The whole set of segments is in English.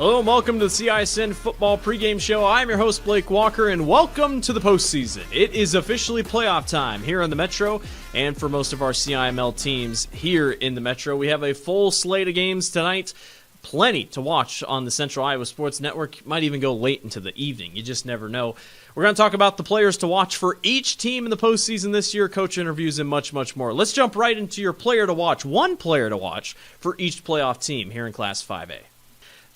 Hello and welcome to the CISN Football Pregame Show. I'm your host, Blake Walker, and welcome to the postseason. It is officially playoff time here on the Metro, and for most of our CIML teams here in the Metro. We have a full slate of games tonight. Plenty to watch on the Central Iowa Sports Network. Might even go late into the evening. You just never know. We're going to talk about the players to watch for each team in the postseason this year, coach interviews, and much, much more. Let's jump right into your player to watch. One player to watch for each playoff team here in Class 5A.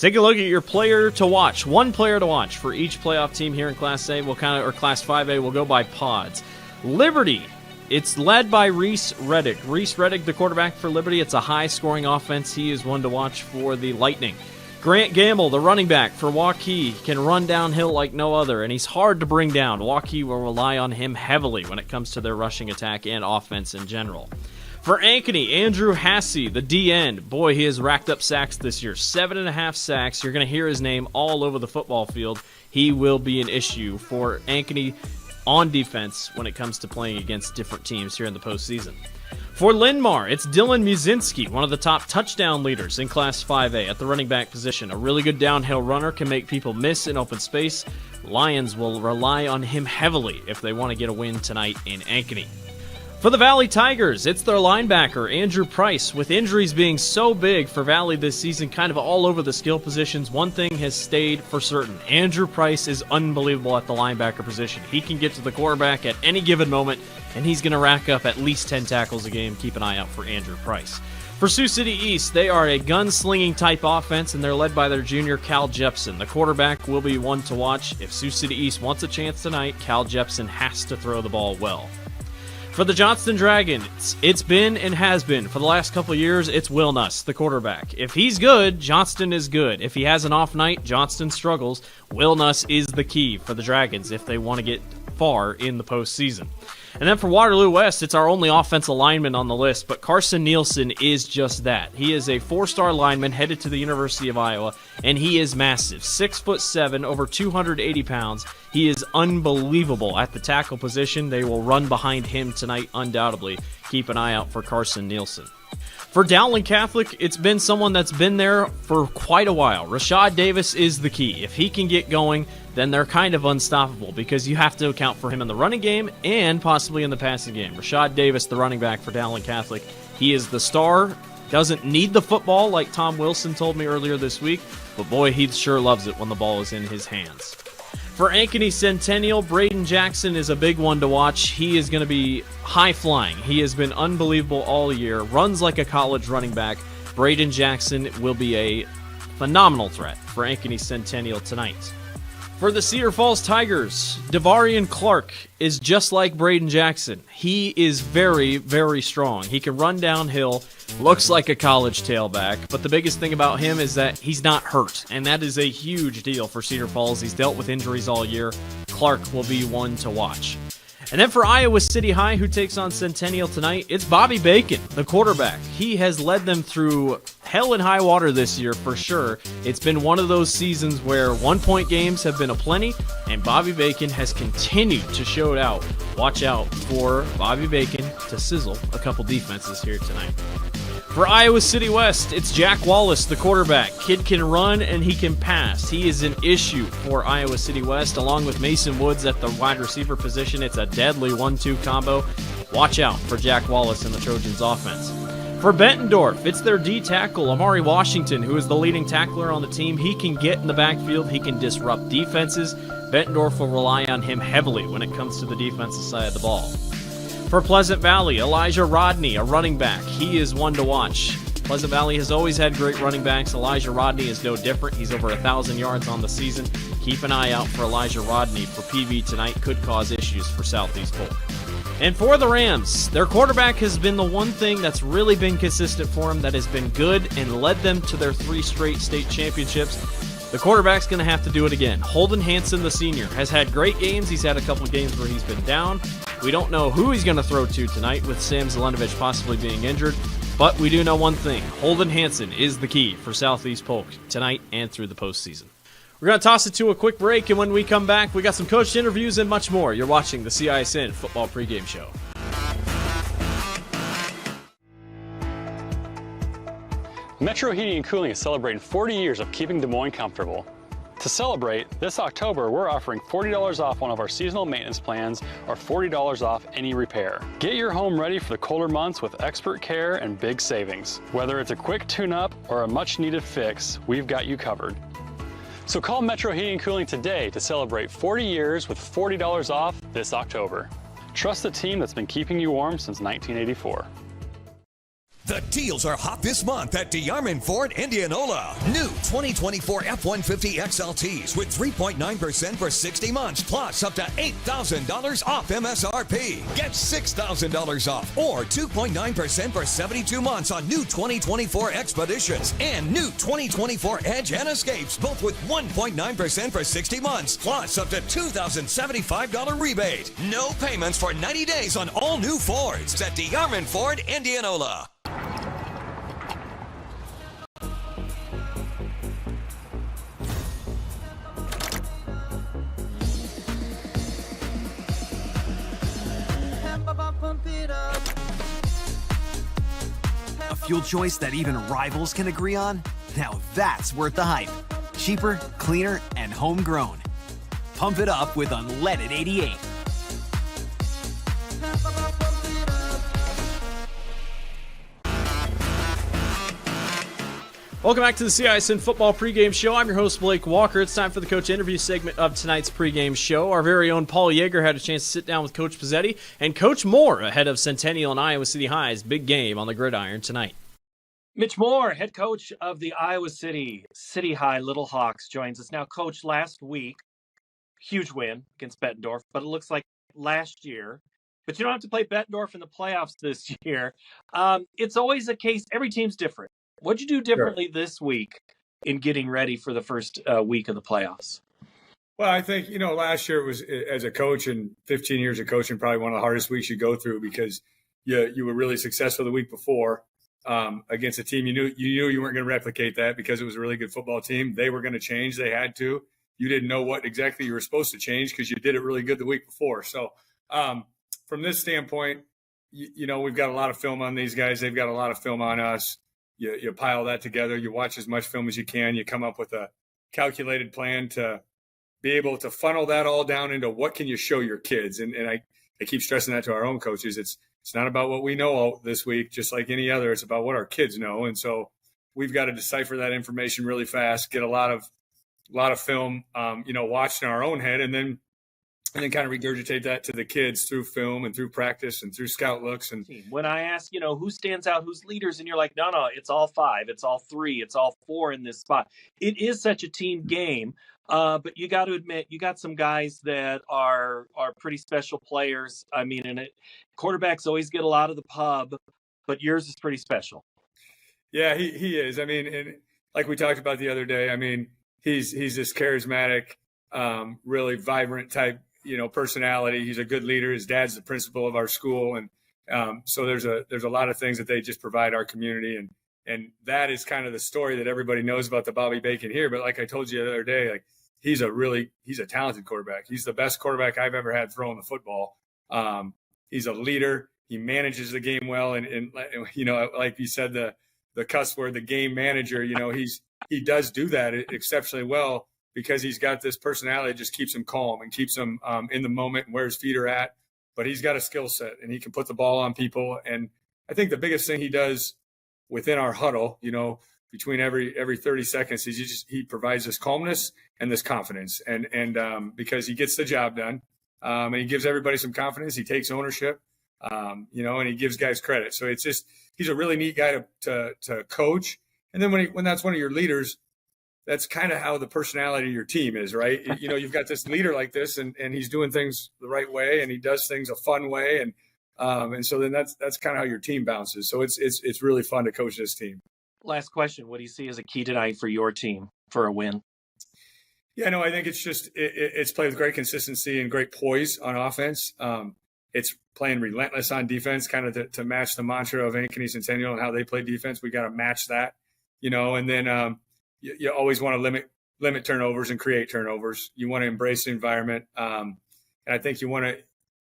Take a look at your player to watch. One player to watch for each playoff team here in Class A. Or Class 5A. We'll go by pods. Liberty. It's led by Reese Reddick. Reese Reddick, the quarterback for Liberty. It's a high-scoring offense. He is one to watch for the Lightning. Grant Gamble, the running back for Waukee, can run downhill like no other, and he's hard to bring down. Waukee will rely on him heavily when it comes to their rushing attack and offense in general. For Ankeny, Andrew Hassey, the D-end. Boy, he has racked up sacks this year. 7.5 sacks. You're going to hear his name all over the football field. He will be an issue for Ankeny on defense when it comes to playing against different teams here in the postseason. For Linn-Mar, it's Dylan Muzinski, one of the top touchdown leaders in Class 5A at the running back position. A really good downhill runner, can make people miss in open space. Lions will rely on him heavily if they want to get a win tonight in Ankeny. For the Valley Tigers, it's their linebacker, Andrew Price. With injuries being so big for Valley this season, kind of all over the skill positions, one thing has stayed for certain. Andrew Price is unbelievable at the linebacker position. He can get to the quarterback at any given moment, and he's going to rack up at least 10 tackles a game. Keep an eye out for Andrew Price. For Sioux City East, they are a gunslinging type offense, and they're led by their junior Cal Jepson. The quarterback will be one to watch. If Sioux City East wants a chance tonight, Cal Jepson has to throw the ball well. For the Johnston Dragons, it's been and has been for the last couple of years, it's Will Nuss, the quarterback. If he's good, Johnston is good. If he has an off night, Johnston struggles. Will Nuss is the key for the Dragons if they want to get far in the postseason. And then for Waterloo West, it's our only offensive lineman on the list, but Carson Nielsen is just that. He is a 4-star lineman headed to the University of Iowa, and he is massive. 6'7", over 280 pounds. He is unbelievable at the tackle position. They will run behind him tonight, undoubtedly. Keep an eye out for Carson Nielsen. For Dowling Catholic, it's been someone that's been there for quite a while. Rashad Davis is the key. If he can get going, then they're kind of unstoppable because you have to account for him in the running game and possibly in the passing game. Rashad Davis, the running back for Dowling Catholic, he is the star. Doesn't need the football like Tom Wilson told me earlier this week, but boy, he sure loves it when the ball is in his hands. For Ankeny Centennial, Braden Jackson is a big one to watch. He is going to be high-flying. He has been unbelievable all year, runs like a college running back. Braden Jackson will be a phenomenal threat for Ankeny Centennial tonight. For the Cedar Falls Tigers, Devarian Clark is just like Braden Jackson. He is very, very strong. He can run downhill, looks like a college tailback, but the biggest thing about him is that he's not hurt, and that is a huge deal for Cedar Falls. He's dealt with injuries all year. Clark will be one to watch. And then for Iowa City High, who takes on Centennial tonight, it's Bobby Bacon, the quarterback. He has led them through hell and high water this year for sure. It's been one of those seasons where one-point games have been aplenty, and Bobby Bacon has continued to show it out. Watch out for Bobby Bacon to sizzle a couple defenses here tonight. For Iowa City West, it's Jack Wallace, the quarterback. Kid can run and he can pass. He is an issue for Iowa City West, along with Mason Woods at the wide receiver position. It's a deadly 1-2 combo. Watch out for Jack Wallace and the Trojans offense. For Bettendorf, it's their D tackle, Amari Washington, who is the leading tackler on the team. He can get in the backfield. He can disrupt defenses. Bettendorf will rely on him heavily when it comes to the defensive side of the ball. For Pleasant Valley, Elijah Rodney, a running back. He is one to watch. Pleasant Valley has always had great running backs. Elijah Rodney is no different. He's over 1,000 yards on the season. Keep an eye out for Elijah Rodney for PV tonight. Could cause issues for Southeast Polk. And for the Rams, their quarterback has been the one thing that's really been consistent for them, that has been good and led them to their 3 straight state championships. The quarterback's going to have to do it again. Holden Hanson, the senior, has had great games. He's had a couple of games where he's been down. We don't know who he's going to throw to tonight with Sam Zelenovich possibly being injured, but we do know one thing. Holden Hanson is the key for Southeast Polk tonight and through the postseason. We're going to toss it to a quick break, and when we come back, we got some coach interviews and much more. You're watching the CISN Football Pregame Show. Metro Heating and Cooling is celebrating 40 years of keeping Des Moines comfortable. To celebrate, this October we're offering $40 off one of our seasonal maintenance plans or $40 off any repair. Get your home ready for the colder months with expert care and big savings. Whether it's a quick tune-up or a much-needed fix, we've got you covered. So call Metro Heating and Cooling today to celebrate 40 years with $40 off this October. Trust the team that's been keeping you warm since 1984. The deals are hot this month at DeArmond Ford Indianola. New 2024 F-150 XLTs with 3.9% for 60 months, plus up to $8,000 off MSRP. Get $6,000 off or 2.9% for 72 months on new 2024 Expeditions and new 2024 Edge and Escapes, both with 1.9% for 60 months, plus up to $2,075 rebate. No payments for 90 days on all new Fords at DeArmond Ford Indianola. A fuel choice that even rivals can agree on? Now that's worth the hype. Cheaper, cleaner, and homegrown. Pump it up with Unleaded 88. Welcome back to the CISN Football Pregame Show. I'm your host, Blake Walker. It's time for the coach interview segment of tonight's pregame show. Our very own Paul Yeager had a chance to sit down with Coach Pezzeti and Coach Moore ahead of Centennial and Iowa City High's big game on the gridiron tonight. Mitch Moore, head coach of the Iowa City High Little Hawks, joins us now. Coach, last week, huge win against Bettendorf, but it looks like last year. But you don't have to play Bettendorf in the playoffs this year. It's always a case. Every team's different. What'd you do differently this week in getting ready for the first week of the playoffs? Well, I think, last year it was, as a coach and 15 years of coaching, probably one of the hardest weeks you go through because you were really successful the week before against a team. You knew you weren't going to replicate that because it was a really good football team. They were going to change. They had to. You didn't know what exactly you were supposed to change because you did it really good the week before. So from this standpoint, we've got a lot of film on these guys. They've got a lot of film on us. You pile that together. You watch as much film as you can. You come up with a calculated plan to be able to funnel that all down into what can you show your kids. And I keep stressing that to our own coaches. It's not about what we know this week, just like any other. It's about what our kids know. And so we've got to decipher that information really fast, get a lot of film, watched in our own head, and then kind of regurgitate that to the kids through film and through practice and through scout looks. And when I ask, who stands out, who's leaders, and you're like, no, it's all 5, it's all 3, it's all 4 in this spot. It is such a team game. But you got to admit, you got some guys that are pretty special players. I mean, quarterbacks always get a lot of the pub, but yours is pretty special. Yeah, he is. I mean, and like we talked about the other day, I mean, he's this charismatic, really vibrant type, personality. He's a good leader. His dad's the principal of our school, and so there's a lot of things that they just provide our community, and that is kind of the story that everybody knows about the Bobby Bacon here. But like I told you the other day, like he's a talented quarterback. He's the best quarterback I've ever had throwing the football. He's a leader. He manages the game well, and like you said, the cuss word, the game manager. He does do that exceptionally well because he's got this personality that just keeps him calm and keeps him in the moment and where his feet are at. But he's got a skill set and he can put the ball on people. And I think the biggest thing he does within our huddle, between every 30 seconds, he provides this calmness and this confidence. And because he gets the job done and he gives everybody some confidence, he takes ownership, and he gives guys credit. So it's just, he's a really neat guy to coach. And then when that's one of your leaders, that's kind of how the personality of your team is, right? You've got this leader like this, and he's doing things the right way, and he does things a fun way, and so then that's kind of how your team bounces. So it's really fun to coach this team. Last question: what do you see as a key tonight for your team for a win? Yeah, no, I think it's just it's played with great consistency and great poise on offense. It's playing relentless on defense, kind of to match the mantra of Ankeny Centennial and how they play defense. We got to match that, and then. You always want to limit turnovers and create turnovers. You want to embrace the environment, and I think you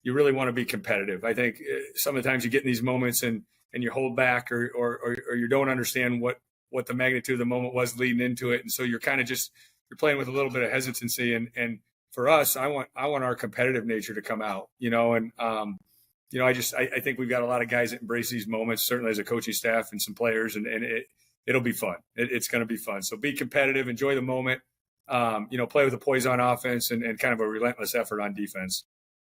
really want to be competitive. I think sometimes you get in these moments and you hold back or you don't understand what the magnitude of the moment was leading into it, and so you're kind of you're playing with a little bit of hesitancy. And for us, I want our competitive nature to come out, and I think we've got a lot of guys that embrace these moments, certainly as a coaching staff and some players, and it'll be fun. It's going to be fun. So be competitive, enjoy the moment, play with the poise on offense and kind of a relentless effort on defense.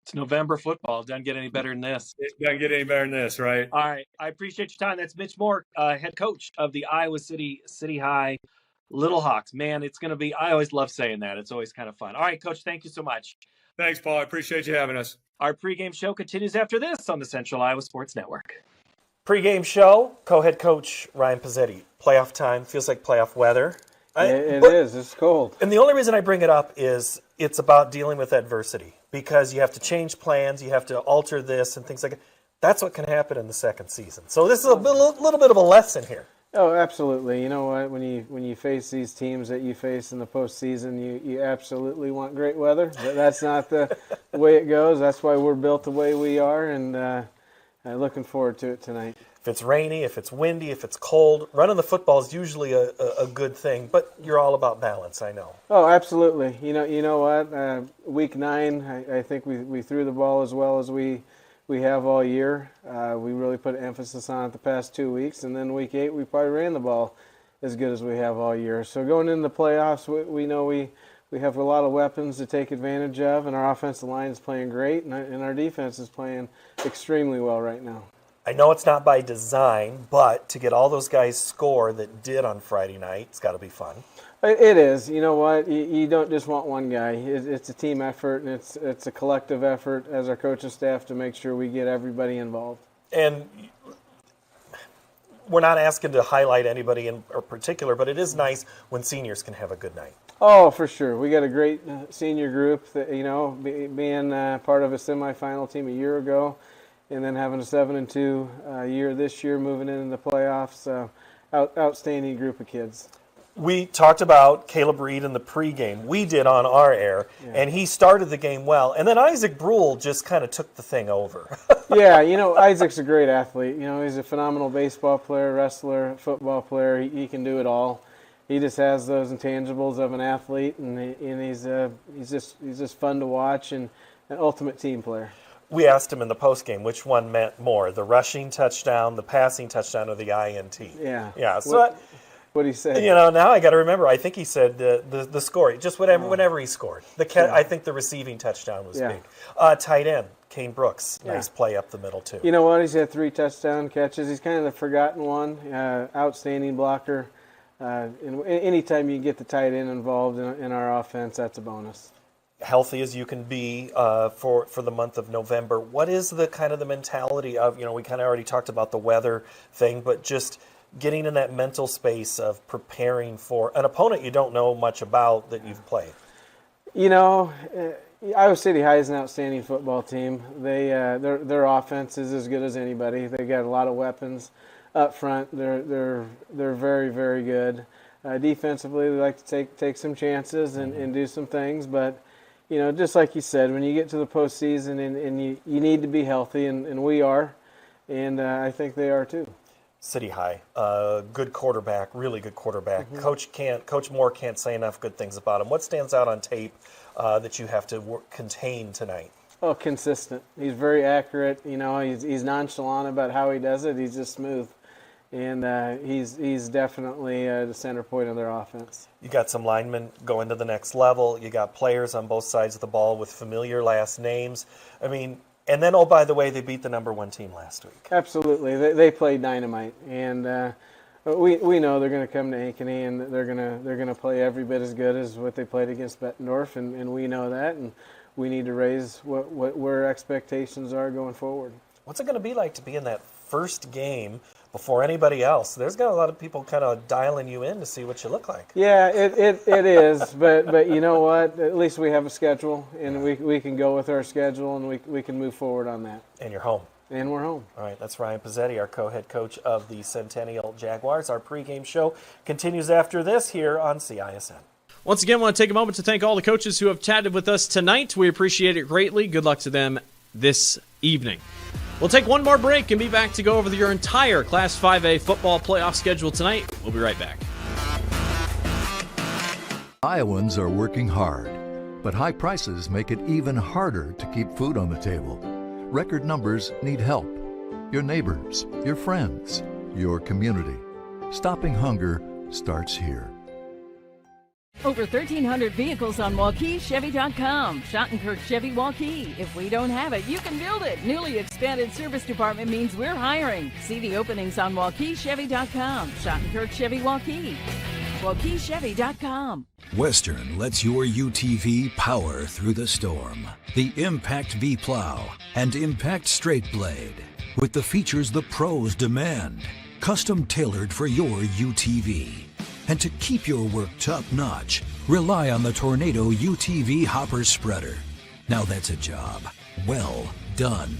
It's November football. It doesn't get any better than this. It doesn't get any better than this, right? All right. I appreciate your time. That's Mitch Moore, head coach of the Iowa City High Little Hawks. Man, it's going to be – I always love saying that. It's always kind of fun. All right, Coach, thank you so much. Thanks, Paul. I appreciate you having us. Our pregame show continues after this on the Central Iowa Sports Network. Pre-game show, co-head coach Ryan Pezzeti. Playoff time, feels like playoff weather. It is. It's cold. And the only reason I bring it up is it's about dealing with adversity because you have to change plans, you have to alter this and things like that. That's what can happen in the second season. So this is a little bit of a lesson here. Oh, absolutely. You know what? When you face these teams that you face in the postseason, you absolutely want great weather. But that's not the way it goes. That's why we're built the way we are, and looking forward to it tonight. If it's rainy, if it's windy, if it's cold, running the football is usually a good thing, but you're all about balance, I know. Oh, absolutely. You know what? Week 9, I think we threw the ball as well as we have all year. We really put emphasis on it the past 2 weeks, and then week 8 we probably ran the ball as good as we have all year. So going into the playoffs, we know we have a lot of weapons to take advantage of, and our offensive line is playing great, and our defense is playing extremely well right now. I know it's not by design, but to get all those guys score that did on Friday night, it's got to be fun. It is. You know what? You don't just want one guy. It's a team effort, and it's a collective effort as our coaching staff to make sure we get everybody involved. And we're not asking to highlight anybody in particular, but it is nice when seniors can have a good night. Oh, for sure. We got a great senior group that, being part of a semifinal team a year ago, and then having a 7-2 year this year, moving into the playoffs. Outstanding group of kids. We talked about Caleb Reed in the pregame. We did on our air, and he started the game well. And then Isaac Brule just kind of took the thing over. Yeah, Isaac's a great athlete. He's a phenomenal baseball player, wrestler, football player. He can do it all. He just has those intangibles of an athlete, and he's just fun to watch and an ultimate team player. We asked him in the postgame which one meant more, the rushing touchdown, the passing touchdown, or the INT. Yeah. So what did he say? Now I got to remember. I think he said the score, just whenever he scored. I think the receiving touchdown was big. Tight end, Kane Brooks, nice play up the middle too. You know what? He's had 3 touchdown catches. He's kind of the forgotten one. Outstanding blocker. And anytime you get the tight end involved in our offense, that's a bonus. Healthy as you can be for the month of November. What is the kind of the mentality of, we kind of already talked about the weather thing, but just getting in that mental space of preparing for an opponent you don't know much about that you've played? Iowa City High is an outstanding football team. Their offense is as good as anybody. They got a lot of weapons up front. They're very, very good. Defensively, they like to take some chances and do some things, but just like you said, when you get to the postseason and you need to be healthy, and we are, and I think they are too. City High, good quarterback, really good quarterback. Mm-hmm. Coach Moore can't say enough good things about him. What stands out on tape that you have to contain tonight? Oh, consistent. He's very accurate. He's nonchalant about how he does it. He's just smooth, and he's definitely the center point of their offense. You got some linemen going to the next level. You got players on both sides of the ball with familiar last names. And then, oh, by the way, they beat the number 1 team last week. Absolutely. They played dynamite. And we know they're going to come to Ankeny, and they're going to play every bit as good as what they played against Bettendorf, and we know that. And we need to raise where expectations are going forward. What's it going to be like to be in that first game before anybody else? There's got a lot of people kind of dialing you in to see what you look like. Yeah, it is, but you know what? At least we have a schedule, and we can go with our schedule, and we can move forward on that. And you're home. And we're home. All right, that's Ryan Pezzeti, our co-head coach of the Centennial Jaguars. Our pregame show continues after this here on CISN. Once again, I want to take a moment to thank all the coaches who have chatted with us tonight. We appreciate it greatly. Good luck to them this evening. We'll take one more break and be back to go over your entire Class 5A football playoff schedule tonight. We'll be right back. Iowans are working hard, but high prices make it even harder to keep food on the table. Record numbers need help. Your neighbors, your friends, your community. Stopping hunger starts here. Over 1,300 vehicles on WaukeeChevy.com. Schottenkirk Chevy Waukee. If we don't have it, you can build it. Newly expanded service department means we're hiring. See the openings on WaukeeChevy.com. Schottenkirk Chevy Waukee. WaukeeChevy.com. Western lets your UTV power through the storm. The Impact V-Plow and Impact Straight Blade. With the features the pros demand. Custom tailored for your UTV. And to keep your work top-notch, rely on the Tornado UTV Hopper Spreader. Now that's a job well done.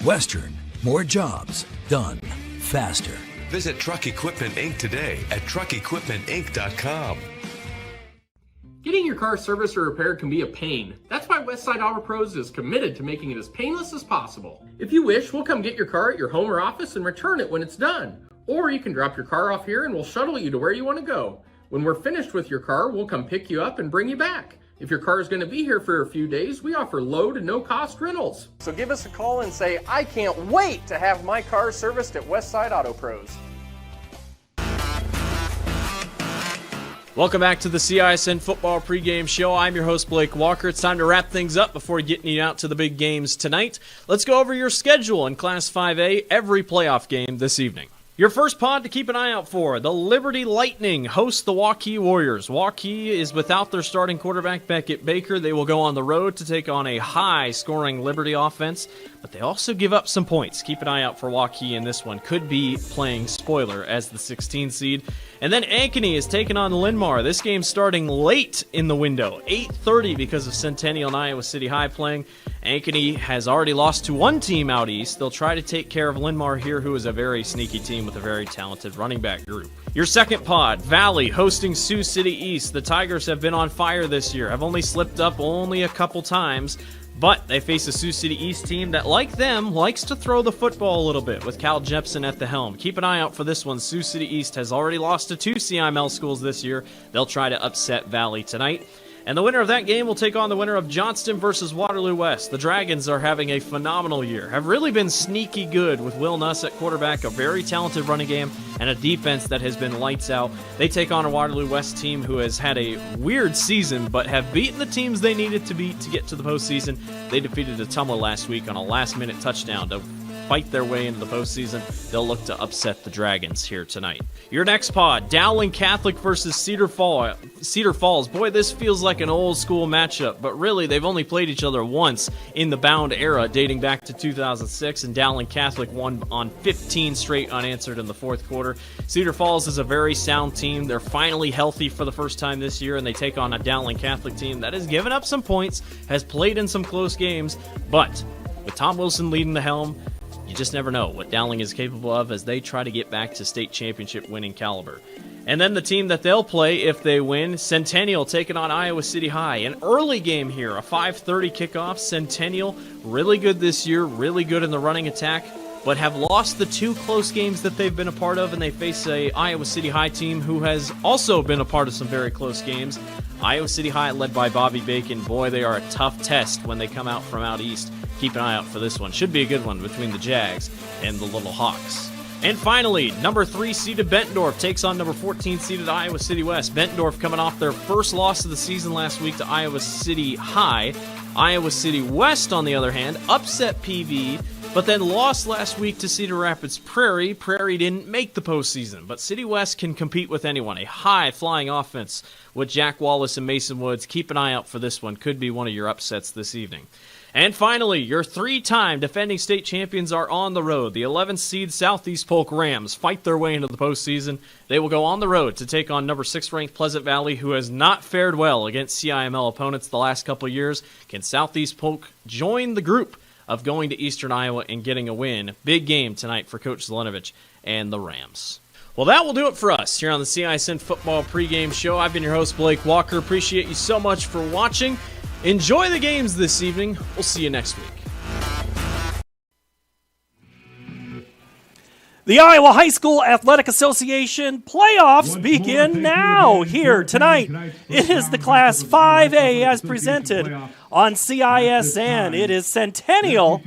Western, more jobs done faster. Visit Truck Equipment Inc. today at truckequipmentinc.com. Getting your car serviced or repaired can be a pain. That's why Westside Auto Pros is committed to making it as painless as possible. If you wish, we'll come get your car at your home or office and return it when it's done. Or you can drop your car off here and we'll shuttle you to where you want to go. When we're finished with your car, we'll come pick you up and bring you back. If your car is going to be here for a few days, we offer low to no cost rentals. So give us a call and say, I can't wait to have my car serviced at Westside Auto Pros. Welcome back to the CISN Football Pregame Show. I'm your host, Blake Walker. It's time to wrap things up before getting you out to the big games tonight. Let's go over your schedule in Class 5A, every playoff game this evening. Your first pod to keep an eye out for, the Liberty Lightning host the Waukee Warriors. Waukee is without their starting quarterback, Beckett Baker. They will go on the road to take on a high-scoring Liberty offense, but they also give up some points. Keep an eye out for Waukee in this one. Could be playing spoiler as the 16 seed. And then Ankeny is taking on Linmar. This game's starting late in the window, 8:30 because of Centennial and Iowa City High playing. Ankeny has already lost to one team out east. They'll try to take care of Linmar here, who is a very sneaky team with a very talented running back group. Your second pod, Valley hosting Sioux City East. The Tigers have been on fire this year, have only slipped up only a couple times, but they face a Sioux City East team that, like them, likes to throw the football a little bit with Cal Jepson at the helm. Keep an eye out for this one. Sioux City East has already lost to 2 CIML schools this year. They'll try to upset Valley tonight. And the winner of that game will take on the winner of Johnston versus Waterloo West. The Dragons are having a phenomenal year, have really been sneaky good with Will Nuss at quarterback, a very talented running game, and a defense that has been lights out. They take on a Waterloo West team who has had a weird season, but have beaten the teams they needed to beat to get to the postseason. They defeated Atumwa last week on a last-minute touchdown to fight their way into the postseason. They'll look to upset the Dragons here tonight. Your next pod, Dowling Catholic versus Cedar Falls. Boy, this feels like an old school matchup, but really they've only played each other once in the Bound era, dating back to 2006, and Dowling Catholic won on 15 straight unanswered in the fourth quarter. Cedar Falls is a very sound team. They're finally healthy for the first time this year, and they take on a Dowling Catholic team that has given up some points, has played in some close games, but with Tom Wilson leading the helm, you just never know what Dowling is capable of as they try to get back to state championship winning caliber. And then the team that they'll play if they win, Centennial taking on Iowa City High. An early game here, a 5:30 kickoff. Centennial, really good this year, really good in the running attack, but have lost the 2 close games that they've been a part of, and they face a Iowa City High team who has also been a part of some very close games. Iowa City High led by Bobby Bacon. Boy, they are a tough test when they come out from out east. Keep an eye out for this one. Should be a good one between the Jags and the Little Hawks. And finally, number 3 seeded Bettendorf takes on number 14 seeded Iowa City West. Bettendorf coming off their first loss of the season last week to Iowa City High. Iowa City West, on the other hand, upset PV, but then lost last week to Cedar Rapids Prairie. Prairie didn't make the postseason, but City West can compete with anyone. A high-flying offense with Jack Wallace and Mason Woods. Keep an eye out for this one. Could be one of your upsets this evening. And finally, your 3-time defending state champions are on the road. The 11th seed Southeast Polk Rams fight their way into the postseason. They will go on the road to take on number 6 ranked Pleasant Valley, who has not fared well against CIML opponents the last couple of years. Can Southeast Polk join the group of going to Eastern Iowa and getting a win? Big game tonight for Coach Zelenovich and the Rams. Well, that will do it for us here on the CISN Football Pregame Show. I've been your host, Blake Walker. Appreciate you so much for watching. Enjoy the games this evening. We'll see you next week. The Iowa High School Athletic Association playoffs begin now here tonight. It is the Class 5A as presented on CISN. It is Centennial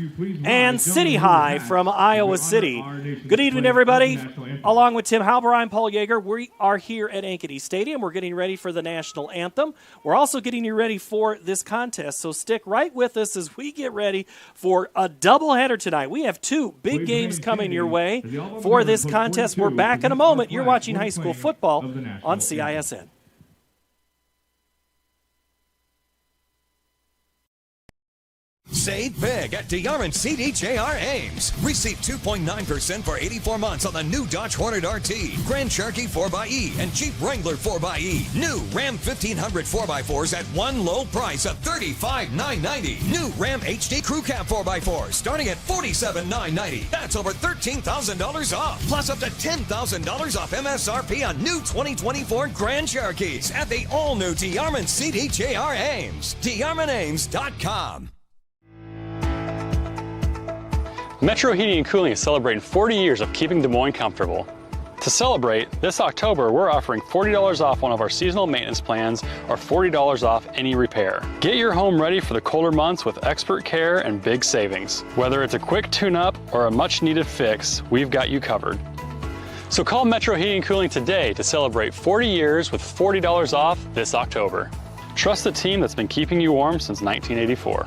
and City High from Iowa City. Good evening, everybody. Along with Tim Halber, I'm Paul Yeager. We are here at Ankeny Stadium. We're getting ready for the national anthem. We're also getting you ready for this contest, so stick right with us as we get ready for a doubleheader tonight. We have 2 big games coming your way for this contest. We're back in a moment. You're watching high school football on CISN. Save big at DeArmond CDJR Ames. Receive 2.9% for 84 months on the new Dodge Hornet RT, Grand Cherokee 4xE, and Jeep Wrangler 4xE. New Ram 1500 4x4s at one low price of $35,990. New Ram HD Crew Cab 4x4 starting at $47,990. That's over $13,000 off. Plus up to $10,000 off MSRP on new 2024 Grand Cherokees at the all-new DeArmond CDJR Ames. DeArmondAmes.com. Metro Heating and Cooling is celebrating 40 years of keeping Des Moines comfortable. To celebrate, this October we're offering $40 off one of our seasonal maintenance plans or $40 off any repair. Get your home ready for the colder months with expert care and big savings. Whether it's a quick tune-up or a much-needed fix, we've got you covered. So call Metro Heating and Cooling today to celebrate 40 years with $40 off this October. Trust the team that's been keeping you warm since 1984.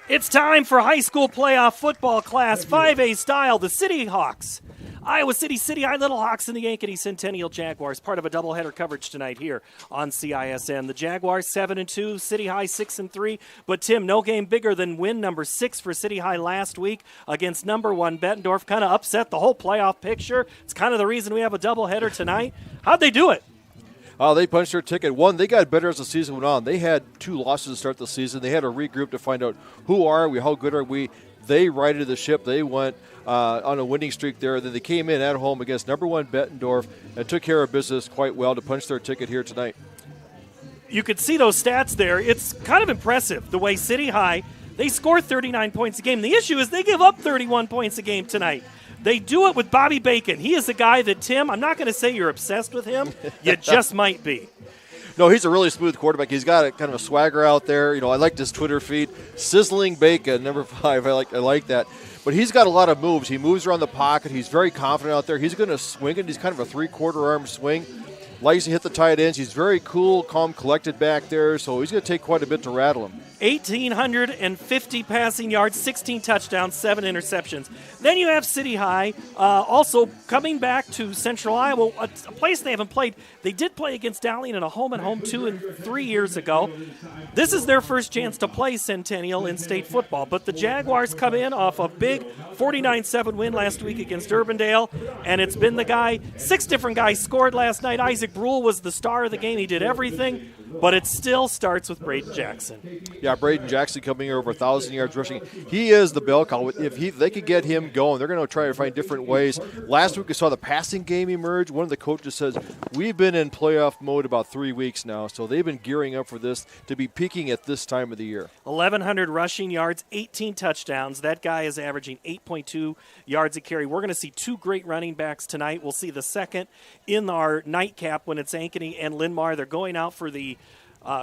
It's time for high school playoff football class 5A style, the City Hawks. Iowa City, City High Little Hawks, and the Ankeny Centennial Jaguars, part of a doubleheader coverage tonight here on CISN. The Jaguars 7-2, City High 6-3. But Tim, no game bigger than win number 6 for City High last week against number 1 Bettendorf. Kind of upset the whole playoff picture. It's kind of the reason we have a doubleheader tonight. How'd they do it? They punched their ticket. One, they got better as the season went on. They had 2 losses to start the season. They had to regroup to find out who are we, how good are we. They righted the ship. They went on a winning streak there. Then they came in at home against number 1 Bettendorf and took care of business quite well to punch their ticket here tonight. You could see those stats there. It's kind of impressive the way City High, they score 39 points a game. The issue is they give up 31 points a game tonight. They do it with Bobby Bacon. He is a guy that, Tim, I'm not going to say you're obsessed with him. You just might be. No, he's a really smooth quarterback. He's got a kind of a swagger out there. You know, I liked his Twitter feed. Sizzling Bacon, number 5. I like that. But he's got a lot of moves. He moves around the pocket. He's very confident out there. He's going to swing it. He's kind of a 3/4 arm swing. Likes to hit the tight ends. He's very cool, calm, collected back there. So he's going to take quite a bit to rattle him. 1,850 passing yards, 16 touchdowns, 7 interceptions. Then you have City High also coming back to Central Iowa, a place they haven't played. They did play against Dalian in a home-and-home 2 and 3 years ago. This is their first chance to play Centennial in state football. But the Jaguars come in off a big 49-7 win last week against Urbandale, and it's been the guy, 6 different guys scored last night. Isaac Brule was the star of the game. He did everything, but it still starts with Braden Jackson. Yeah, Braden Jackson coming in over 1,000 yards rushing. He is the bell cow. If they could get him going, they're going to try to find different ways. Last week we saw the passing game emerge. One of the coaches says, we've been in playoff mode about 3 weeks now, so they've been gearing up for this to be peaking at this time of the year. 1,100 rushing yards, 18 touchdowns. That guy is averaging 8.2 yards a carry. We're going to see 2 great running backs tonight. We'll see the second in our nightcap when it's Ankeny and Linmar. They're going out for the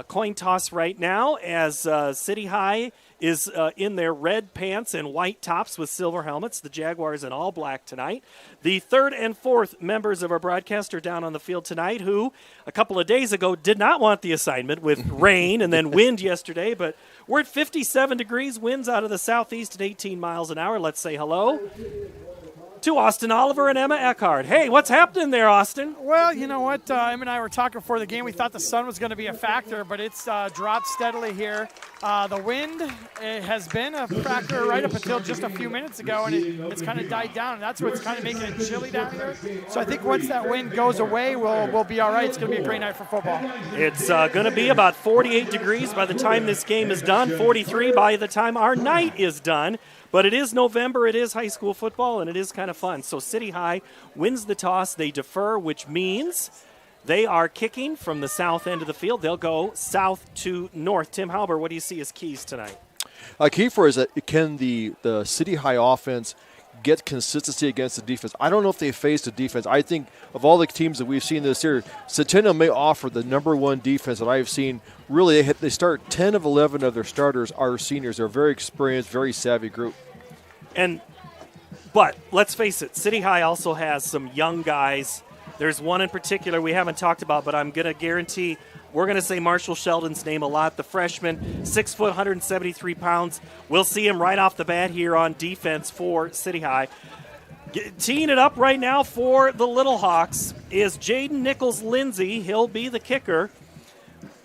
coin toss right now as City High is in their red pants and white tops with silver helmets. The Jaguars in all black tonight. The 3rd and 4th members of our broadcast are down on the field tonight, who a couple of days ago did not want the assignment with rain and then wind yesterday, but we're at 57 degrees, winds out of the southeast at 18 miles an hour. Let's say hello to Austin Oliver and Emma Eckhart. Hey, what's happening there, Austin? Well, you know what? Em and I were talking before the game. We thought the sun was going to be a factor, but it's dropped steadily here. The wind has been a factor right up until just a few minutes ago, and it's kind of died down, and that's what's kind of making it chilly down here. So I think once that wind goes away, we'll be all right. It's going to be a great night for football. It's going to be about 48 degrees by the time this game is done, 43 by the time our night is done. But it is November, it is high school football, and it is kind of fun. So City High wins the toss. They defer, which means they are kicking from the south end of the field. They'll go south to north. Tim Halber, what do you see as keys tonight? Key for is that can the City High offense get consistency against the defense? I don't know if they faced a defense. I think of all the teams that we've seen this year, Centennial may offer the number 1 defense that I've seen. Really, they start 10 of 11 of their starters are seniors. They're a very experienced, very savvy group. But let's face it, City High also has some young guys. There's one in particular we haven't talked about, but I'm going to guarantee we're going to say Marshall Sheldon's name a lot. The freshman, 6 foot, 173 pounds. We'll see him right off the bat here on defense for City High. Teeing it up right now for the Little Hawks is Jaden Nichols-Lindsay. He'll be the kicker.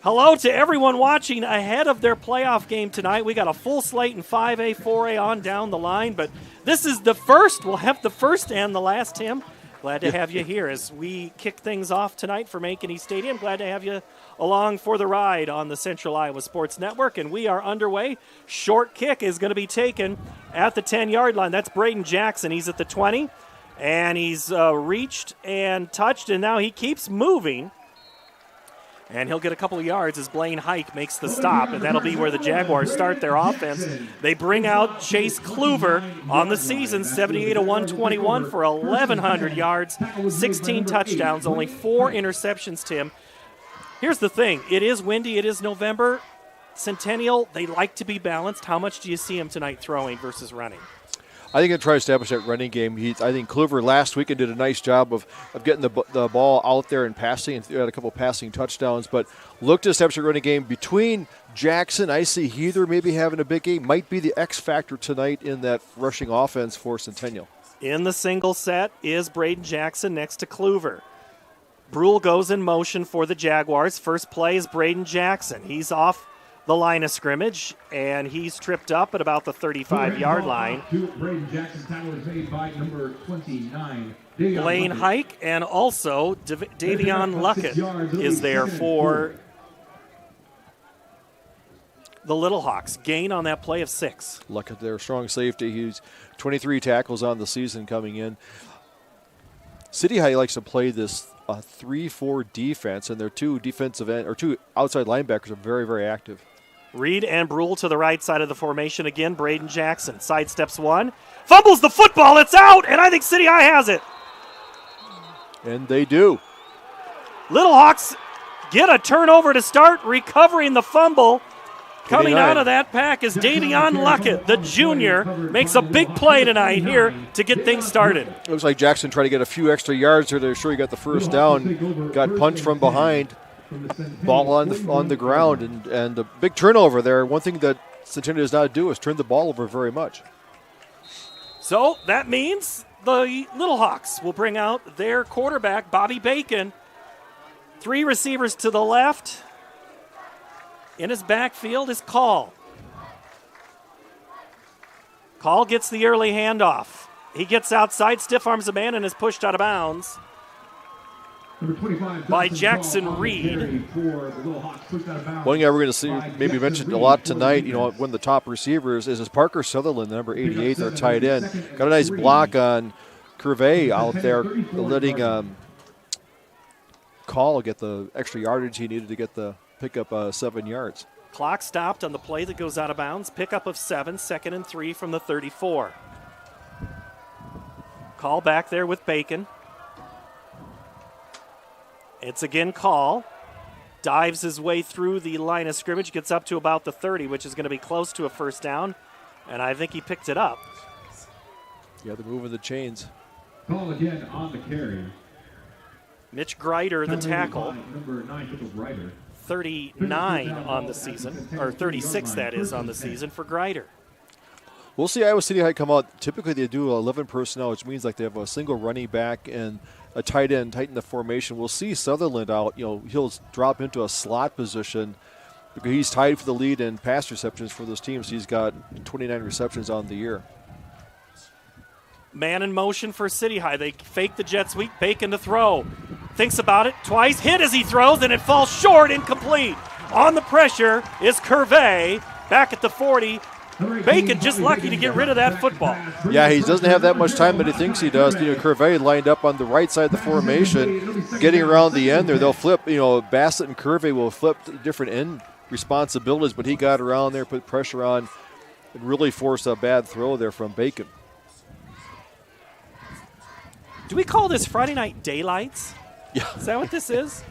Hello to everyone watching ahead of their playoff game tonight. We got a full slate in 5A, 4A on down the line, but this is the first. We'll have the first and the last, Tim. Glad to have you here as we kick things off tonight from Ankeny Stadium. Glad to have you along for the ride on the Central Iowa Sports Network, and we are underway. Short kick is going to be taken at the 10-yard line. That's Braden Jackson. He's at the 20, and he's reached and touched, and now he keeps moving. And he'll get a couple of yards as Blaine Hike makes the stop, and that'll be where the Jaguars start their offense. They bring out Chase Kluver on the season, 78 of 121 for 1,100 yards, 16 touchdowns, only 4 interceptions, Tim. Here's the thing. It is windy. It is November. Centennial, they like to be balanced. How much do you see him tonight throwing versus running? I think he'll try to establish that running game. I think Kluver last weekend did a nice job of getting the ball out there and passing, and had a couple passing touchdowns. But look to establish a running game between Jackson. I see Heather maybe having a big game. Might be the X factor tonight in that rushing offense for Centennial. In the single set is Braden Jackson next to Kluver. Brule goes in motion for the Jaguars. First play is Braden Jackson. He's off the line of scrimmage, and he's tripped up at about the 35-yard line. Blaine Hike and also Davion Luckett is there for the Little Hawks. Gain on that play of 6. Luckett, their strong safety. He's 23 tackles on the season coming in. City High likes to play this 3-4 defense, and their two outside linebackers are very, very active. Reed and Brule to the right side of the formation again. Braden Jackson sidesteps one, fumbles the football, it's out, and I think City High has it. And they do. Little Hawks get a turnover to start, recovering the fumble. Coming out of that pack is Davion Luckett, the junior, makes a big play tonight here to get things started. It looks like Jackson tried to get a few extra yards there to ensure he got the first down. Got punched from behind. Ball on the ground, and a big turnover there. One thing that Centennial does not do is turn the ball over very much. So that means the Little Hawks will bring out their quarterback, Bobby Bacon. 3 receivers to the left. In his backfield is Call. Call gets the early handoff. He gets outside, stiff arms a man, and is pushed out of bounds by Jackson Reed. One guy we're going to see, maybe mentioned a lot tonight, one of the top receivers is Parker Sutherland, number 88, their tight end. Got a nice block on Curvey out there, letting Call get the extra yardage he needed to get the pick up 7 yards. Clock stopped on the play that goes out of bounds. Pickup of 7, 2nd and 3 from the 34. Call back there with Bacon. It's again Call. Dives his way through the line of scrimmage, gets up to about the 30, which is going to be close to a first down, and I think he picked it up. Yeah, they're moving the chains. Call again on the carry. Mitch Greider, the tackle. Number 9, Greider. 39 on the season, or 36 that is on the season for Greider. We'll see Iowa City High come out. Typically they do 11 personnel, which means like they have a single running back and a tight end tighten the formation. We'll see Sutherland out. He'll drop into a slot position because he's tied for the lead in pass receptions for those teams. He's got 29 receptions on the year. Man in motion for City High. They fake the jet sweep. Bacon to throw. Thinks about it twice. Hit as he throws, and it falls short, incomplete. On the pressure is Curvey. Back at the 40. Bacon just lucky to get rid of that football. Yeah, he doesn't have that much time that he thinks he does. Curvey lined up on the right side of the formation, getting around the end there. They'll flip, Bassett and Curvey will flip different end responsibilities, but he got around there, put pressure on, and really forced a bad throw there from Bacon. Do we call this Friday Night Daylights? Yeah. Is that what this is?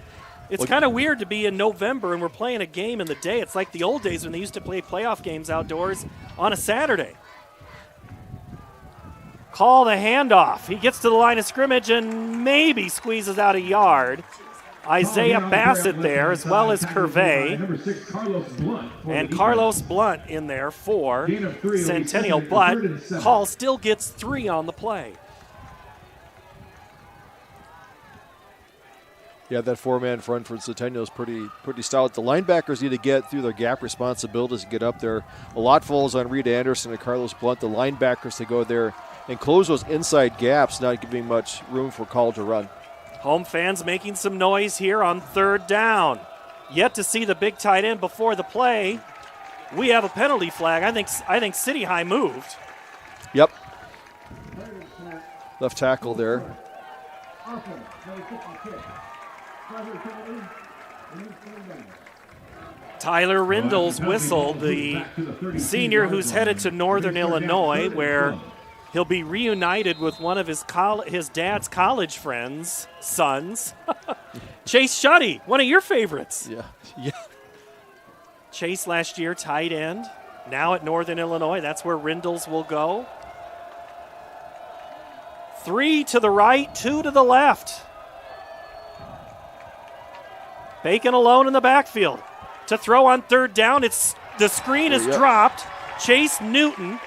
It's kind of weird to be in November and we're playing a game in the day. It's like the old days when they used to play playoff games outdoors on a Saturday. Call the handoff. He gets to the line of scrimmage and maybe squeezes out a yard. Isaiah Bassett there, as well as Curvey. And Carlos Blunt in there for Centennial, but Call still gets 3 on the play. Yeah, that four-man front for Centennial is pretty stout. The linebackers need to get through their gap responsibilities and get up there. A lot falls on Reed Anderson and Carlos Blunt, the linebackers, to go there and close those inside gaps, not giving much room for Call to run. Home fans making some noise here on 3rd down. Yet to see the big tight end before the play. We have a penalty flag. I think City High moved. Yep. Left tackle there. Tyler Rindle's whistle, the senior who's headed to Northern Illinois, where he'll be reunited with one of his dad's college friends' sons. Chase Shuddy, one of your favorites. Yeah. Chase last year, tight end. Now at Northern Illinois, that's where Rindle's will go. 3 to the right, 2 to the left. Bacon alone in the backfield. To throw on 3rd down, the screen is dropped. Chase Newton.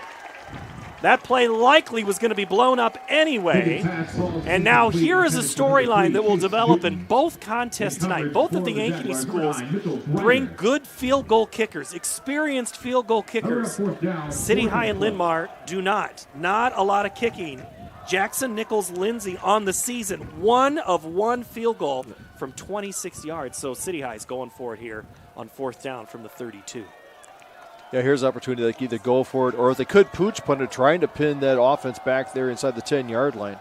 That play likely was going to be blown up anyway. And now here is a storyline that will develop in both contests tonight. Both of the Ankeny schools bring good field goal kickers, experienced field goal kickers. City High and Linn-Mar do not. Not a lot of kicking. Jackson Nichols Lindsay on the season, 1 of 1 field goal from 26 yards. So City High is going for it here on 4th down from the 32. Yeah, here's an opportunity. They can either go for it, or if they could pooch punt it, trying to pin that offense back there inside the 10-yard line.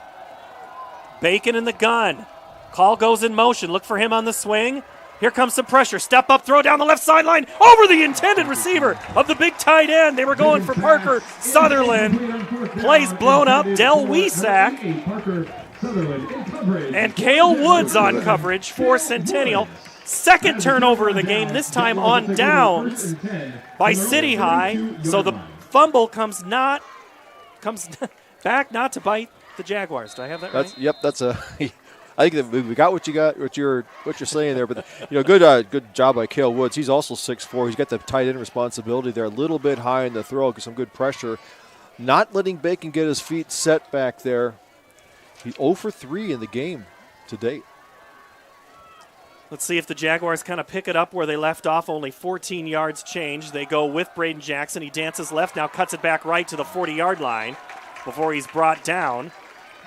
Bacon in the gun. Call goes in motion. Look for him on the swing. Here comes some pressure. Step up, throw down the left sideline over the intended receiver of the big tight end. They were going for Parker Sutherland. Plays blown up. Del Wesack and Cale Woods on coverage for Centennial. Second turnover of the game, this time on downs by City High. So the fumble comes back not to bite the Jaguars. Do I have that right? Yep, that's a. I think that we got what you're saying there, but good job by Cale Woods. He's also 6'4". He's got the tight end responsibility there, a little bit high in the throw, some good pressure. Not letting Bacon get his feet set back there. He's 0 for 3 in the game to date. Let's see if the Jaguars kind of pick it up where they left off. Only 14 yards change. They go with Braden Jackson. He dances left, now cuts it back right to the 40-yard line before he's brought down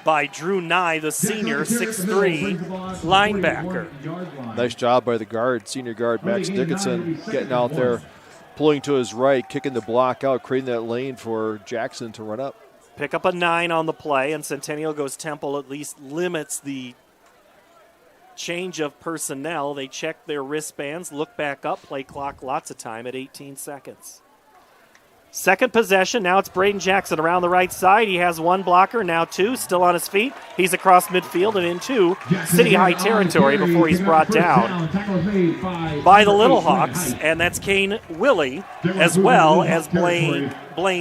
by Drew Nye, the senior, 6'3" linebacker. Nice job by the guard, senior guard Max Dickinson, getting out there, pulling to his right, kicking the block out, creating that lane for Jackson to run up. Pick up a 9 on the play, and Centennial goes tempo, at least limits the change of personnel. They check their wristbands, look back up, play clock lots of time at 18 seconds. Second possession, now it's Braden Jackson around the right side. He has 1 blocker, now 2, still on his feet. He's across midfield and into City High territory before he's brought down by the Little Hawks, and that's Kane Willie as well as Blaine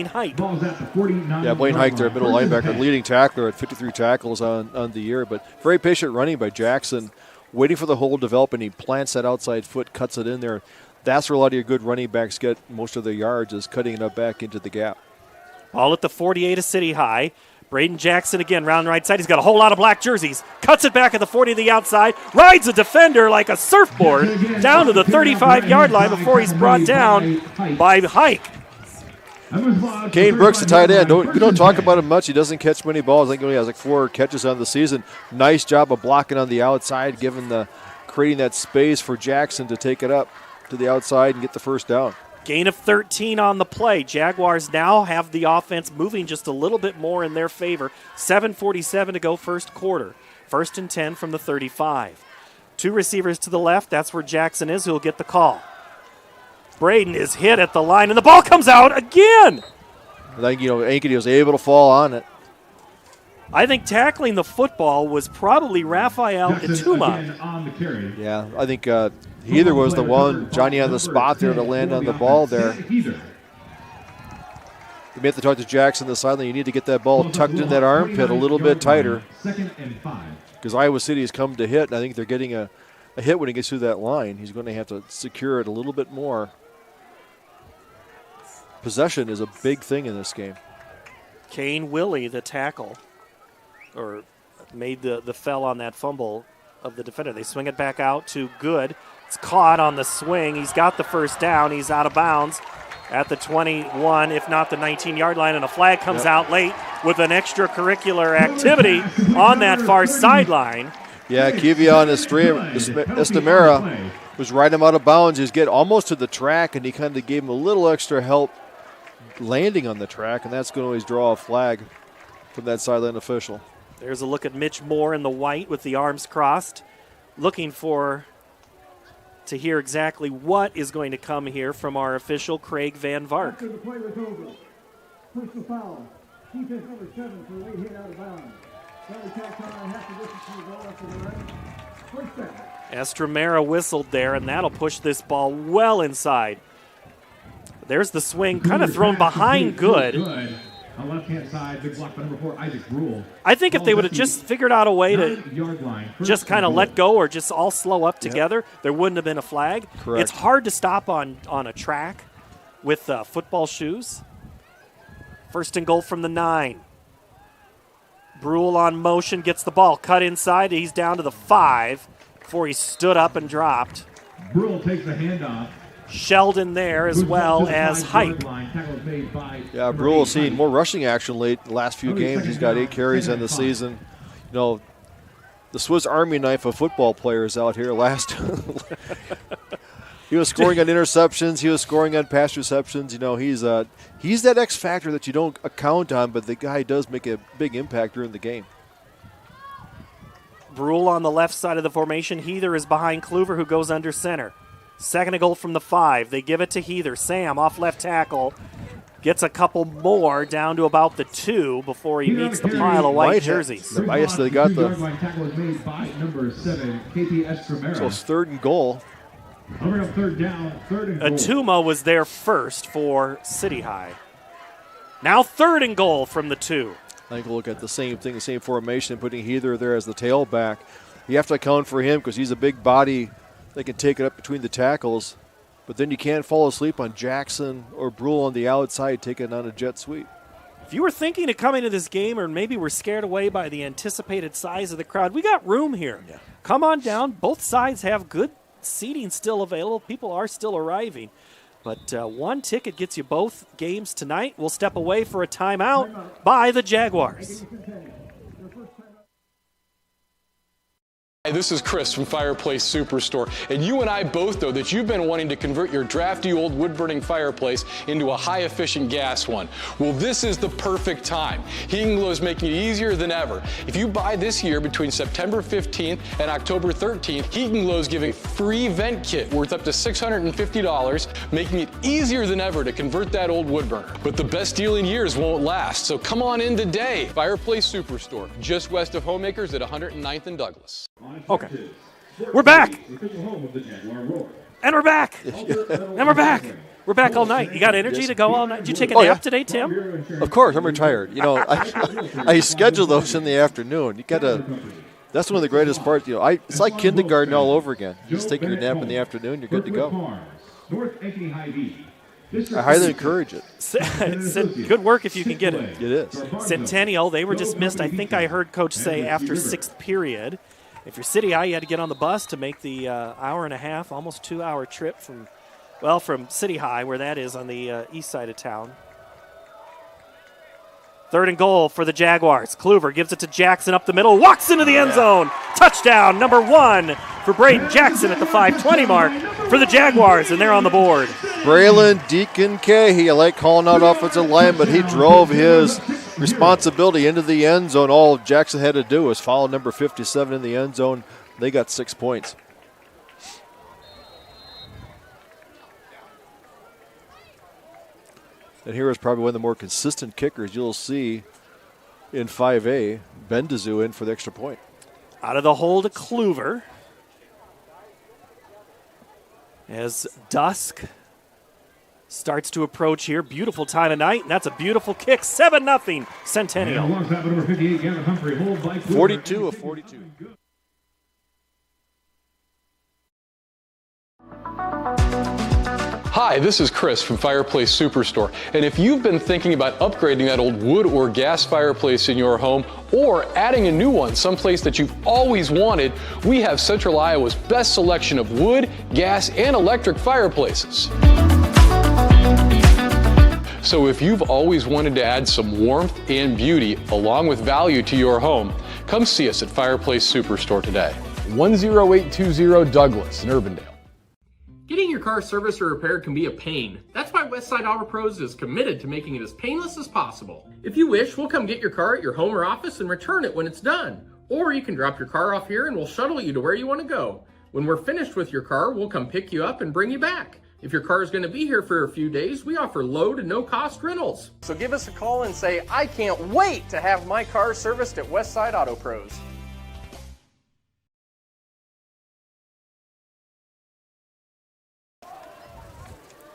Hike. Yeah, Blaine Hike, their middle linebacker, leading tackler at 53 tackles on the year, but very patient running by Jackson, waiting for the hole to develop, and he plants that outside foot, cuts it in there. That's where a lot of your good running backs get most of their yards, is cutting it up back into the gap. Ball at the 48 of City High. Braden Jackson again, round right side. He's got a whole lot of black jerseys. Cuts it back at the 40 to the outside. Rides a defender like a surfboard down to the 35-yard line before he's brought down by Hike. Kane Brooks, the tight end. We don't talk about him much. He doesn't catch many balls. I think he only has like 4 catches on the season. Nice job of blocking on the outside, creating that space for Jackson to take it up to the outside and get the first down. Gain of 13 on the play. Jaguars now have the offense moving just a little bit more in their favor. 7:47 to go first quarter. 1st and 10 from the 35. 2 receivers to the left. That's where Jackson is. Who'll get the call. Braden is hit at the line, and the ball comes out again. I think, Ankeny was able to fall on it. I think tackling the football was probably Raphael Ituma. Yeah, I think he either was the one, Johnny on the spot there to land on the ball there. You may have to talk to Jackson the sideline. You need to get that ball tucked in that armpit a little bit tighter. Because Iowa City has come to hit, and I think they're getting a hit when he gets through that line. He's going to have to secure it a little bit more. Possession is a big thing in this game. Kane Willie, the tackle, or made the fell on that fumble, of the defender. They swing it back out to Good. It's caught on the swing. He's got the first down. He's out of bounds at the 21, if not the 19-yard line, and a flag comes out late with an extracurricular activity on that far sideline. Yeah, Kivion Estamera was riding him out of bounds. He was getting almost to the track, and he kind of gave him a little extra help landing on the track, and that's going to always draw a flag from that sideline official. There's a look at Mitch Moore in the white with the arms crossed, looking to hear exactly what is going to come here from our official, Craig Van Vark. After the play was over, personal foul. Defense number 7 for a late hit out of bounds. Estramera whistled there, and that'll push this ball well inside. There's the swing, kind of thrown behind Good. On left-hand side, big block by number 4, Isaac Rule. I think if they would have just figured out a way to just kind of let go or just all slow up together, there wouldn't have been a flag. Correct. It's hard to stop on a track with football shoes. First and goal from the 9. Brule on motion, gets the ball, cut inside. He's down to the 5 before he stood up and dropped. Brule takes the handoff. Sheldon there as well as Hype. Yeah, Brule seeing more rushing action late the last few games. He's got 8 carries in the season. You know, the Swiss Army knife of football players out here last. He was scoring on interceptions. He was scoring on pass receptions. You know, he's that X factor that you don't count on, but the guy does make a big impact during the game. Brule on the left side of the formation. Heather is behind Kluver, who goes under center. Second and goal from the 5. They give it to Heather. Sam off left tackle. Gets a couple more down to about the 2 before he meets the pile of white jerseys. They got the. So it's 3rd and goal. Third down, 3rd and goal. Atuma was there first for City High. Now 3rd and goal from the 2. I think we'll look at the same thing, the same formation, putting Heather there as the tailback. You have to account for him because he's a big body that can take it up between the tackles. But then you can't fall asleep on Jackson or Brule on the outside taking on a jet sweep. If you were thinking of coming to this game or maybe were scared away by the anticipated size of the crowd, we got room here. Yeah. Come on down. Both sides have good seating still available. People are still arriving. But one ticket gets you both games tonight. We'll step away for a timeout by the Jaguars. Hey, this is Chris from Fireplace Superstore, and you and I both know that you've been wanting to convert your drafty old wood-burning fireplace into a high-efficient gas one. Well, this is the perfect time. Heating Glow is making it easier than ever. If you buy this year between September 15th and October 13th, Heating Glow is giving a free vent kit worth up to $650, making it easier than ever to convert that old wood burner. But the best deal in years won't last, so come on in today. Fireplace Superstore, just west of Homemakers at 109th and Douglas. Okay. We're back. And we're back. And we're back. We're back all night. You got energy to go all night? Did you take a nap today, Tim? Of course, I'm retired. You know, I schedule those in the afternoon. You gotta. That's one of the greatest parts. You know, it's like kindergarten all over again. You just take your nap in the afternoon, you're good to go. I highly encourage it. Good work if you can get it. It is. Centennial, they were dismissed. I think I heard Coach say after 6th period. If you're City High, you had to get on the bus to make the hour and a half, almost 2-hour trip from City High, where that is on the east side of town. 3rd and goal for the Jaguars. Kluver gives it to Jackson up the middle, walks into the end zone. Touchdown, number 1 for Braden Jackson at the 5:20 mark for the Jaguars, and they're on the board. Braylon Deacon Cahy, I like calling out offensive line, but he drove his responsibility into the end zone. All Jackson had to do was follow number 57 in the end zone. They got 6 points. And here is probably one of the more consistent kickers you'll see in 5A. Bendizu in for the extra point. Out of the hole to Kluver. As dusk starts to approach here. Beautiful time of night, and that's a beautiful kick. 7-0 Centennial. 42 of 42. Hi, this is Chris from Fireplace Superstore, and if you've been thinking about upgrading that old wood or gas fireplace in your home, or adding a new one someplace that you've always wanted, we have Central Iowa's best selection of wood, gas, and electric fireplaces. So if you've always wanted to add some warmth and beauty along with value to your home, come see us at Fireplace Superstore today. 10820 Douglas in Urbandale. Getting your car serviced or repaired can be a pain. That's why Westside Auto Pros is committed to making it as painless as possible. If you wish, we'll come get your car at your home or office and return it when it's done. Or you can drop your car off here and we'll shuttle you to where you want to go. When we're finished with your car, we'll come pick you up and bring you back. If your car is going to be here for a few days, we offer low to no cost rentals. So give us a call and say, I can't wait to have my car serviced at Westside Auto Pros.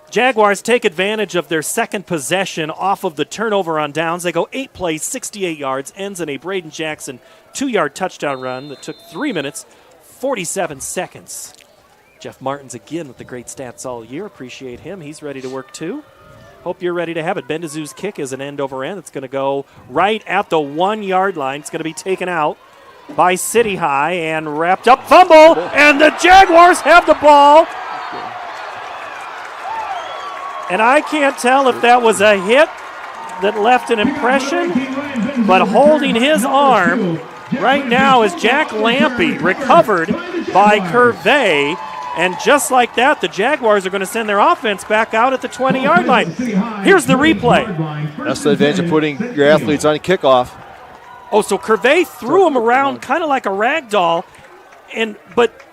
Jaguars take advantage of their second possession off of the turnover on downs. They go 8 plays, 68 yards, ends in a Braden Jackson 2-yard touchdown run that took 3 minutes, 47 seconds. Jeff Martins again with the great stats all year. Appreciate him. He's ready to work too. Hope you're ready to have it. Bendizu's kick is an end over end. It's going to go right at the 1-yard line. It's going to be taken out by City High and wrapped up. Fumble, and the Jaguars have the ball. And I can't tell if that was a hit that left an impression, but holding his arm right now is Jack Lampy, recovered by Curvey. And just like that, the Jaguars are going to send their offense back out at the 20-yard line. Here's the replay. That's the advantage of putting your athletes on kickoff. Oh, so Curvey threw him around kind of like a rag doll, but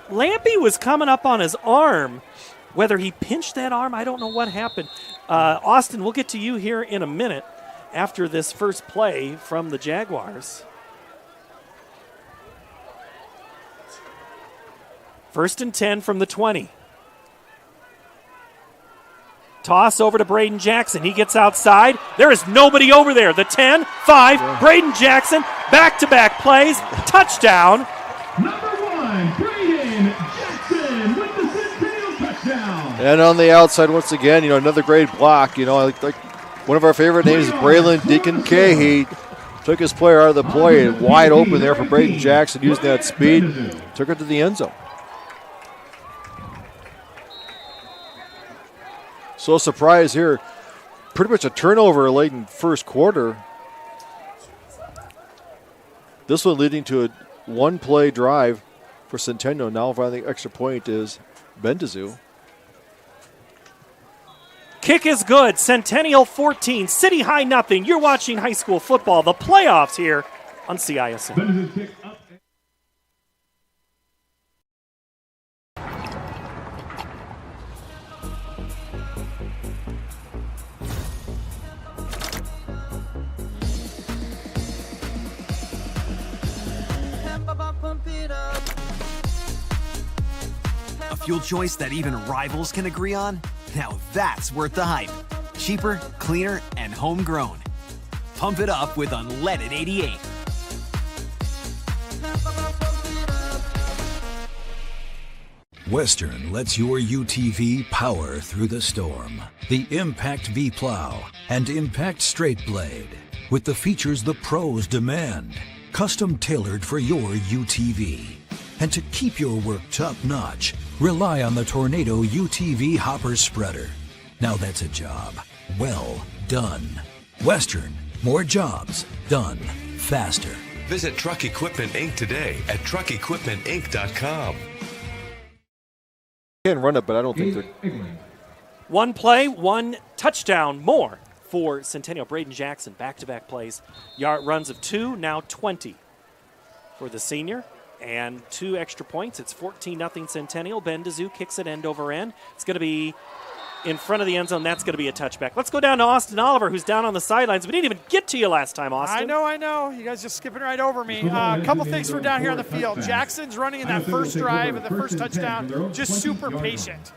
Lampy was coming up on his arm. Whether he pinched that arm, I don't know what happened. Austin, we'll get to you here in a minute after this first play from the Jaguars. First and 10 from the 20. Toss over to Braden Jackson. He gets outside. There is nobody over there. The 10, 5, Braden Jackson, back-to-back plays, touchdown. Number 1, Braden Jackson with the Centennial touchdown. And on the outside, once again, another great block. Like one of our favorite names is Braylon Deacon K. He took his player out of the play and wide open there for Braden Jackson, using that speed, took it to the end zone. So surprise here, pretty much a turnover late in first quarter. This one leading to a one-play drive for Centennial. Now finding the extra point is Bendizu. Kick is good. Centennial 14, City High nothing. You're watching high school football, the playoffs here on CISN. A fuel choice that even rivals can agree on? Now that's worth the hype. Cheaper, cleaner, and homegrown. Pump it up with unleaded 88. Western lets your UTV power through the storm. The Impact V Plow and Impact Straight Blade, with the features the pros demand. Custom tailored for your UTV. And to keep your work top-notch, rely on the Tornado UTV Hopper Spreader. Now that's a job well done. Western, more jobs done faster. Visit Truck Equipment Inc. today at truckequipmentinc.com. Can run it, but I don't think they're... One play, one touchdown more for Centennial. Braden Jackson, back-to-back plays. Yard runs of 2, now 20 for the senior. And 2 extra points. It's 14-0 Centennial. Bendizu kicks it end over end. It's going to be in front of the end zone. That's going to be a touchback. Let's go down to Austin Oliver, who's down on the sidelines. We didn't even get to you last time, Austin. I know. You guys just skipping right over me. A couple things from down here on the field. Jackson's running in that first drive and the first touchdown, just super patient.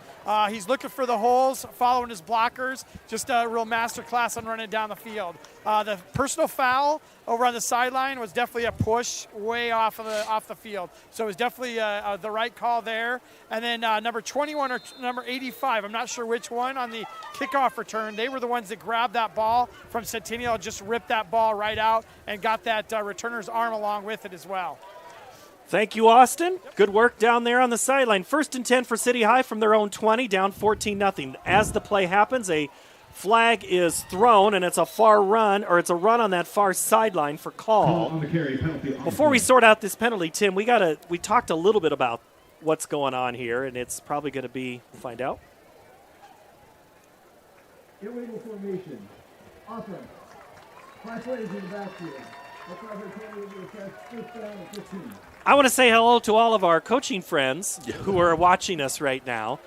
He's looking for the holes, following his blockers. Just a real master class on running down the field. The personal foul over on the sideline was definitely a push way off the field. So it was definitely the right call there. And then number 21 or number 85, I'm not sure which one, on the kickoff return, they were the ones that grabbed that ball from Centennial, just ripped that ball right out and got that returner's arm along with it as well. Thank you, Austin. Good work down there on the sideline. 1st and 10 for City High from their own 20, down 14-0. As the play happens, a flag is thrown, and it's a it's a run on that far sideline for call. Before we sort out this penalty, Tim, we talked a little bit about what's going on here, and it's probably going to be, we'll find out. Illegal formation. Offense. 5 plays in the backfield. I want to say hello to all of our coaching friends who are watching us right now.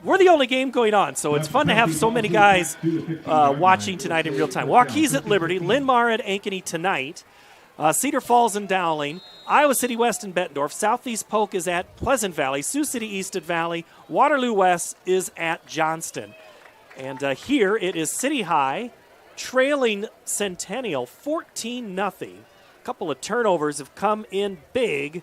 We're the only game going on, so it's fun to have so many guys watching tonight in real time. Waukees at Liberty, Linn-Mar at Ankeny tonight, Cedar Falls and Dowling, Iowa City West and Bettendorf, Southeast Polk is at Pleasant Valley, Sioux City East at Valley, Waterloo West is at Johnston. And here it is City High trailing Centennial 14-0. A couple of turnovers have come in big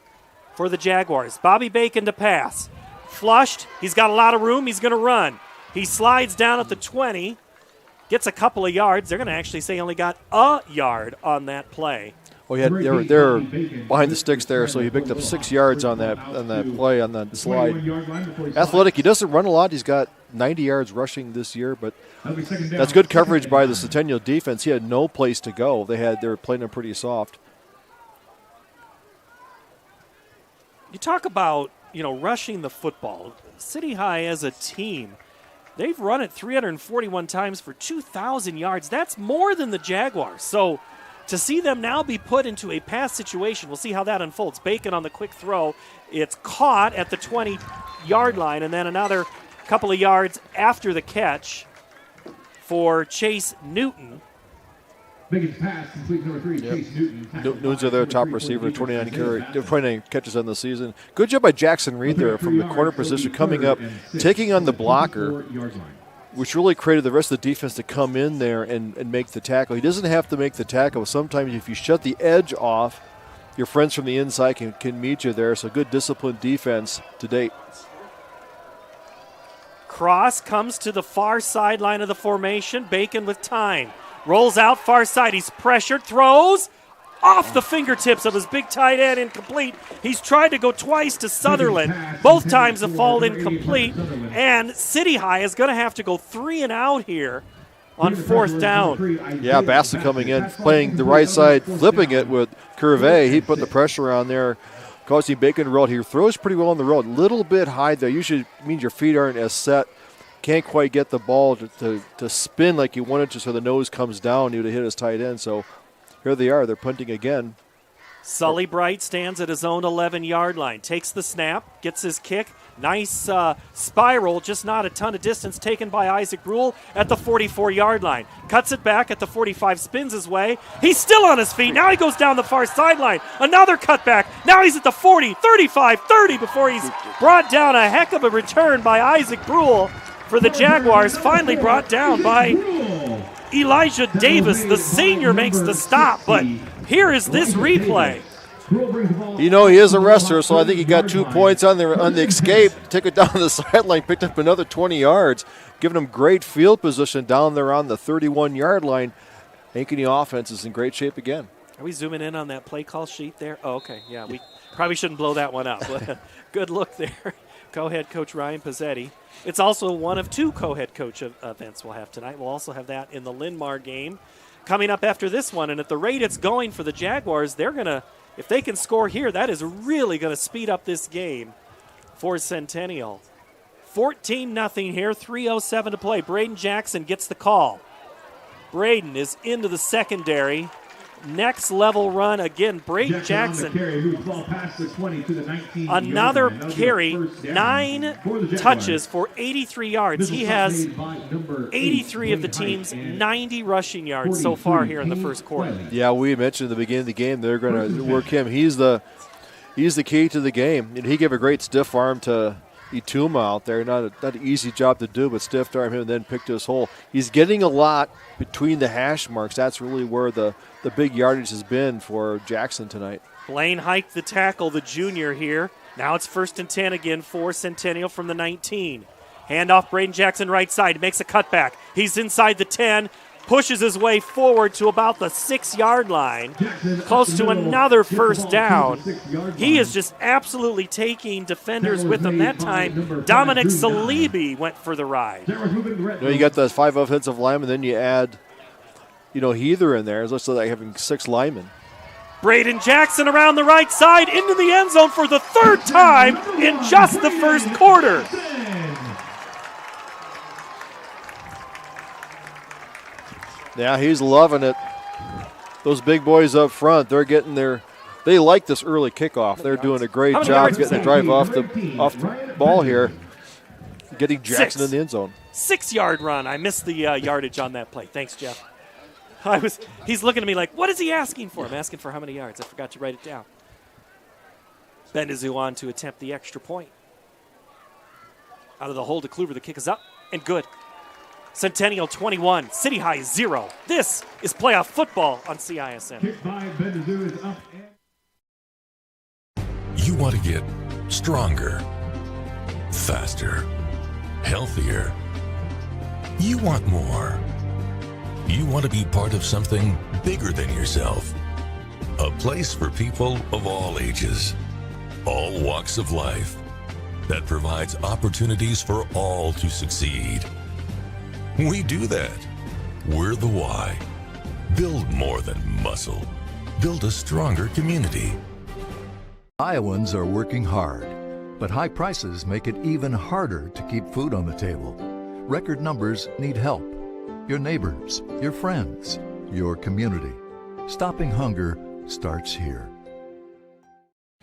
for the Jaguars. Bobby Bacon to pass. Flushed. He's got a lot of room. He's going to run. He slides down at the 20. Gets a couple of yards. They're going to actually say he only got a yard on that play. Well, they're behind the sticks there, so he picked up 6 yards on that play, on that slide. Athletic, he doesn't run a lot. He's got 90 yards rushing this year, but that's good coverage by the Centennial defense. He had no place to go. They were playing him pretty soft. You talk about, rushing the football. City High as a team, they've run it 341 times for 2,000 yards. That's more than the Jaguars. So to see them now be put into a pass situation, we'll see how that unfolds. Bacon on the quick throw. It's caught at the 20-yard line, and then another couple of yards after the catch for Chase Newton. Biggest pass, complete number 3, Chase Newton. Newton's their top receiver, 29 catches on the season. Good job by Jackson Reed there from the corner position, coming up, taking on the blocker, which really created the rest of the defense to come in there and make the tackle. He doesn't have to make the tackle. Sometimes if you shut the edge off, your friends from the inside can meet you there. So good disciplined defense to date. Cross comes to the far sideline of the formation. Bacon with time. Rolls out far side. He's pressured. Throws off the fingertips of his big tight end, incomplete. He's tried to go twice to Sutherland. Both times have fallen incomplete. And City High is going to have to go 3 and out here on 4th down. Yeah, Bassett coming in, playing the right side, flipping it with Curve. He put the pressure on there, causing Bacon to roll. He throws pretty well on the road. Little bit high there. Usually means your feet aren't as set. Can't quite get the ball to spin like you wanted to, so the nose comes down to hit his tight end. So here they are. They're punting again. Sully Bright stands at his own 11-yard line. Takes the snap, gets his kick. Nice spiral, just not a ton of distance, taken by Isaac Brule at the 44-yard line. Cuts it back at the 45, spins his way. He's still on his feet. Now he goes down the far sideline. Another cutback. Now he's at the 40, 35, 30 before he's brought down. A heck of a return by Isaac Brule for the Jaguars, finally brought down by Elijah Davis. The senior makes the stop, but here is this replay. He is a wrestler, so I think he got 2 points on the escape. Took it down the sideline, picked up another 20 yards, giving him great field position down there on the 31-yard line. Ankeny offense is in great shape again. Are we zooming in on that play call sheet there? Oh, okay. Yeah, we probably shouldn't blow that one up. Good look there. Co-head coach Ryan Pezzeti. It's also one of 2 co-head coach events we'll have tonight. We'll also have that in the Linn-Mar game coming up after this one. And at the rate it's going for the Jaguars, they're going to, if they can score here, that is really going to speed up this game for Centennial. 14-0 here, 3:07 to play. Braden Jackson gets the call. Braden is into the secondary. Next level run again. Braden Jackson. Another carry, 9 touches for 83 yards. He has 83 of the team's 90 rushing yards so far here in the first quarter. Yeah, we mentioned at the beginning of the game they're going to work him. He's the key to the game. And he gave a great stiff arm to Ituma out there. Not an easy job to do, but stiffed arm him and then picked his hole. He's getting a lot between the hash marks. That's really where the big yardage has been for Jackson tonight. Blaine hiked the tackle, the junior here. Now it's 1st and 10 again for Centennial from the 19. Handoff, Braden Jackson right side, makes a cutback. He's inside the 10, pushes his way forward to about the 6-yard line, close to another first down. He is just absolutely taking defenders with him that time. Dominic Salibi went for the ride. You got the 5 offensive linemen, then you add, Heather in there. It looks like having 6 linemen. Braden Jackson around the right side into the end zone for the 3rd time in just the first quarter. Yeah, he's loving it. Those big boys up front, they like this early kickoff. They're doing a great job getting the drive off the ball here, getting Jackson in the end zone. 6-yard run. I missed the yardage on that play. Thanks, Jeff. He's looking at me like, what is he asking for? I'm asking for how many yards. I forgot to write it down. Bendizu on to attempt the extra point. Out of the hole to Kluver. The kick is up and good. Centennial 21, City High 0. This is playoff football on CISN. Kick by Bendizu is up. You want to get stronger, faster, healthier. You want more. You want to be part of something bigger than yourself. A place for people of all ages, all walks of life, that provides opportunities for all to succeed. We do that. We're the why. Build more than muscle. Build a stronger community. Iowans are working hard, but high prices make it even harder to keep food on the table. Record numbers need help. Your neighbors, your friends, your community. Stopping hunger starts here.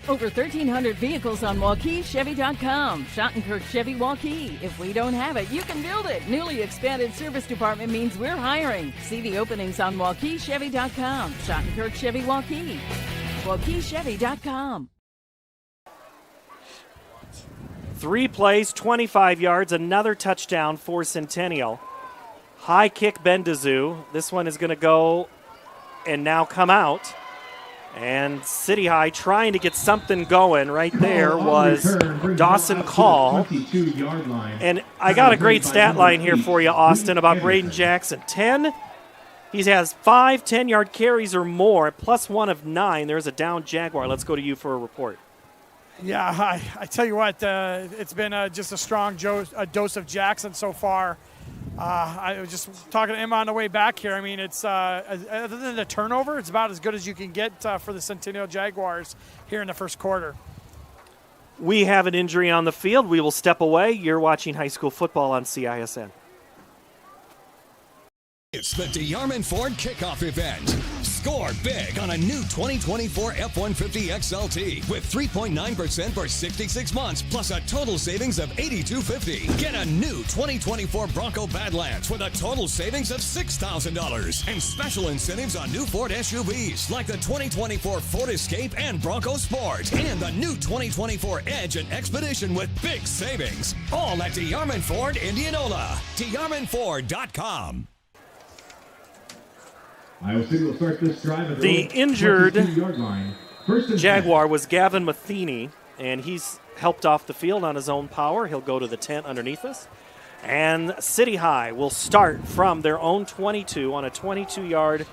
Over 1,300 vehicles on WaukeeChevy.com. Schottenkirk Chevy Waukee. If we don't have it, you can build it. Newly expanded service department means we're hiring. See the openings on WaukeeChevy.com. Schottenkirk Chevy Waukee. WaukeeChevy.com. 3 plays, 25 yards, another touchdown for Centennial. High kick, Bendizu. This one is going to go and now come out. And City High trying to get something going. Right there was Dawson Call. And I got a great stat line here for you, Austin, about Braden Jackson. He has 5 10-yard carries or more, plus 1 of 9. There's a down Jaguar. Let's go to you for a report. Yeah, I tell you what, it's been just a strong dose of Jackson so far. I was just talking to him on the way back here. I mean, it's other than the turnover, it's about as good as you can get for the Centennial Jaguars here in the first quarter. We have an injury on the field. We will step away. You're watching high school football on CISN. It's the DeArmond Ford Kickoff Event. Score big on a new 2024 F-150 XLT with 3.9% for 66 months, plus a total savings of $8,250. Get a new 2024 Bronco Badlands with a total savings of $6,000 and special incentives on new Ford SUVs like the 2024 Ford Escape and Bronco Sport and the new 2024 Edge and Expedition with big savings. All at DeArmond Ford Indianola. DeArmondFord.com. The injured Jaguar was Gavin Matheny, and he's helped off the field on his own power. He'll go to the tent underneath us. And City High will start from their own 22 on a 22-yard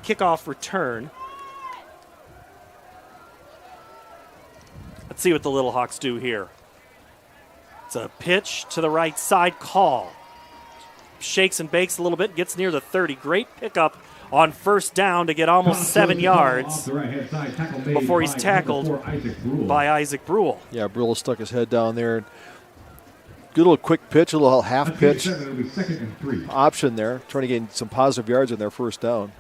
kickoff return. Let's see what the Little Hawks do here. It's a pitch to the right side, call. Shakes and bakes a little bit, gets near the 30. Great pickup on first down to get almost 7 yards before he's tackled by Isaac Brule. Yeah, Brule stuck his head down there. Good little quick pitch, a little half pitch option there, trying to gain some positive yards in their first down.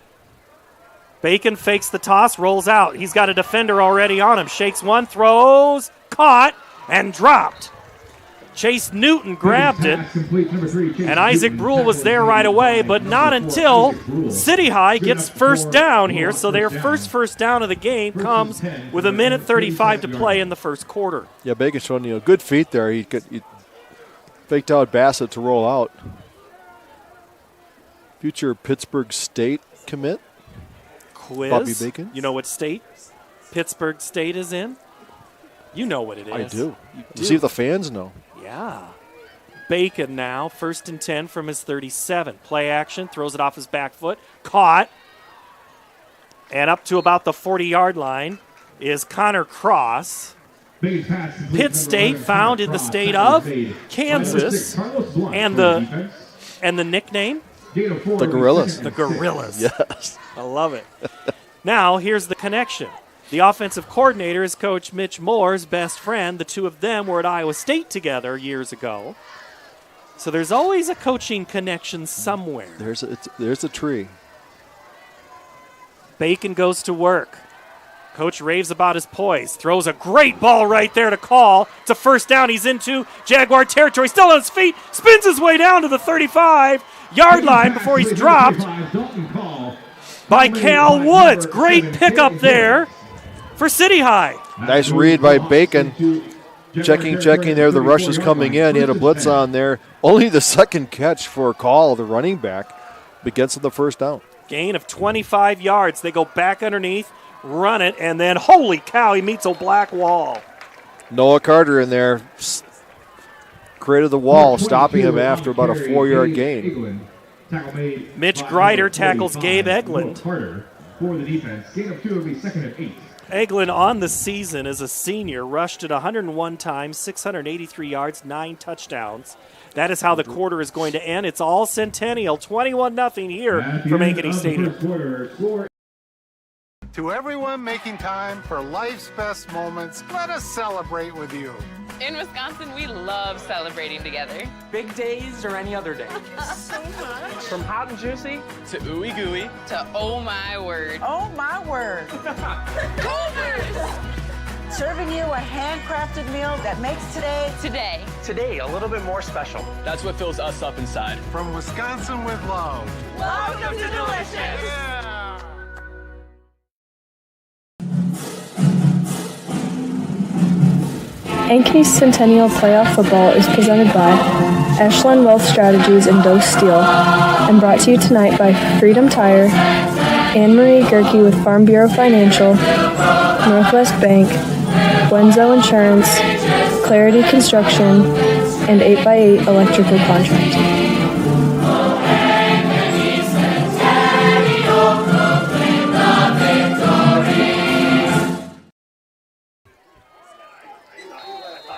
Bacon fakes the toss, rolls out. He's got a defender already on him. Shakes one, throws, caught, and dropped. Chase Newton grabbed it, and Isaac Brule was there right away, but not until City High gets first down here. So their first down of the game comes with 1:35 to play in the first quarter. Yeah, Bacon showing good feet there. He faked out Bassett to roll out. Future Pittsburgh State commit. Quiz. Bobby Bacon. You know what state Pittsburgh State is in? You know what it is. I do. You do. See if the fans know. Yeah. Bacon now, 1st and 10 from his 37. Play action, throws it off his back foot. Caught. And up to about the 40-yard line is Connor Cross. Pitt State, found in the state of Kansas. And the nickname? The Gorillas. The Gorillas. Yes. I love it. Now, here's the connection. The offensive coordinator is Coach Mitch Moore's best friend. The two of them were at Iowa State together years ago. So there's always a coaching connection somewhere. There's a tree. Bacon goes to work. Coach raves about his poise. Throws a great ball right there to call. It's a first down. He's into Jaguar territory. Still on his feet. Spins his way down to the 35-yard line before he's dropped by Cal Woods. Great pickup there for City High. Nice read by Bacon. Checking there. The rush is coming in. He had a blitz on there. Only the second catch for Call, the running back, but gets the first down. Gain of 25 yards. They go back underneath, run it, and then, holy cow, he meets a black wall. Noah Carter in there created the wall, stopping him after about a 4-yard gain. Mitch Greider tackles Gabe Eglund. For the defense, gain of 2 will be 2nd and 8. Eglund on the season as a senior, rushed it 101 times, 683 yards, 9 touchdowns. That is how the quarter is going to end. It's all Centennial, 21-0 here from Ankeny Stadium. To everyone making time for life's best moments, let us celebrate with you. In Wisconsin, we love celebrating together. Big days or any other day. So much. From hot and juicy To ooey gooey. To oh my word. Oh my word. Cougars! Serving you a handcrafted meal that makes Today a little bit more special. That's what fills us up inside. From Wisconsin with love. Welcome to Delicious. Yeah. Ankeny's Centennial Playoff Football is presented by Ashland Wealth Strategies and Dose Steel, and brought to you tonight by Freedom Tire, Anne-Marie Gerke with Farm Bureau Financial, Northwest Bank, Wenzo Insurance, Clarity Construction, and 8x8 Electrical Contracting.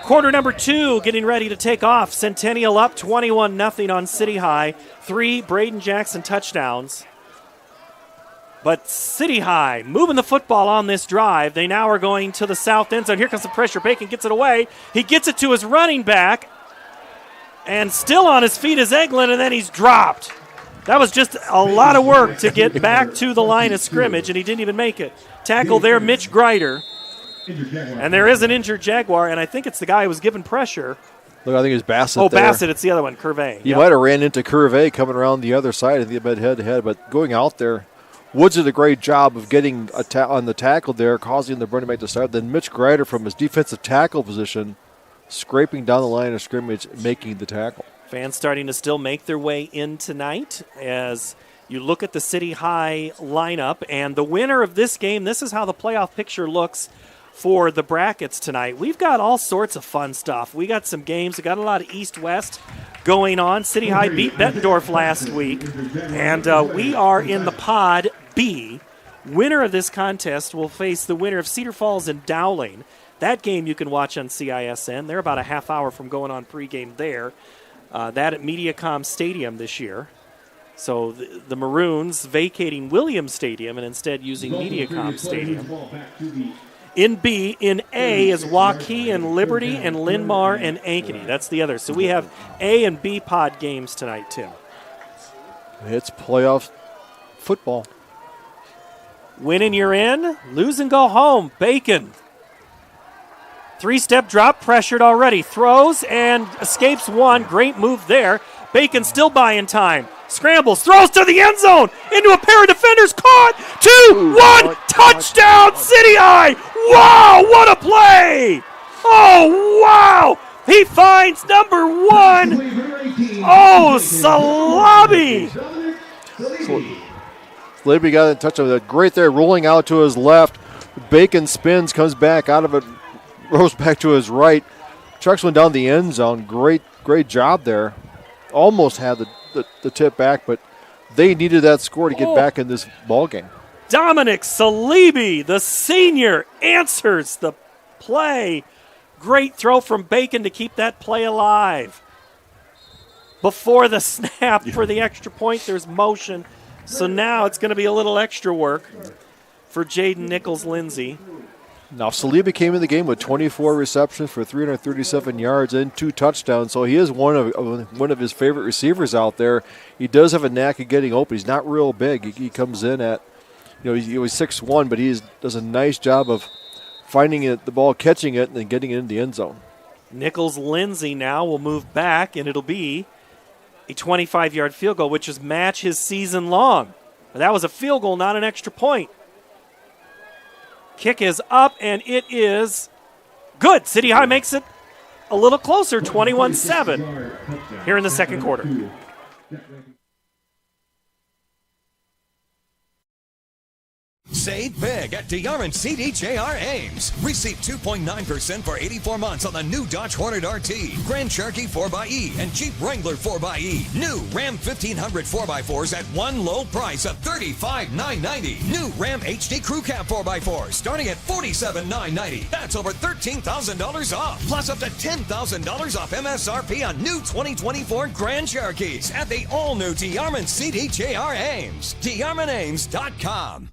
Quarter number 2 getting ready to take off. Centennial up 21-0 on City High. 3 Braden Jackson touchdowns. But City High moving the football on this drive. They now are going to the south end zone. Here comes the pressure. Bacon gets it away. He gets it to his running back. And still on his feet is Eglund, and then he's dropped. That was just a lot of work to get back to the line of scrimmage, and he didn't even make it. Tackle there, Mitch Greider. And there is an injured Jaguar, and I think it's the guy who was given pressure. Look, I think it's Bassett. Oh, there. Bassett, it's the other one, Curvey. He might have ran into Curvey coming around the other side of the bed head-to-head, but going out there, Woods did a great job of getting on the tackle there, causing the running back to start. Then Mitch Greider from his defensive tackle position, scraping down the line of scrimmage, making the tackle. Fans starting to still make their way in tonight as you look at the City High lineup. And the winner of this game, this is how the playoff picture looks for the brackets tonight. We've got all sorts of fun stuff. We got some games. We got a lot of East-West going on. City High beat Bettendorf last week, and we are in the Pod B. Winner of this contest will face the winner of Cedar Falls and Dowling. That game you can watch on CISN. They're about a half hour from going on pregame there. That at Mediacom Stadium this year. So the Maroons vacating Williams Stadium and instead using Mediacom Stadium. In B, in A is Waukee and Liberty and Linn-Mar and Ankeny. That's the other. So we have A and B pod games tonight, too. It's playoff football. Win and you're in. Lose and go home. Bacon. Three-step drop, pressured already. Throws and escapes one. Great move there. Bacon still buying time. Scrambles, throws to the end zone. Into a pair of defenders. Caught. 2-1. Touchdown, City High. Wow, what a play. Oh, wow. He finds number 1. Oh, Salabi. Salabi got in touch with it. Great there, rolling out to his left. Bacon spins, comes back out of it, rolls back to his right. Chucks one down the end zone. Great job there. Almost had the tip back, but they needed that score to get back in this ball game. Dominic Salibi, the senior, answers the play. Great throw from Bacon to keep that play alive. Before the snap for the extra point, there's motion. So now it's going to be a little extra work for Jaden Nichols-Lindsay. Now, Saliba came in the game with 24 receptions for 337 yards and 2 touchdowns, so he is one of his favorite receivers out there. He does have a knack of getting open. He's not real big. He comes in at, he was 6'1", but he does a nice job of finding the ball, catching it, and then getting it in the end zone. Nichols-Lindsay now will move back, and it'll be a 25-yard field goal, which is match his season long. But that was a field goal, not an extra point. Kick is up, and it is good. City High makes it a little closer, 21-7 here in the second quarter. Save big at DeYarman CDJR Ames. Receive 2.9% for 84 months on the new Dodge Hornet RT, Grand Cherokee 4xE, and Jeep Wrangler 4xE. New Ram 1500 4x4s at one low price of $35,990. New Ram HD Crew Cab 4x4 starting at $47,990. That's over $13,000 off. Plus up to $10,000 off MSRP on new 2024 Grand Cherokees at the all-new DeYarman CDJR Ames. DeYarmanAmes.com.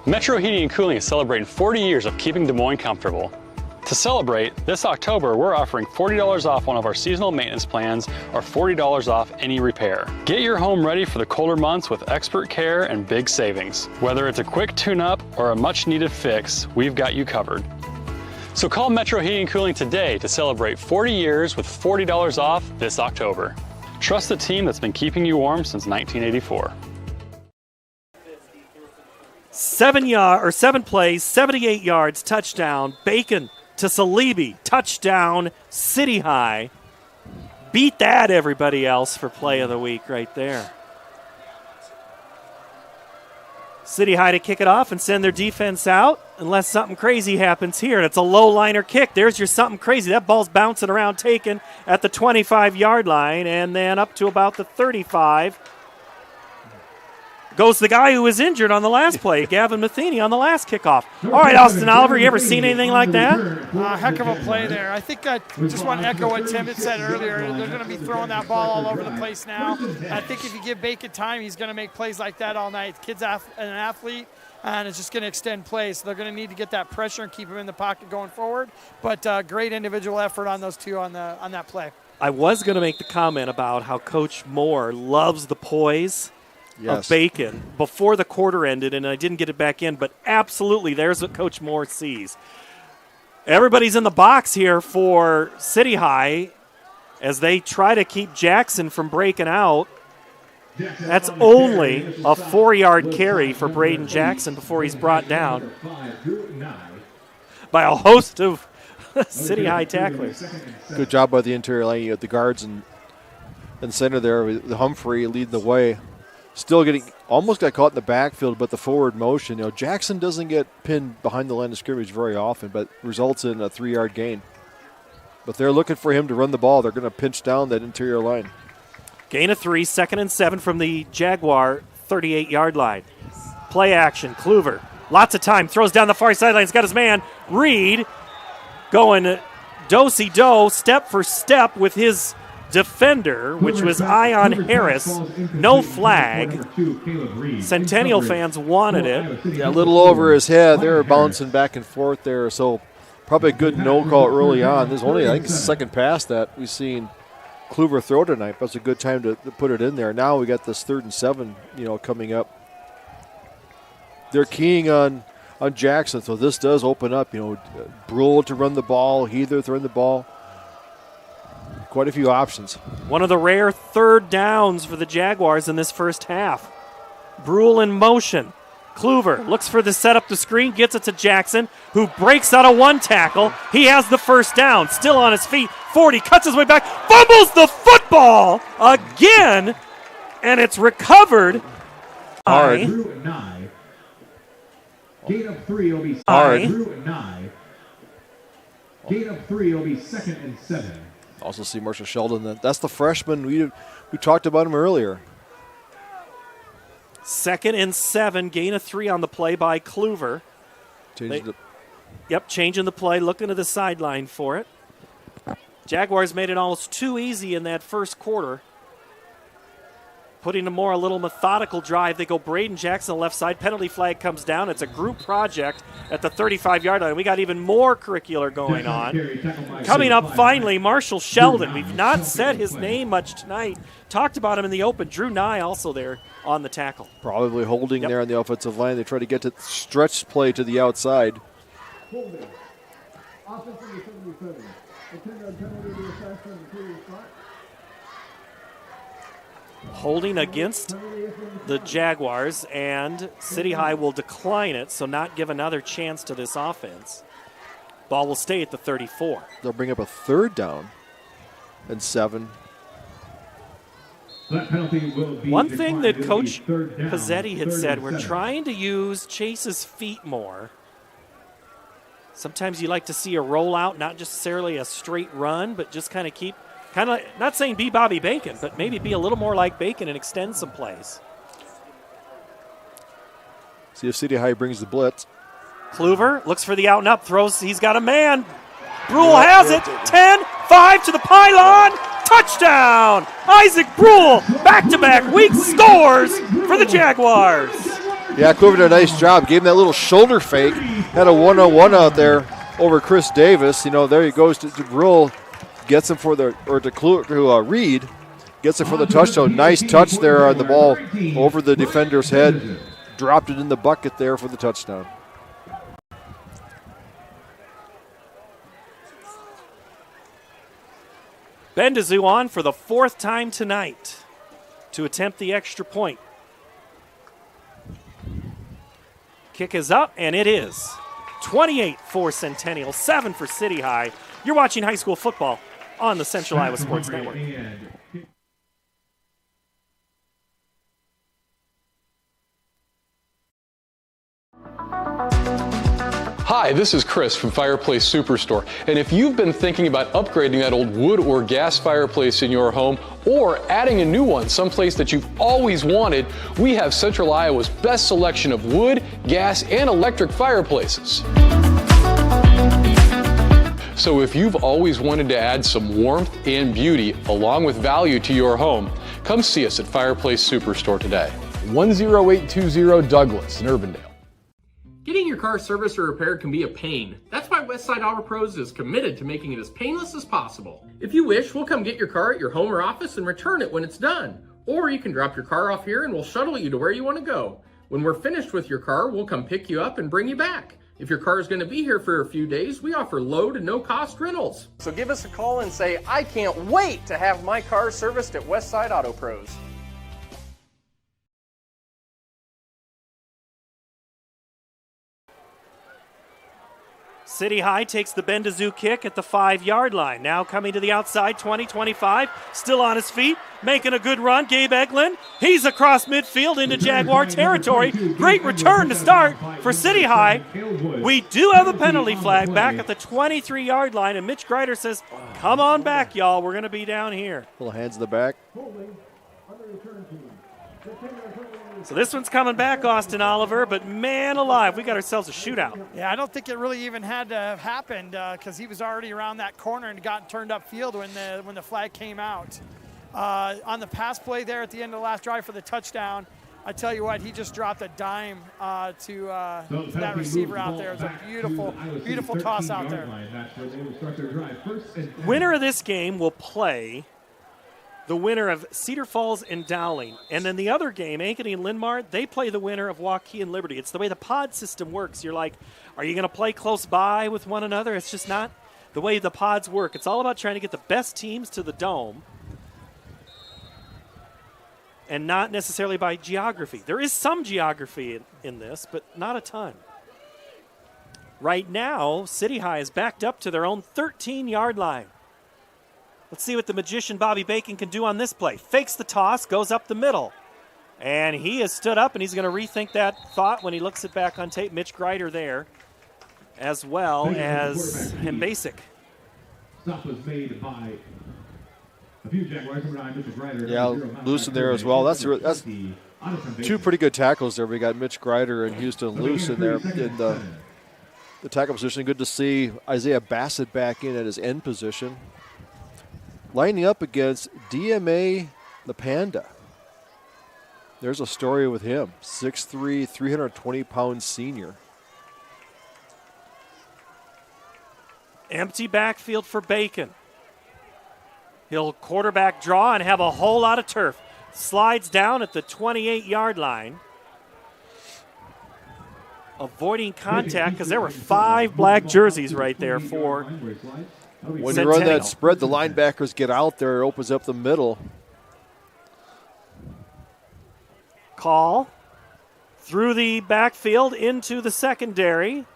Metro Heating and Cooling is celebrating 40 years of keeping Des Moines comfortable. To celebrate, this October we're offering $40 off one of our seasonal maintenance plans or $40 off any repair. Get your home ready for the colder months with expert care and big savings. Whether it's a quick tune-up or a much-needed fix, we've got you covered. So call Metro Heating and Cooling today to celebrate 40 years with $40 off this October. Trust the team that's been keeping you warm since 1984. 7 plays, 78 yards, touchdown. Bacon to Salibi, touchdown, City High. Beat that, everybody else, for play of the week right there. City High to kick it off and send their defense out unless something crazy happens here. And it's a low liner kick. There's your something crazy. That ball's bouncing around, taken at the 25-yard line and then up to about the 35. Goes the guy who was injured on the last play, Gavin Matheny, on the last kickoff. All right, Austin Oliver, you ever seen anything like that? Heck of a play there. I think I just want to echo what Tim had said earlier. They're going to be throwing that ball all over the place now. I think if you give Bacon time, he's going to make plays like that all night. The kid's an athlete, and it's just going to extend plays. So they're going to need to get that pressure and keep him in the pocket going forward. But great individual effort on those two on that play. I was going to make the comment about how Coach Moore loves the poise of Bacon before the quarter ended, and I didn't get it back in, but absolutely, there's what Coach Moore sees. Everybody's in the box here for City High as they try to keep Jackson from breaking out. That's only a 4-yard carry for Braden Jackson before he's brought down by a host of City High tacklers. Good job by the interior line. You got the guards and center there. The Humphrey leading the way. Still almost got caught in the backfield, but the forward motion. Jackson doesn't get pinned behind the line of scrimmage very often, but results in a 3-yard gain. But they're looking for him to run the ball. They're going to pinch down that interior line. Gain of 3, 2nd and 7 from the Jaguar 38-yard line. Play action, Kluver. Lots of time, throws down the far sideline. He's got his man, Reed, going do-si-do, step for step with his defender, which was Ion Harris. No flag. Centennial fans wanted it. Yeah, a little over his head. They were bouncing back and forth there, so probably a good no call early on. There's only, I think, the second pass that we've seen Kluver throw tonight. That's a good time to put it in there. Now we got this 3rd and 7, coming up. They're keying on on Jackson. So this does open up, Brule to run the ball, Heather to run the ball. Quite a few options. One of the rare third downs for the Jaguars in this first half. Brule in motion. Kluver looks for the setup, the screen, gets it to Jackson, who breaks out of one tackle. He has the first down, still on his feet. 40, cuts his way back, fumbles the football again, and it's recovered. Hard. Gain of 3 will be hard. Gain of 3 will be 2nd and 7. Also see Marshall Sheldon. That's the freshman. We talked about him earlier. 2nd and 7, gain of 3 on the play by Kluver. Changing the play, looking to the sideline for it. Jaguars made it almost too easy in that first quarter. Putting a little methodical drive. They go Braden Jackson left side. Penalty flag comes down. It's a group project at the 35-yard line. We got even more curricular going on. Coming up finally, Marshall Sheldon. We've not said his name much tonight. Talked about him in the open. Drew Nye also there on the tackle. Probably holding there on the offensive line. They try to get to stretch play to the outside. Holding. Offensive 77. Intended penalty to assess from the previous spot. Holding against the Jaguars, and City High will decline it, so not give another chance to this offense. Ball will stay at the 34. They'll bring up a 3rd down and 7. That penalty will be one thing that Coach Pezzeti had said, we're trying to use Chase's feet more. Sometimes you like to see a rollout, not necessarily a straight run, but just kind of keep, not saying be Bobby Bacon, but maybe be a little more like Bacon and extend some plays. See if City High brings the blitz. Kluver looks for the out and up, throws, he's got a man. Brule has it, 10-5 to the pylon, touchdown! Isaac Brule, back-to-back week scores for the Jaguars. Yeah, Kluver did a nice job. Gave him that little shoulder fake. Had a one-on-one out there over Chris Davis. There he goes to Brule. Gets him for to Reed. Gets it for the touchdown. Nice touch there on the ball over the defender's head. Dropped it in the bucket there for the touchdown. Bendizu on for the 4th time tonight to attempt the extra point. Kick is up, and it is 28 for Centennial, 7 for City High. You're watching high school football on the Central Iowa Sports Network. Hi, this is Chris from Fireplace Superstore, and if you've been thinking about upgrading that old wood or gas fireplace in your home or adding a new one someplace that you've always wanted, we have Central Iowa's best selection of wood, gas, and electric fireplaces. So if you've always wanted to add some warmth and beauty along with value to your home, come see us at Fireplace Superstore today. 10820 Douglas in Urbandale. Getting your car serviced or repaired can be a pain. That's why Westside Auto Pros is committed to making it as painless as possible. If you wish, we'll come get your car at your home or office and return it when it's done. Or you can drop your car off here and we'll shuttle you to where you want to go. When we're finished with your car, we'll come pick you up and bring you back. If your car is going to be here for a few days, we offer low to no cost rentals. So give us a call and say, I can't wait to have my car serviced at Westside Auto Pros. City High takes the Bendizu kick at the 5-yard line. Now coming to the outside, 20-25, still on his feet, making a good run. Gabe Eglin, he's across midfield into Jaguar territory. Great return to start for City High. We do have a penalty flag back at the 23-yard line, and Mitch Greider says, come on back, y'all. We're going to be down here. Little hands in the back. So this one's coming back, Austin Oliver, but man alive, we got ourselves a shootout. Yeah, I don't think it really even had to have happened because he was already around that corner and got turned upfield when the flag came out. On the pass play there at the end of the last drive for the touchdown, I tell you what, he just dropped a dime to that receiver out there. It was a beautiful, beautiful toss out there. Winner of this game will play the winner of Cedar Falls and Dowling. And then the other game, Ankeny and Linmar, they play the winner of Waukee and Liberty. It's the way the pod system works. You're like, are you going to play close by with one another? It's just not the way the pods work. It's all about trying to get the best teams to the Dome and not necessarily by geography. There is some geography in this, but not a ton. Right now, City High is backed up to their own 13-yard line. Let's see what the magician Bobby Bacon can do on this play. Fakes the toss, goes up the middle. And he has stood up, and he's going to rethink that thought when he looks it back on tape. Mitch Greider there, as well as Basic. Stop was made by a few Jaguars. Number 9, Mr. Greider. Yeah, loose in there as well. That's two pretty good tackles there. We got Mitch Greider and Houston loose in there in the tackle position. Good to see Isaiah Bassett back in at his end position. Lining up against DMA the Panda. There's a story with him. 6'3", 320-pound senior. Empty backfield for Bacon. He'll quarterback draw and have a whole lot of turf. Slides down at the 28-yard line. Avoiding contact because there were 5 black jerseys right there for When you run that spread, the linebackers get out there. It opens up the middle. Call through the backfield into the secondary.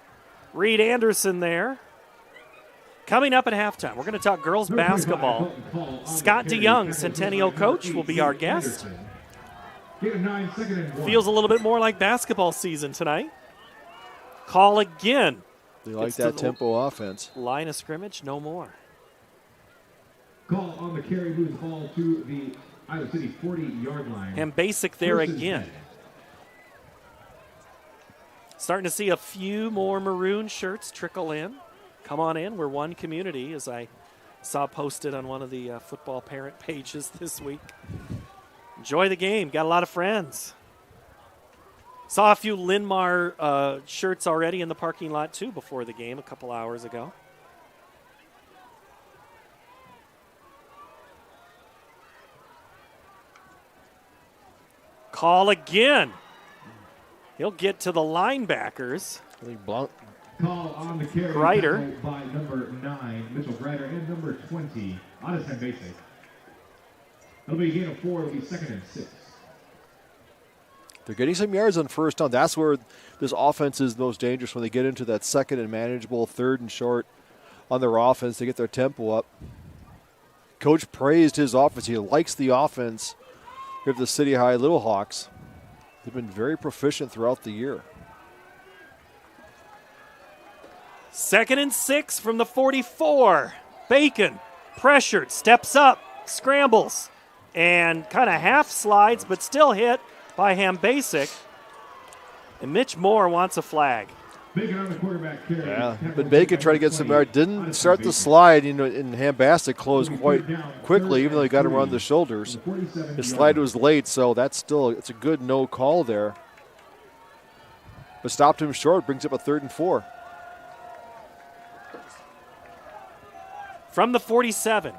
Reed Anderson there. Coming up at halftime, we're going to talk girls basketball. Scott DeYoung, Centennial coach, will be our guest. Feels a little bit more like basketball season tonight. Call again. They like that tempo offense. Line of scrimmage, no more. Call on the carry, moves the ball to the Iowa City 40-yard line. And Basic there again. Starting to see a few more maroon shirts trickle in. Come on in, we're one community, as I saw posted on one of the football parent pages this week. Enjoy the game, got a lot of friends. Saw a few Linmar shirts already in the parking lot, too, before the game a couple hours ago. Call again. He'll get to the linebackers. Call on the carry Greider by number 9, Mitchell Greider, and number 20, Addison Basic. It'll be a gain of 4. It'll be 2nd and 6. They're getting some yards on first down. That's where this offense is most dangerous, when they get into that 2nd and manageable, 3rd and short on their offense. They get their tempo up. Coach praised his offense. He likes the offense here at the City High Little Hawks. They've been very proficient throughout the year. 2nd and 6 from the 44. Bacon, pressured, steps up, scrambles, and kind of half slides, but still hit by Basic. And Mitch Moore wants a flag. Bacon on the quarterback carry. Yeah, but Bacon tried to get some yard. Didn't start the slide, and Basic closed quite quickly, even though he got him around the shoulders. His slide was late, so it's a good no call there. But stopped him short, brings up a 3rd and 4. From the 47.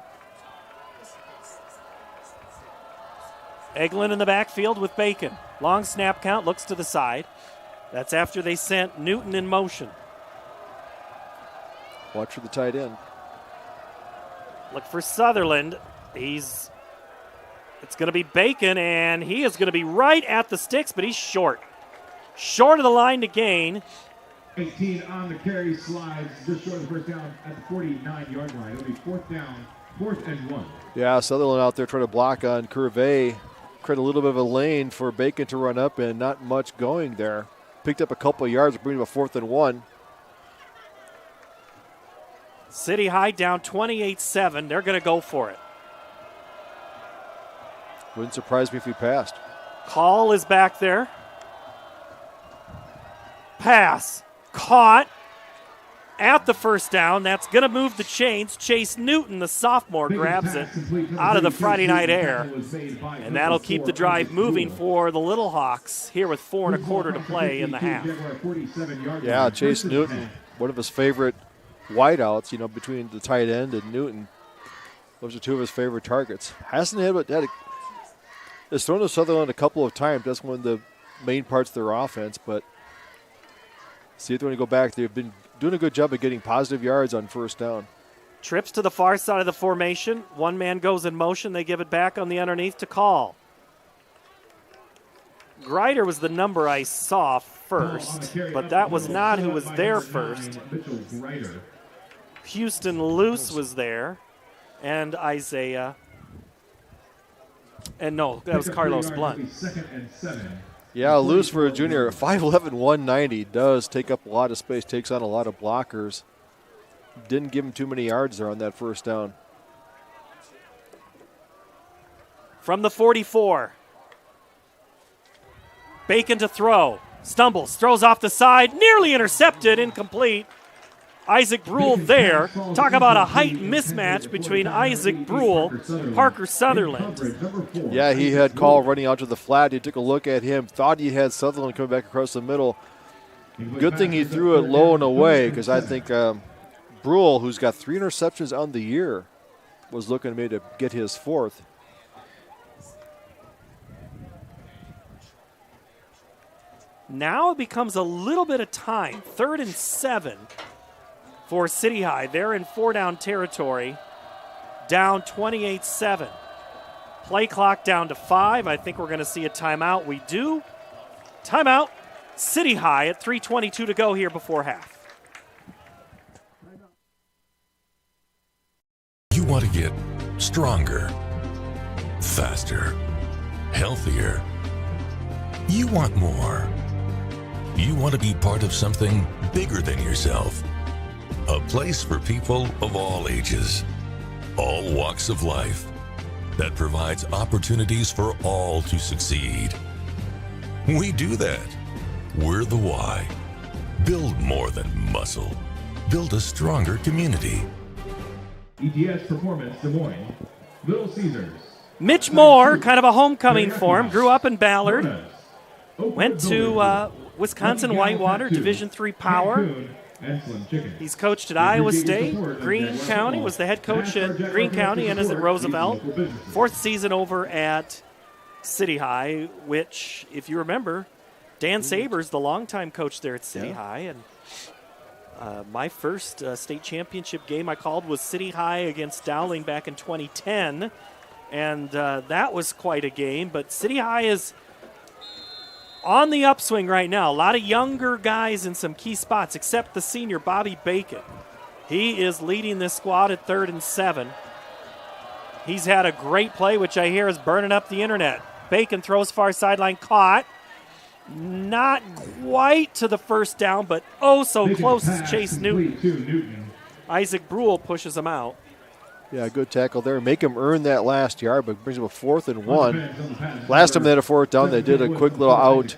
Eglin in the backfield with Bacon. Long snap count, looks to the side. That's after they sent Newton in motion. Watch for the tight end. Look for Sutherland. It's going to be Bacon, and he is going to be right at the sticks, but he's short. Short of the line to gain. 18 on the carry, slides just short of the first down at the 49-yard line. It'll be 4th down, 4th and 1. Yeah, Sutherland out there trying to block on Curvey. Create a little bit of a lane for Bacon to run up in. Not much going there. Picked up a couple of yards, bringing up a 4th and 1. City High down 28-7. They're going to go for it. Wouldn't surprise me if he passed. Call is back there. Pass. Caught at the first down. That's going to move the chains. Chase Newton, the sophomore, grabs it out of the Friday night air. And that'll keep the drive moving for the Little Hawks here with 4 1/4 to play in the half. Yeah, Chase Newton, one of his favorite wideouts, between the tight end and Newton. Those are two of his favorite targets. Hasn't has thrown to Sutherland a couple of times. That's one of the main parts of their offense. But see if they want to go back. They've been doing a good job of getting positive yards on first down. Trips to the far side of the formation. One man goes in motion. They give it back on the underneath to Call. Grider was the number I saw first, but that was not who was there first. Houston Luce was there, and Isaiah. And no, that was Carlos Blunt. Yeah, Luce for a junior, 5'11", 190, does take up a lot of space, takes on a lot of blockers. Didn't give him too many yards there on that first down. From the 44. Bacon to throw. Stumbles, throws off the side, nearly intercepted, incomplete. Isaac Brule there. Talk about a height mismatch between Isaac Brule, Parker Sutherland. Yeah, he had Call running out to the flat. He took a look at him, thought he had Sutherland coming back across the middle. Good thing he threw it low and away, because I think Brule, who's got 3 interceptions on the year, was looking to me to get his 4th. Now it becomes a little bit of time. 3rd and 7 for City High. They're in 4-down territory, down 28-7. Play clock down to 5. I think we're going to see a timeout. We do. Timeout. City High at 3:22 to go here before half. You want to get stronger, faster, healthier. You want more. You want to be part of something bigger than yourself. A place for people of all ages, all walks of life, that provides opportunities for all to succeed. We do that. We're the why. Build more than muscle. Build a stronger community. ETS Performance Des Moines, Little Caesars. Mitch Moore, kind of a homecoming for him, grew up in Ballard, went to Wisconsin Whitewater, Division III Power. He's coached at Iowa State, Greene County, was the head coach at Greene County and is at Roosevelt. 4th season over at City High, which, if you remember, Dan Sabers, the longtime coach there at City High. And my first state championship game I called was City High against Dowling back in 2010. And that was quite a game. But City High is on the upswing right now. A lot of younger guys in some key spots, except the senior, Bobby Bacon. He is leading this squad at 3rd and 7. He's had a great play, which I hear is burning up the internet. Bacon throws far sideline, caught. Not quite to the first down, but oh so close as Chase Newton. Isaac Brule pushes him out. Yeah, good tackle there. Make him earn that last yard, but brings him a 4th and 1. Last time they had a 4th down, they did a quick little out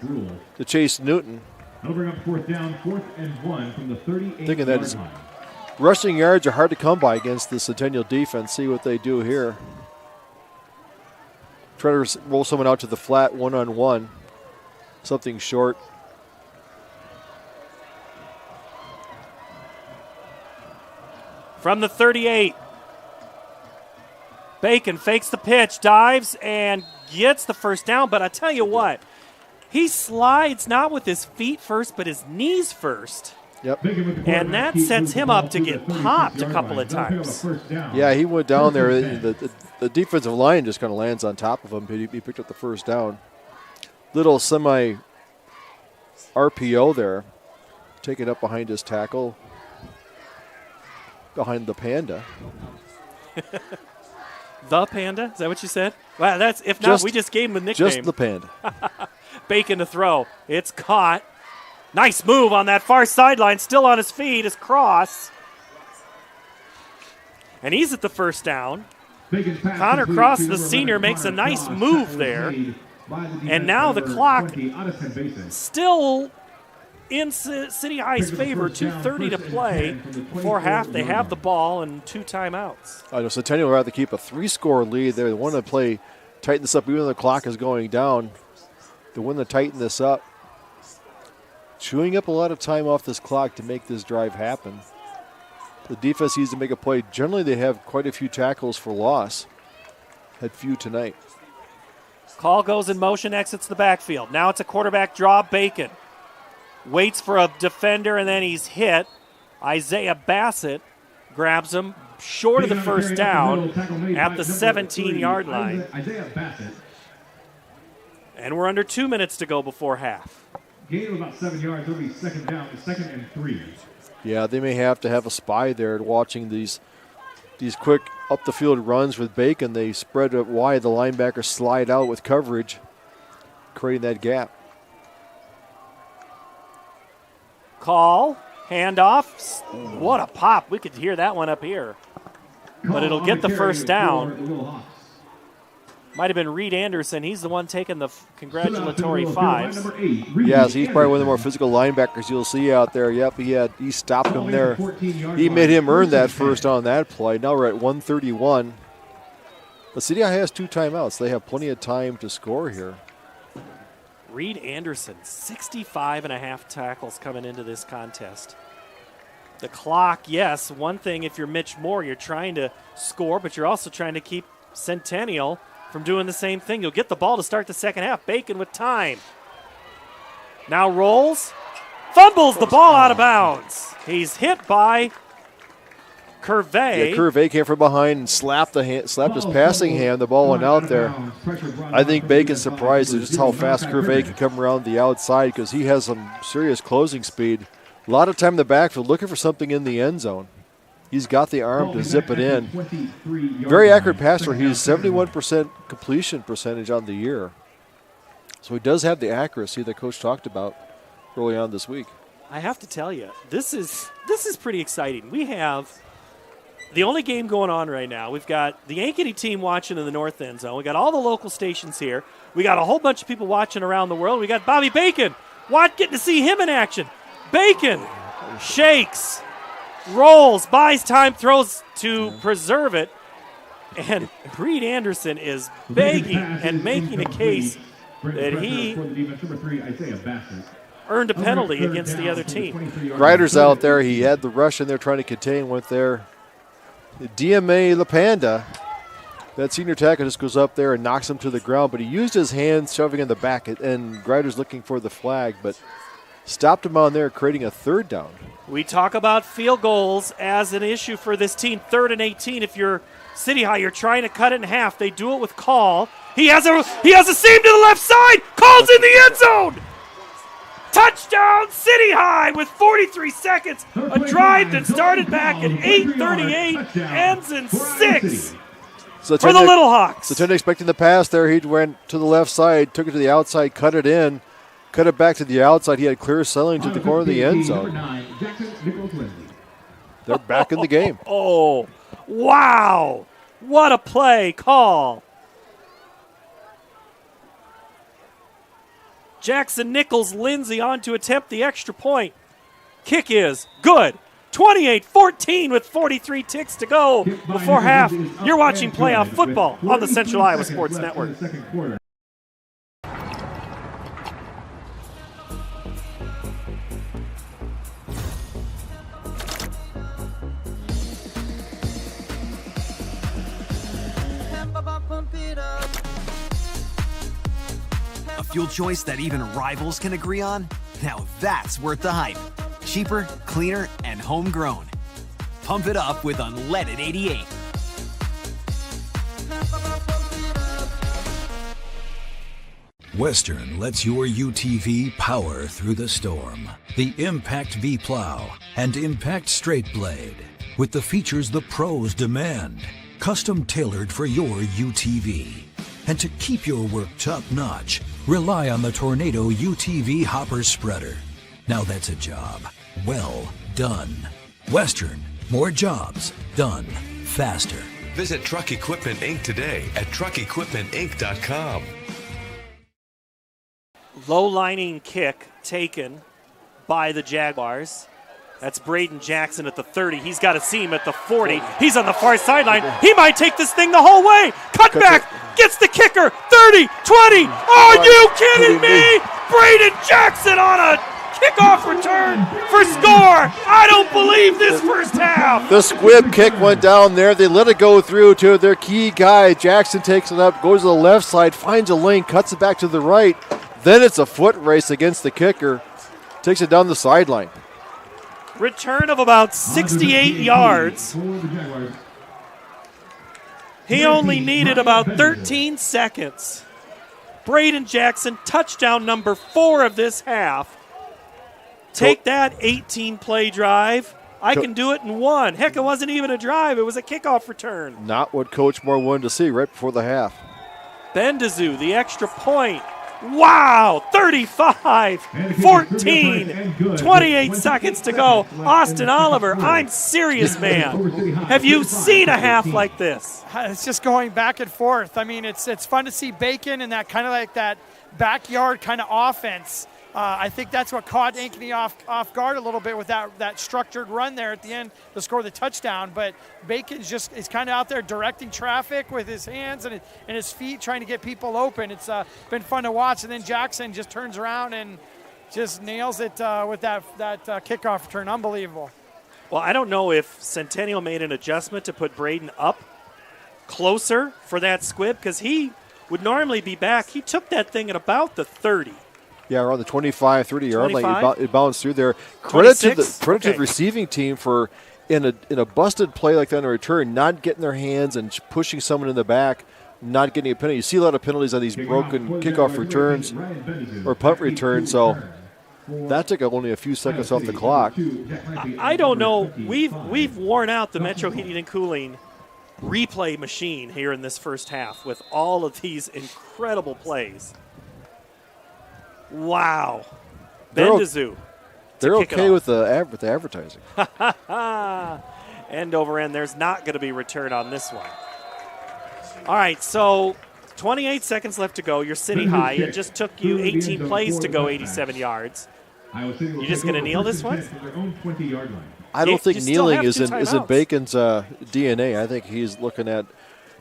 to Chase Newton. That'll bring up 4th down, 4th and 1 from the 38. Thinking that is rushing yards are hard to come by against the Centennial defense. See what they do here. Try to roll someone out to the flat one-on-one. Something short. From the 38. Bacon fakes the pitch, dives, and gets the first down. But I tell you what, he slides not with his feet first, but his knees first. Yep. And that sets him up to get popped a couple of times. Yeah, he went down there. The defensive line just kind of lands on top of him. He picked up the first down. Little semi-RPO there. Taken up behind his tackle. Behind the Panda. The Panda? Is that what you said? Wow, that's if not, we just gave him a nickname. Just the Panda. Bacon to throw. It's caught. Nice move on that far sideline. Still on his feet. His cross. And he's at the first down. Connor Cross, the senior, makes a nice move there. And now the clock still in City High's favor. 2:30 to play before half. They have the ball and 2 timeouts. I know Centennial would rather keep a 3-score lead there. They want to play, tighten this up even though the clock is going down. They want to tighten this up. Chewing up a lot of time off this clock to make this drive happen. The defense needs to make a play. Generally, they have quite a few tackles for loss. Had few tonight. Call goes in motion, exits the backfield. Now it's a quarterback draw. Bacon waits for a defender, and then he's hit. Isaiah Bassett grabs him short of the first down at the 17-yard line. And we're under 2 minutes to go before half. Gain of about 7 yards. It'll be second down, second and 3. Yeah, they may have to have a spy there watching these quick up-the-field runs with Bacon. They spread it wide. The linebackers slide out with coverage, creating that gap. Call, handoff. What a pop. We could hear that one up here. But it'll get the first down. Might have been Reed Anderson. He's the one taking the congratulatory fives. Yes, he's probably one of the more physical linebackers you'll see out there. Yep, he stopped him there. He made him earn that first on that play. Now we're at 1:31. The City High has 2 timeouts. They have plenty of time to score here. Reed Anderson, 65.5 tackles coming into this contest. The clock, yes, one thing if you're Mitch Moore, you're trying to score, but you're also trying to keep Centennial from doing the same thing. You'll get the ball to start the second half. Bacon with time. Now rolls, fumbles the ball out of bounds. He's hit by Curvey. Yeah, Curvey came from behind and slapped his passing hand. The ball went out there. I think Bacon's surprised at just how fast Curvey can come around the outside because he has some serious closing speed. A lot of time in the backfield looking for something in the end zone. He's got the arm to zip it in. Very accurate passer. He's 71% completion percentage on the year. So he does have the accuracy that Coach talked about early on this week. I have to tell you, this is pretty exciting. We have the only game going on right now. We've got the Ankeny team watching in the north end zone. We got all the local stations here. We got a whole bunch of people watching around the world. We got Bobby Bacon. Getting to see him in action. Bacon shakes, rolls, buys time, throws to preserve it. And Reed Anderson is begging and making a case that he earned a penalty against the other team. Ryder's out there. He had the rush in there trying to contain, went there. DMA LaPanda, that senior tackle just goes up there and knocks him to the ground, but he used his hands shoving in the back, and Ryder's looking for the flag, but stopped him on there, creating a third down. We talk about field goals as an issue for this team. 3rd and 18. If you're City High, you're trying to cut it in half. They do it with Call. He has a seam to the left side. Call's in the end zone. Touchdown City High with 43 seconds. A drive that started back at 8:38 ends in 6 for the Little Hawks. So expecting the pass there. He went to the left side, took it to the outside, cut it in. Cut it back to the outside. He had clear sailing to the corner of the end zone. They're back in the game. Oh, wow. What a play call. Jackson Nichols Lindsay on to attempt the extra point. Kick is good. 28-14 with 43 ticks to go before half. You're watching playoff football on the Central Iowa Sports Network. A fuel choice that even rivals can agree on? Now that's worth the hype. Cheaper, cleaner, and homegrown. Pump it up with unleaded 88. Western lets your UTV power through the storm. The Impact V Plow and Impact Straight Blade. With the features the pros demand. Custom tailored for your UTV. And to keep your work top-notch, rely on the Tornado UTV Hopper Spreader. Now that's a job well done. Western, more jobs done faster. Visit Truck Equipment Inc. today at truckequipmentinc.com. Low-lining kick taken by the Jaguars. That's Braden Jackson at the 30. He's got a seam at the 40. He's on the far sideline. He might take this thing the whole way. Cut back. Gets the kicker. 30, 20. Are you kidding me? Braden Jackson on a Kickoff return for score. I don't believe this first half. The squib kick went down there. They let it go through to their key guy. Jackson takes it up, goes to the left side, finds a lane, cuts it back to the right. Then it's a foot race against the kicker. Takes it down the sideline. Return of about 68 yards. He only needed about 13 seconds. Braden Jackson, touchdown number 4 of this half. Take that 18-play drive. I can do it in 1. Heck, it wasn't even a drive. It was a kickoff return. Not what Coach Moore wanted to see right before the half. Bendizu, the extra point. Wow, 35, 14, 28 seconds to go. Austin Oliver, I'm serious, man. Have you seen a half like this? It's just going back and forth. I mean, it's fun to see Bacon and that kind of like that backyard kind of offense. I think that's what caught Ankeny off guard a little bit with that structured run there at the end to score the touchdown. But Bacon's just is kind of out there directing traffic with his hands and his feet, trying to get people open. It's been fun to watch. And then Jackson just turns around and just nails it with that kickoff return. Unbelievable. Well, I don't know if Centennial made an adjustment to put Braden up closer for that squib, because he would normally be back. He took that thing at about the 30. Yeah, around the 25, 30-yard line. It bounced through there. Credit to the receiving team for, in a busted play like that in a return, not getting their hands and pushing someone in the back, not getting a penalty. You see a lot of penalties on these broken kickoff returns or punt returns, so that took only a few seconds off the clock. I don't know. We've worn out the Metro Heating and Cooling replay machine here in this first half with all of these incredible plays. Wow. Bendizu. They're okay with the advertising. End over end. There's not going to be return on this one. All right, so 28 seconds left to go. You're City High. It just took you 18 plays to go 87 yards. You just going to kneel this one? I don't think kneeling isn't Bacon's DNA. I think he's looking at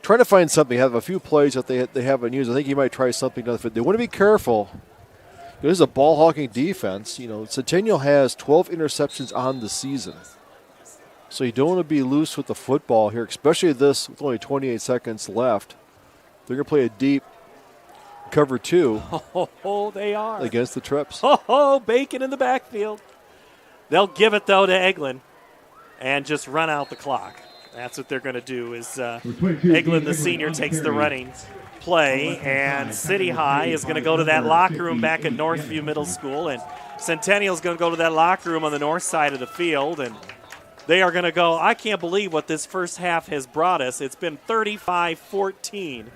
trying to find something, have a few plays that they haven't used. I think he might try something. They want to be careful. This is a ball-hawking defense. Centennial has 12 interceptions on the season. So you don't want to be loose with the football here, especially this with only 28 seconds left. They're going to play a deep cover 2. Oh, they are. Against the Trips. Oh, Bacon in the backfield. They'll give it, though, to Eglin and just run out the clock. That's what they're going to do is Eglin, the senior, takes the running play, and City High is going to go to that locker room back at Northview Middle School, and Centennial's going to go to that locker room on the north side of the field, and they are going to go, I can't believe what this first half has brought us. It's been 35-14.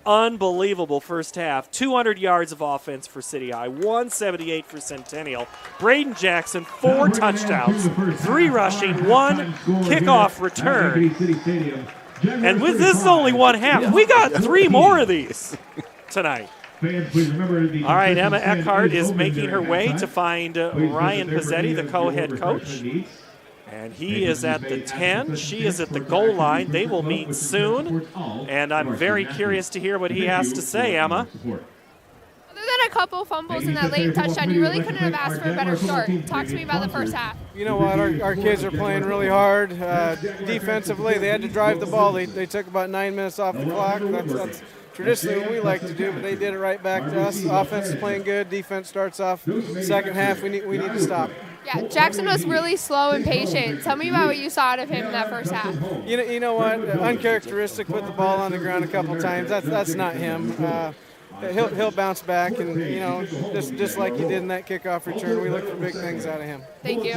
Unbelievable first half. 200 yards of offense for City High, 178 for Centennial. Braden Jackson, 4 touchdowns, 3 rushing, 1 kickoff return. And with this is only one half. We got 3 more of these tonight. All right, Emma Eckhart is making her way to find Ryan Pezzeti, the co-head coach. And he is at the 10. She is at the goal line. They will meet soon. And I'm very curious to hear what he has to say, Emma. Other than a couple fumbles in that late touchdown, you really couldn't have asked for a better start. Talk to me about the first half. You know what? Our kids are playing really hard. Defensively, they had to drive the ball. They took about 9 minutes off the clock. That's traditionally what we like to do, but they did it right back to us. Offense is playing good. Defense starts off. Second half, we need to stop. Yeah, Jackson was really slow and patient. Tell me about what you saw out of him in that first half. You know what? Uncharacteristic, put the ball on the ground a couple times. That's not him. He'll bounce back, and just like he did in that kickoff return, we look for big things out of him. Thank you.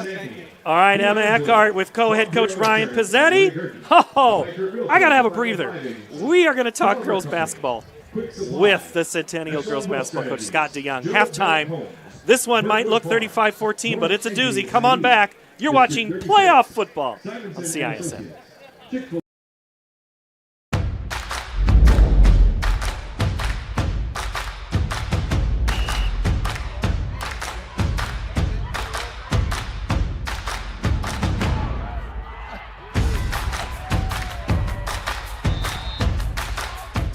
All right, Emma Eckhart with co-head coach Ryan Pezzeti. Oh, I got to have a breather. We are going to talk girls basketball with the Centennial girls basketball coach, Scott DeYoung. Halftime. This one might look 35-14, but it's a doozy. Come on back. You're watching playoff football on CISN.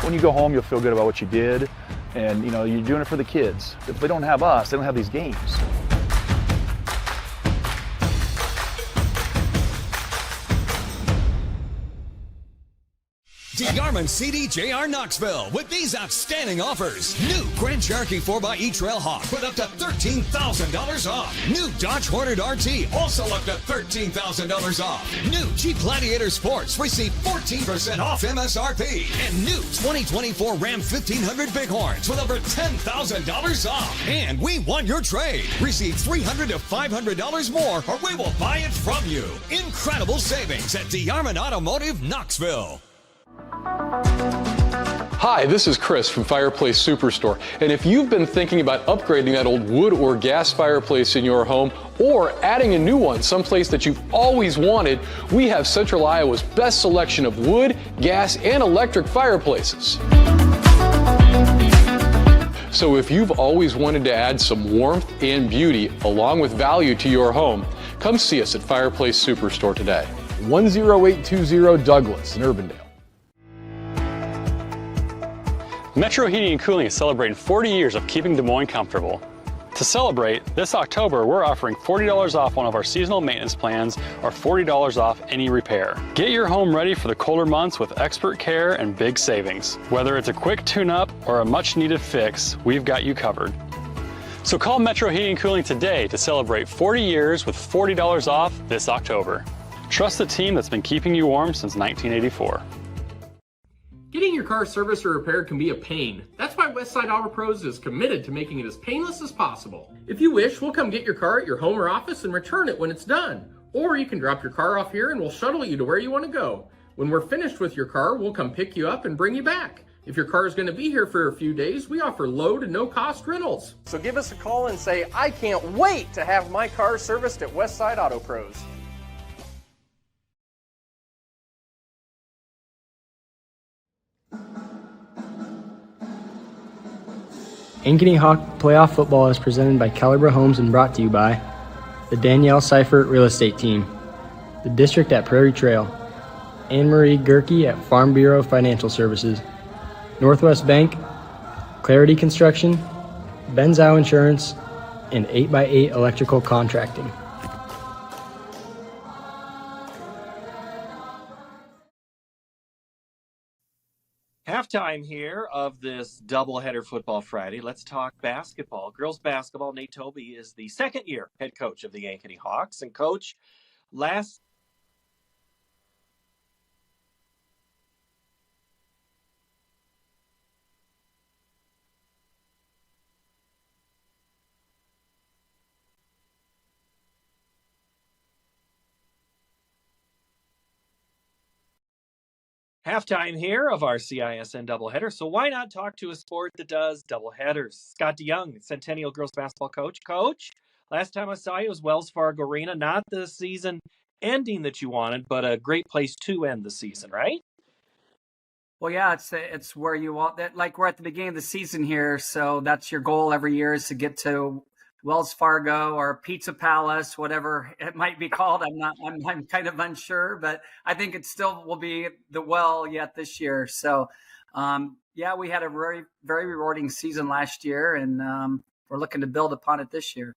When you go home, you'll feel good about what you did. And, you're doing it for the kids. If they don't have us, they don't have these games. DeArmond CDJR Knoxville with these outstanding offers. New Grand Cherokee 4xe Trailhawk with up to $13,000 off. New Dodge Hornet RT also up to $13,000 off. New Jeep Gladiator Sports receive 14% off MSRP. And new 2024 Ram 1500 Bighorns with over $10,000 off. And we want your trade. Receive $300 to $500 more or we will buy it from you. Incredible savings at DeArmond Automotive Knoxville. Hi, this is Chris from Fireplace Superstore, and if you've been thinking about upgrading that old wood or gas fireplace in your home or adding a new one someplace that you've always wanted, we have Central Iowa's best selection of wood, gas, and electric fireplaces. So if you've always wanted to add some warmth and beauty along with value to your home, come see us at Fireplace Superstore today. 10820 Douglas in Urbandale. Metro Heating and Cooling is celebrating 40 years of keeping Des Moines comfortable. To celebrate, this October we're offering $40 off one of our seasonal maintenance plans or $40 off any repair. Get your home ready for the colder months with expert care and big savings. Whether it's a quick tune-up or a much-needed fix, we've got you covered. So call Metro Heating and Cooling today to celebrate 40 years with $40 off this October. Trust the team that's been keeping you warm since 1984. Getting your car serviced or repaired can be a pain. That's why Westside Auto Pros is committed to making it as painless as possible. If you wish, we'll come get your car at your home or office and return it when it's done. Or you can drop your car off here and we'll shuttle you to where you want to go. When we're finished with your car, we'll come pick you up and bring you back. If your car is going to be here for a few days, we offer low to no cost rentals. So give us a call and say, I can't wait to have my car serviced at Westside Auto Pros. Ankeny Hawk Playoff Football is presented by Calibra Homes and brought to you by the Danielle Seifert Real Estate Team, the District at Prairie Trail, Anne-Marie Gerke at Farm Bureau Financial Services, Northwest Bank, Clarity Construction, Benzow Insurance, and 8x8 Electrical Contracting. Halftime here of this doubleheader Football Friday. Let's talk basketball. Girls basketball. Nate Toby is the second-year head coach of the Ankeny Hawks. And, Coach, last halftime here of our CISN doubleheader. So why not talk to a sport that does doubleheaders? Scott DeYoung, Centennial girls basketball coach. Coach, last time I saw you was Wells Fargo Arena. Not the season ending that you wanted, but a great place to end the season, right? Well, yeah, it's where you want that. Like we're at the beginning of the season here, so that's your goal every year is to get to Wells Fargo or Pizza Palace, whatever it might be called. I'm kind of unsure, but I think it still will be the well yet this year. So, yeah, we had a very, very rewarding season last year, and we're looking to build upon it this year.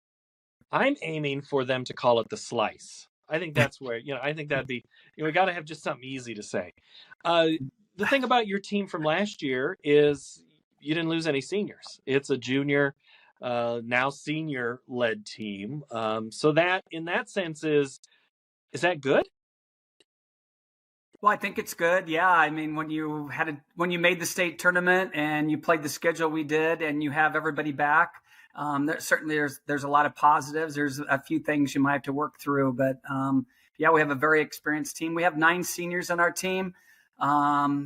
I'm aiming for them to call it the slice. I think that's where, I think that'd be, we got to have just something easy to say. The thing about your team from last year is you didn't lose any seniors. It's a junior, now senior-led team. So that, in that sense, is that good? Well, I think it's good. Yeah, I mean, when you made the state tournament and you played the schedule we did, and you have everybody back, there's a lot of positives. There's a few things you might have to work through, but yeah, we have a very experienced team. We have 9 seniors on our team.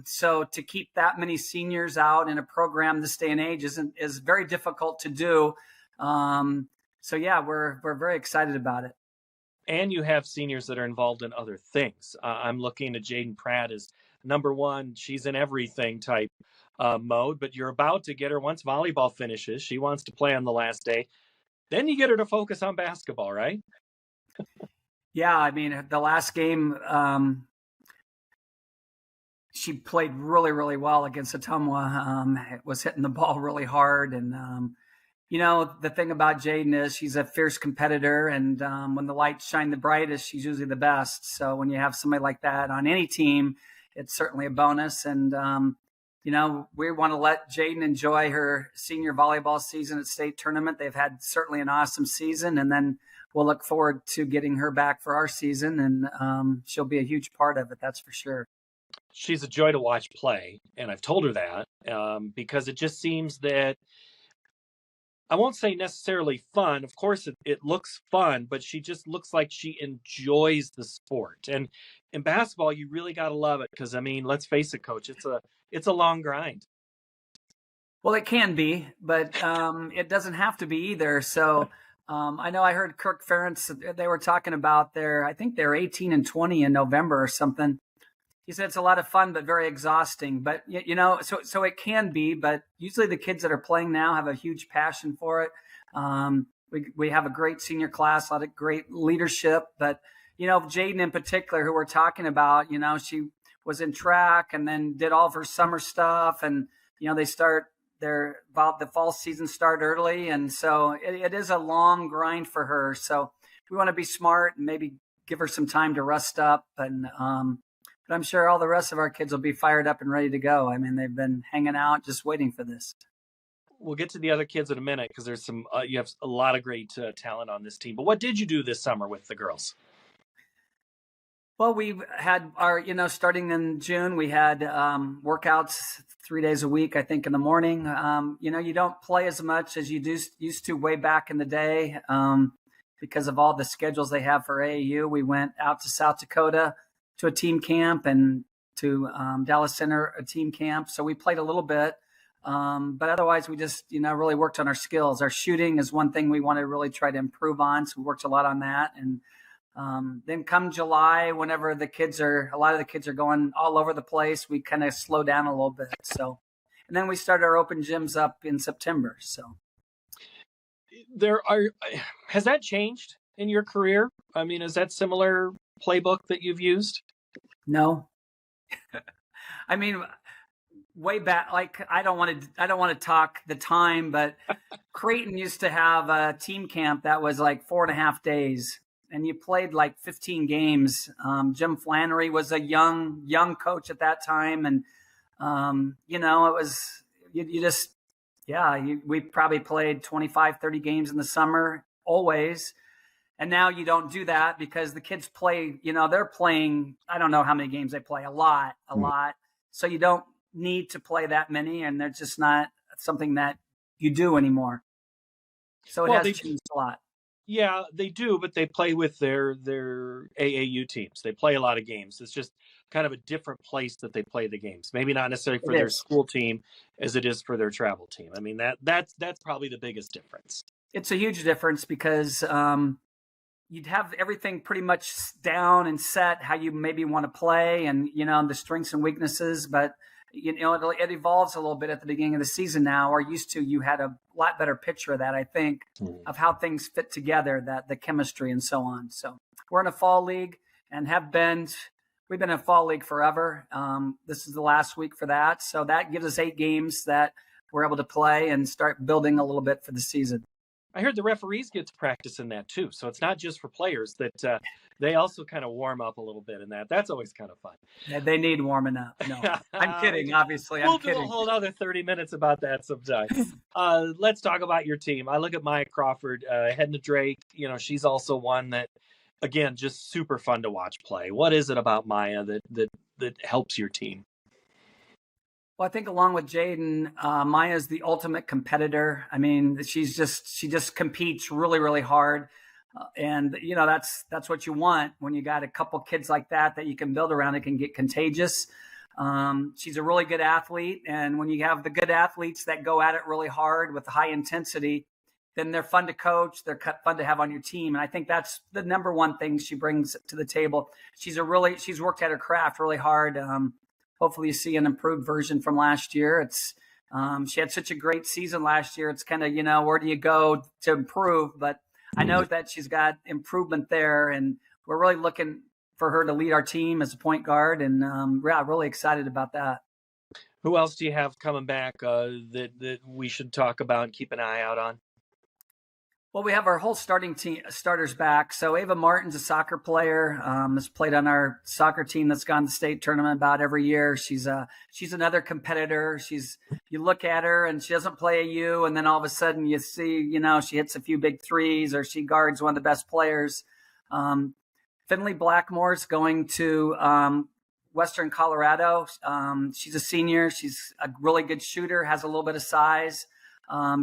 So to keep that many seniors out in a program this day and age is very difficult to do. So yeah, we're very excited about it. And you have seniors that are involved in other things. I'm looking at Jaden Pratt as number one. She's in everything type mode, but you're about to get her once volleyball finishes. She wants to play on the last day. Then you get her to focus on basketball, right? Yeah. I mean, the last game, she played really, really well against Ottumwa. Was hitting the ball really hard. And, the thing about Jaden is she's a fierce competitor. And when the lights shine the brightest, she's usually the best. So when you have somebody like that on any team, it's certainly a bonus. And, we want to let Jaden enjoy her senior volleyball season at state tournament. They've had certainly an awesome season, and then we'll look forward to getting her back for our season, and she'll be a huge part of it. That's for sure. She's a joy to watch play, and I've told her that because it just seems that, I won't say necessarily fun. Of course, it looks fun, but she just looks like she enjoys the sport. And in basketball, you really got to love it because, I mean, let's face it, Coach, it's a long grind. Well, it can be, but it doesn't have to be either. So I know I heard Kirk Ferentz, they were talking about I think they're 18 and 20 in November or something. He said it's a lot of fun, but very exhausting. But, so it can be, but usually the kids that are playing now have a huge passion for it. We have a great senior class, a lot of great leadership. But, Jaden in particular, who we're talking about, she was in track and then did all of her summer stuff. And, the fall season start early. And so it is a long grind for her. So we want to be smart and maybe give her some time to rest up. And, but I'm sure all the rest of our kids will be fired up and ready to go. I mean, they've been hanging out just waiting for this. We'll get to the other kids in a minute because there's you have a lot of great talent on this team. But what did you do this summer with the girls? Well, we've had our, starting in June, we had workouts 3 days a week, I think, in the morning. You don't play as much as you used to way back in the day because of all the schedules they have for AAU. We went out to South Dakota to a team camp and to Dallas Center, a team camp. So we played a little bit, but otherwise we just, really worked on our skills. Our shooting is one thing we want to really try to improve on. So we worked a lot on that. And then come July, whenever a lot of the kids are going all over the place, we kind of slow down a little bit. So, and then we started our open gyms up in September. So has that changed in your career? I mean, is that similar playbook that you've used? No. I mean, way back, like I don't want to talk the time, but Creighton used to have a team camp that was like 4.5 days, and you played like 15 games. Jim Flannery was a young coach at that time, and it was we probably played 25, 30 games in the summer always. And now you don't do that because the kids play, they're playing, I don't know how many games they play, a lot. So you don't need to play that many, and they're just not something that you do anymore. So it has changed a lot. Yeah, they do, but they play with their AAU teams. They play a lot of games. It's just kind of a different place that they play the games. Maybe not necessarily for their school team as it is for their travel team. I mean, that's probably the biggest difference. It's a huge difference because you'd have everything pretty much down and set how you maybe want to play and, the strengths and weaknesses. But, it evolves a little bit at the beginning of the season now, or used to. You had a lot better picture of that, I think, of how things fit together, that the chemistry and so on. So we're in a fall league and we've been in a fall league forever. This is the last week for that. So that gives us 8 games that we're able to play and start building a little bit for the season. I heard the referees get to practice in that too. So it's not just for players, that they also kind of warm up a little bit in that. That's always kind of fun. Yeah, they need warming up. No, I'm kidding, obviously. We'll do a whole other 30 minutes about that sometime. Let's talk about your team. I look at Maya Crawford, Hedna Drake. She's also one that, again, just super fun to watch play. What is it about Maya that helps your team? Well, I think along with Jaden, Maya's the ultimate competitor. I mean, she just competes really, really hard. And that's what you want when you got a couple kids like that you can build around. It can get contagious. She's a really good athlete. And when you have the good athletes that go at it really hard with high intensity, then they're fun to coach. They're fun to have on your team. And I think that's the number one thing she brings to the table. She's worked at her craft really hard. Hopefully you see an improved version from last year. She had such a great season last year. It's kind of, where do you go to improve? But I know that she's got improvement there, and we're really looking for her to lead our team as a point guard. And really excited about that. Who else do you have coming back that we should talk about and keep an eye out on? Well, we have our whole starters back. So Ava Martin's a soccer player, has played on our soccer team that's gone to the state tournament about every year. She's another competitor. You look at her and she doesn't play a U, and then all of a sudden you see, she hits a few big threes or she guards one of the best players. Finley Blackmore's going to Western Colorado. She's a senior. She's a really good shooter, has a little bit of size.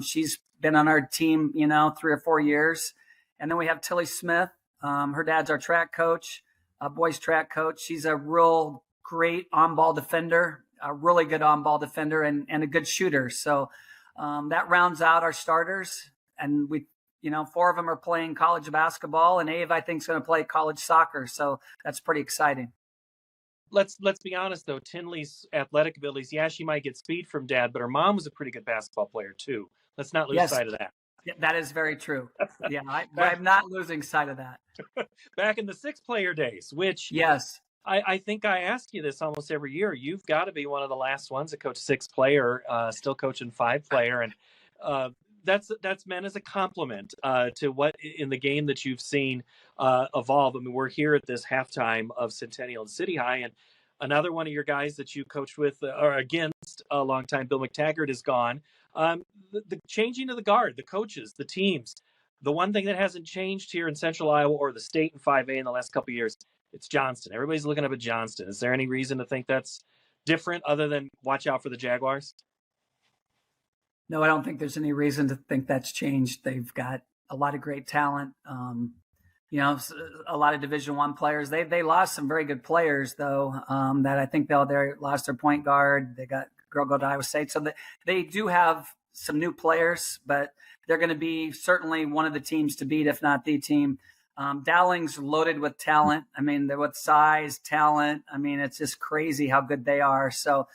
She's been on our team, 3 or 4 years. And then we have Tilly Smith. Her dad's our track coach, boys track coach. She's a real great on-ball defender, a really good on-ball defender and a good shooter. So that rounds out our starters. And we, 4 of them are playing college basketball, and Ave, I think, is going to play college soccer. So that's pretty exciting. Let's be honest, though. Tinley's athletic abilities, she might get speed from dad, but her mom was a pretty good basketball player, too. Let's not lose sight of that. Yeah, that is very true. Yeah, I'm not losing sight of that. Back in the 6-player days, which yes, I think I ask you this almost every year. You've got to be one of the last ones to coach 6-player, still coaching 5-player, and that's meant as a compliment to what in the game that you've seen evolve. I mean, we're here at this halftime of Centennial and City High, and another one of your guys that you coached with or against a long time, Bill McTaggart, is gone. The changing of the guard, the coaches, the teams. The one thing that hasn't changed here in Central Iowa or the state in 5A in the last couple of years, it's Johnston. Everybody's looking up at Johnston. Is there any reason to think that's different other than watch out for the Jaguars? No, I don't think there's any reason to think that's changed. They've got a lot of great talent. A lot of Division I players. They lost some very good players, though, that I think they lost their point guard. They got a girl go to Iowa State. So they do have some new players, but they're going to be certainly one of the teams to beat, if not the team. Dowling's loaded with talent. I mean, they're with size, talent. I mean, it's just crazy how good they are. So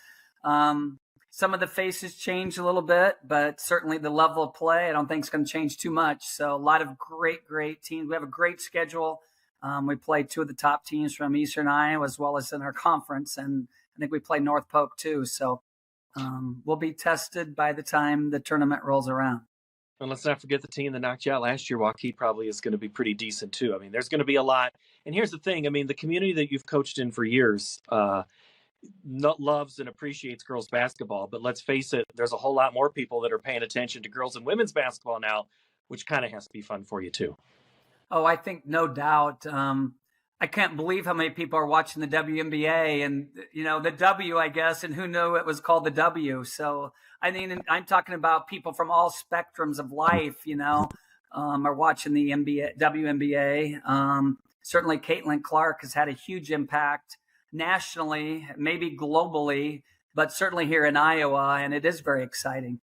some of the faces change a little bit, but certainly the level of play I don't think is going to change too much. So a lot of great teams. We have a great schedule. We play 2 of the top teams from Eastern Iowa as well as in our conference, and I think we play North Polk too. So we'll be tested by the time the tournament rolls around. And let's not forget the team that knocked you out last year. Waukee probably is going to be pretty decent too. I mean, there's going to be a lot. And here's the thing. I mean, the community that you've coached in for years loves and appreciates girls basketball. But let's face it, there's a whole lot more people that are paying attention to girls and women's basketball now, which kind of has to be fun for you too. Oh, I think no doubt. I can't believe how many people are watching the WNBA and, the W, I guess, and who knew it was called the W. So, I mean, I'm talking about people from all spectrums of life, are watching the WNBA. Certainly Caitlin Clark has had a huge impact nationally, maybe globally, but certainly here in Iowa, and it is very exciting.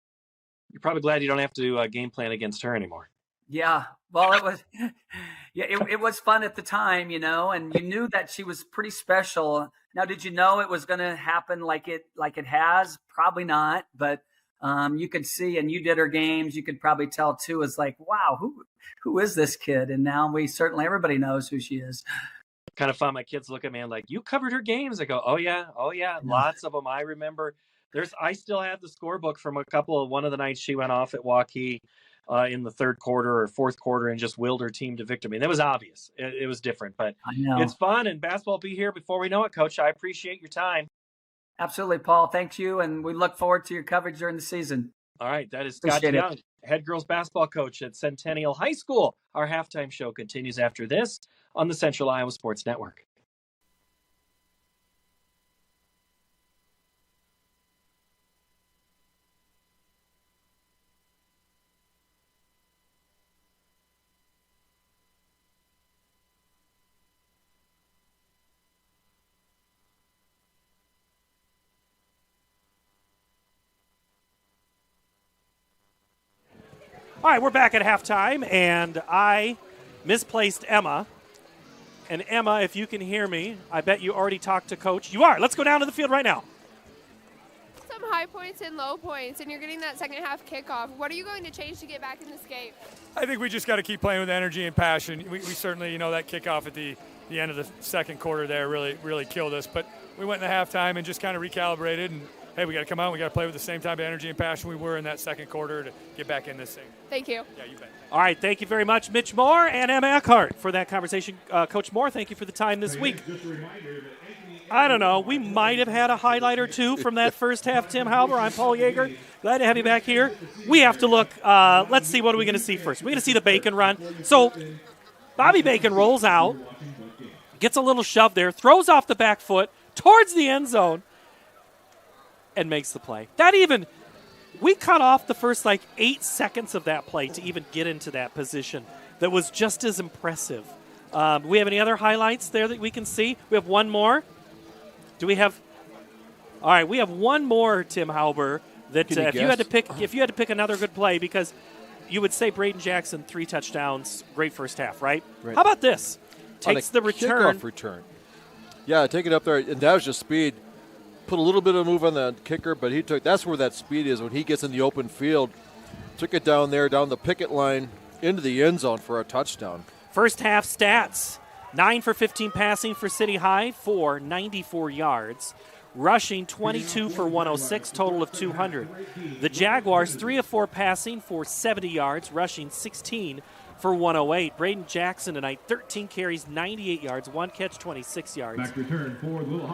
You're probably glad you don't have to game plan against her anymore. Yeah, well, it was fun at the time, and you knew that she was pretty special. Now, did you know it was going to happen like it has? Probably not, but you could see, and you did her games. You could probably tell too. It's like, wow, who is this kid? And now everybody knows who she is. Kind of fun. My kids look at me and like, you covered her games. I go, oh yeah, lots of them. I remember. I still have the scorebook from one of the nights she went off at Waukee. In the 3rd quarter or 4th quarter and just willed her team to victory. I mean, that was obvious. It was different, but it's fun, and basketball will be here before we know it, Coach. I appreciate your time. Absolutely, Paul. Thank you, and we look forward to your coverage during the season. All right, that is Scott Young, head girls basketball coach at Centennial High School. Our halftime show continues after this on the Central Iowa Sports Network. All right, we're back at halftime, and I misplaced Emma. And Emma, if you can hear me, I bet you already talked to Coach. You are. Let's go down to the field right now. Some high points and low points, and you're getting that second half kickoff. What are you going to change to get back in this game? I think we just got to keep playing with energy and passion. We certainly, that kickoff at the end of the second quarter there really killed us. But we went in the halftime and just kind of recalibrated and hey, we got to come out. We got to play with the same type of energy and passion we were in that second quarter to get back in this thing. Thank you. Yeah, you bet. All right, thank you very much, Mitch Moore and Emma Eckhart, for that conversation. Coach Moore, thank you for the time this week. I don't know. We might have had a highlight or two from that first half, Tim Halber. I'm Paul Yeager. Glad to have you back here. We have to look. Let's see, what are we going to see first? We're going to see the Bacon run. So Bobby Bacon rolls out, gets a little shove there, throws off the back foot towards the end zone, and makes the play. We cut off the first 8 seconds of that play to even get into that position. That was just as impressive. Do we have any other highlights there that we can see? We have one more. Do we have? All right, we have one more, Tim Halber. That if you had to pick another good play, because you would say Braden Jackson 3 touchdowns, great first half, right? How about this? Takes the return. Kickoff return. Yeah, take it up there, and that was just speed. Put a little bit of move on the kicker, but that's where that speed is when he gets in the open field. Took it down there, down the picket line, into the end zone for a touchdown. First half stats: 9 for 15 passing for City High for 94 yards. Rushing 22 for 106, total of 200. The Jaguars 3 of 4 passing for 70 yards, rushing 16 for 108. Braden Jackson tonight, 13 carries, 98 yards, 1 catch, 26 yards.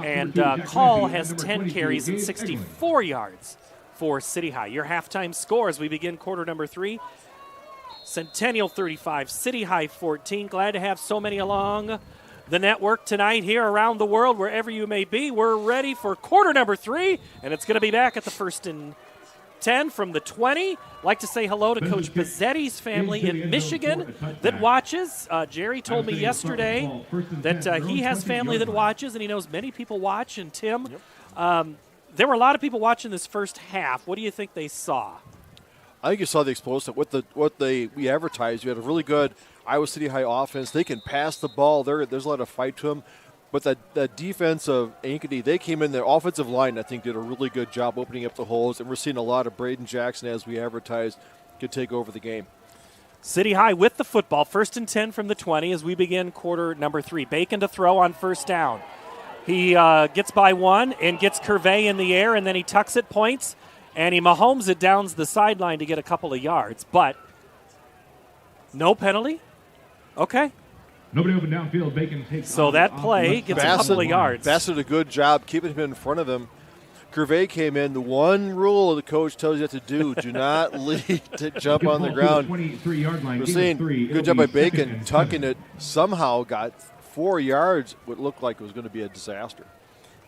And Call has 10 carries and 64 yards for City High. Your halftime score as we begin quarter number 3. Centennial 35, City High 14. Glad to have so many along the network tonight here around the world, wherever you may be. We're ready for quarter number 3, and it's going to be back at the 1st and 10 from the 20. Like to say hello to Coach Pezzetti's family in Michigan that watches. Jerry told me yesterday that he has family that watches, and he knows many people watch. And Tim, there were a lot of people watching this first half. What do you think they saw? I think you saw the explosive. We advertised. You had a really good Iowa City High offense. They can pass the ball. There's a lot of fight to them. But that defense of Ankeny, they came in. Their offensive line, I think, did a really good job opening up the holes. And we're seeing a lot of Braden Jackson, as we advertised, could take over the game. City High with the football. 1st and 10 from the 20 as we begin quarter number 3. Bacon to throw on first down. He gets by one and gets Curvey in the air, and then he tucks it, points, and he Mahomes it down the sideline to get a couple of yards. But no penalty. Okay. Nobody open downfield. Bacon takes so that play gets a couple of yards. Bassett did a good job keeping him in front of him. Curvey came in. The one rule the coach tells you to do not lead to jump on the ground. We're seeing good job by Bacon tucking it. Somehow got 4 yards. What looked like it was going to be a disaster.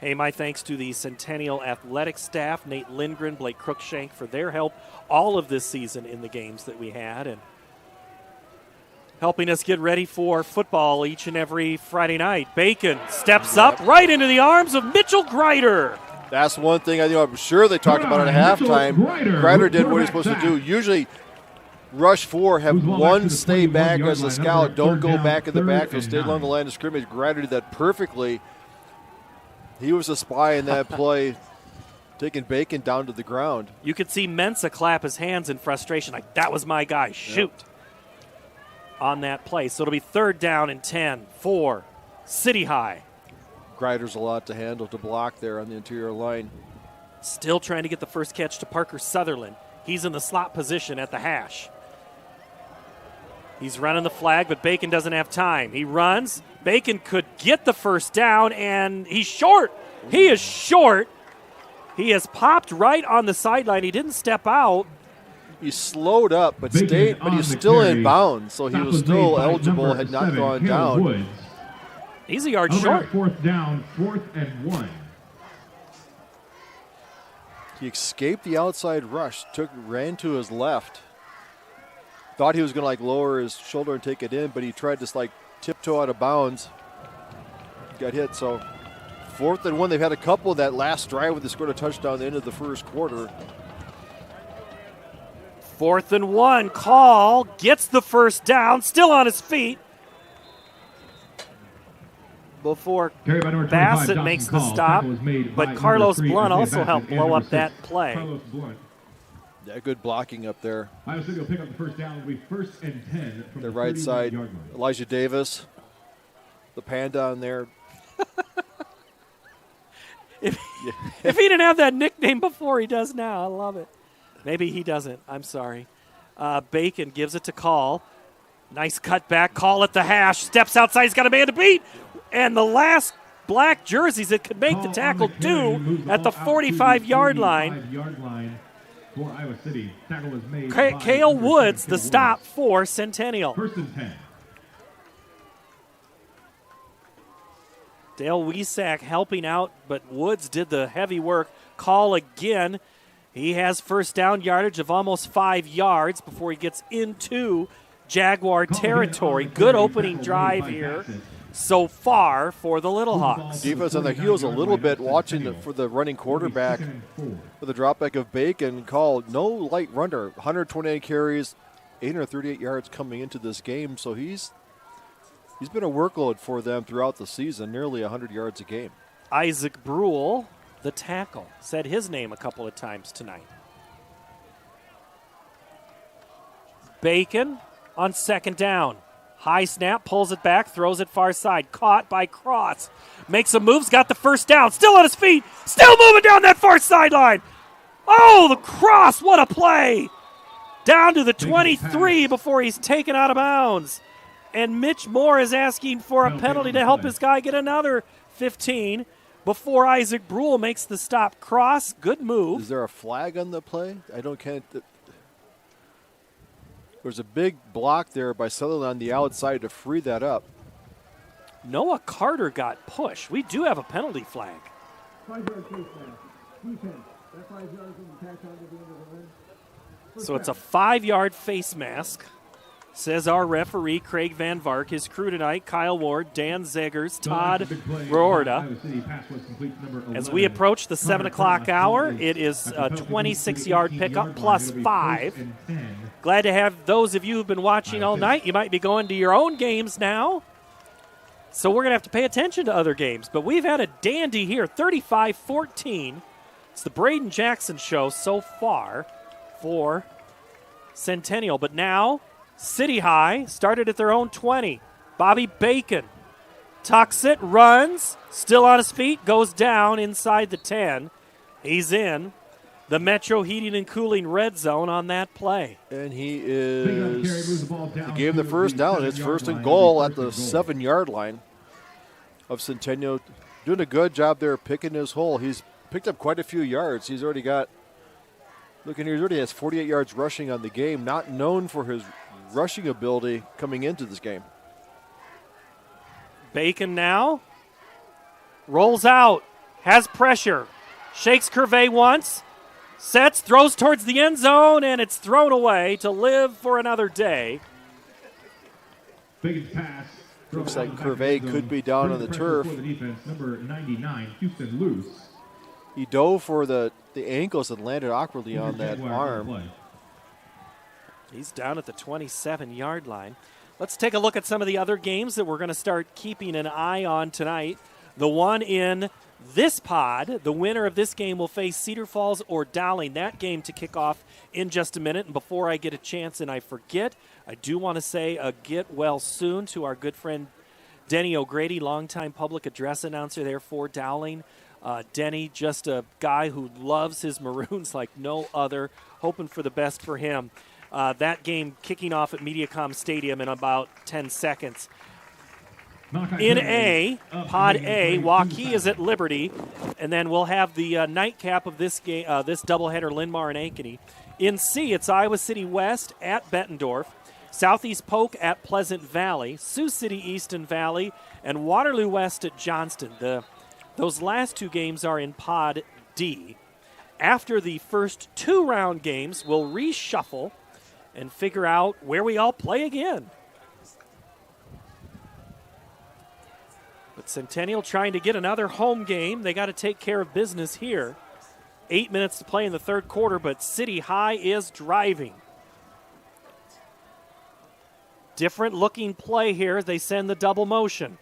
Hey, my thanks to the Centennial athletic staff, Nate Lindgren, Blake Crookshank, for their help all of this season in the games that we had, and helping us get ready for football each and every Friday night. Bacon steps up right into the arms of Mitchell Greider. That's one thing I'm sure they talked about at halftime. Greider did what he's supposed to do. Usually, rush 4, have one stay back as a scout. Don't go back in the backfield. Stay along the line of scrimmage. Greider did that perfectly. He was a spy in that play, taking Bacon down to the ground. You could see Mensa clap his hands in frustration, like, that was my guy. Shoot. Yep. On that play. So it'll be 3rd down and 10 for City High. Greider's a lot to handle, to block there on the interior line. Still trying to get the first catch to Parker Sutherland. He's in the slot position at the hash. He's running the flag, but Bacon doesn't have time. He runs. Bacon could get the first down, and he's short. He is short. He has popped right on the sideline. He didn't step out. He slowed up, but he's still in bounds, so he was still eligible, had not gone down. He's a yard short. 4th down, 4th and 1. He escaped the outside rush, ran to his left. Thought he was going to lower his shoulder and take it in, but he tried to tiptoe out of bounds. Got hit, so 4th and 1. They've had a couple of that last drive where they scored a touchdown at the end of the first quarter. 4th and 1. Call gets the first down, still on his feet. Before Bassett makes the stop, but Carlos Blunt also helped blow up that play. Yeah, good blocking up there. Iowa City will pick up the first down. It'll be 1st and 10 from the right side. Elijah Davis, the panda on there. If he didn't have that nickname before, he does now. I love it. Maybe he doesn't. I'm sorry. Bacon gives it to Call. Nice cutback. Call at the hash. Steps outside. He's got a man to beat. And the last black jerseys that could make the tackle do at the 45-yard line. For Iowa City. Tackle was made Cale Woods, the stop for Centennial. First and 10. Dale Wiesack helping out, but Woods did the heavy work. Call again. He has first down yardage of almost 5 yards before he gets into Jaguar territory. Good opening drive here so far for the Little Hawks. Defense on the heels a little bit, watching for the running quarterback with the dropback of Bacon. Call no light runner, 128 carries, 838 yards coming into this game. So he's been a workload for them throughout the season, nearly 100 yards a game. Isaac Brule, the tackle, said his name a couple of times tonight. Bacon on second down. High snap, pulls it back, throws it far side. Caught by Cross. Makes some moves, got the first down. Still on his feet. Still moving down that far sideline. Oh, the Cross, what a play. Down to the 23 before he's taken out of bounds. And Mitch Moore is asking for a penalty to help his guy get another 15 before Isaac Brule makes the stop. Cross, good move. Is there a flag on the play? There's a big block there by Sutherland on the outside to free that up. Noah Carter got pushed. We do have a penalty flag. 5-yard face mask. Defense. That 5 yards in the catch on to the end of the run. So it's a 5-yard face mask, says our referee, Craig Van Vark. His crew tonight, Kyle Ward, Dan Zeggers, Todd Rorda. As we approach the 7 o'clock hour, it is a 26-yard pickup plus 5. Glad to have those of you who've been watching all night. You might be going to your own games now. So we're going to have to pay attention to other games. But we've had a dandy here, 35-14. It's the Braden Jackson show so far for Centennial. But now, City High started at their own 20. Bobby Bacon tucks it, runs, still on his feet, goes down inside the 10. He's in the Metro Heating and Cooling red zone on that play. And he gave him the first down. It's first and goal at the 7-yard line of Centennial. Doing a good job there picking his hole. He's picked up quite a few yards. He's already got, looking here, he already has 48 yards rushing on the game. Not known for his rushing ability coming into this game. Bacon now rolls out, has pressure, shakes Curvey once, sets, throws towards the end zone, and it's thrown away to live for another day. Bacon's pass. Looks like Curvey could be down on the turf. For the defense, number 99, Houston Luce. He dove for the ankles and landed awkwardly on that arm. He's down at the 27-yard line. Let's take a look at some of the other games that we're going to start keeping an eye on tonight. The one in this pod, the winner of this game will face Cedar Falls or Dowling. That game to kick off in just a minute. And before I get a chance and I forget, I do want to say a get well soon to our good friend Denny O'Grady, longtime public address announcer there for Dowling. Denny, just a guy who loves his Maroons like no other, hoping for the best for him. That game kicking off at Mediacom Stadium in about 10 seconds. In A, Pod A, Waukee is at Liberty, and then we'll have the nightcap of this game, this doubleheader, Linmar and Ankeny. In C, it's Iowa City West at Bettendorf, Southeast Polk at Pleasant Valley, Sioux City East and Valley, and Waterloo West at Johnston. Those last two games are in Pod D. After the first 2 round games, we'll reshuffle and figure out where we all play again. But Centennial trying to get another home game. They got to take care of business here. 8 minutes to play in the third quarter, but City High is driving. Different looking play here as they send the double motion.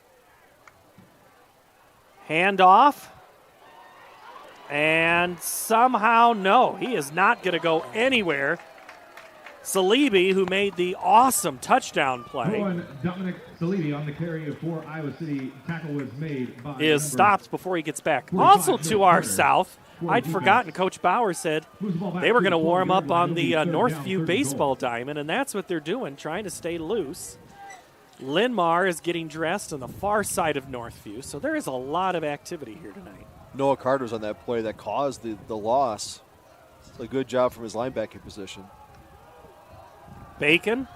Hand off. And somehow, no, he is not going to go anywhere. Salibi, who made the awesome touchdown play, Dominic Salibi on the carry for Iowa City. Tackle was made by is stopped before he gets back. Also to our south, I'd forgotten Coach Bauer said they were going to warm up on the Northview baseball diamond, and that's what they're doing, trying to stay loose. Linmar is getting dressed on the far side of Northview, so there is a lot of activity here tonight. Noah Carter was on that play that caused the loss. A good job from his linebacking position. Bacon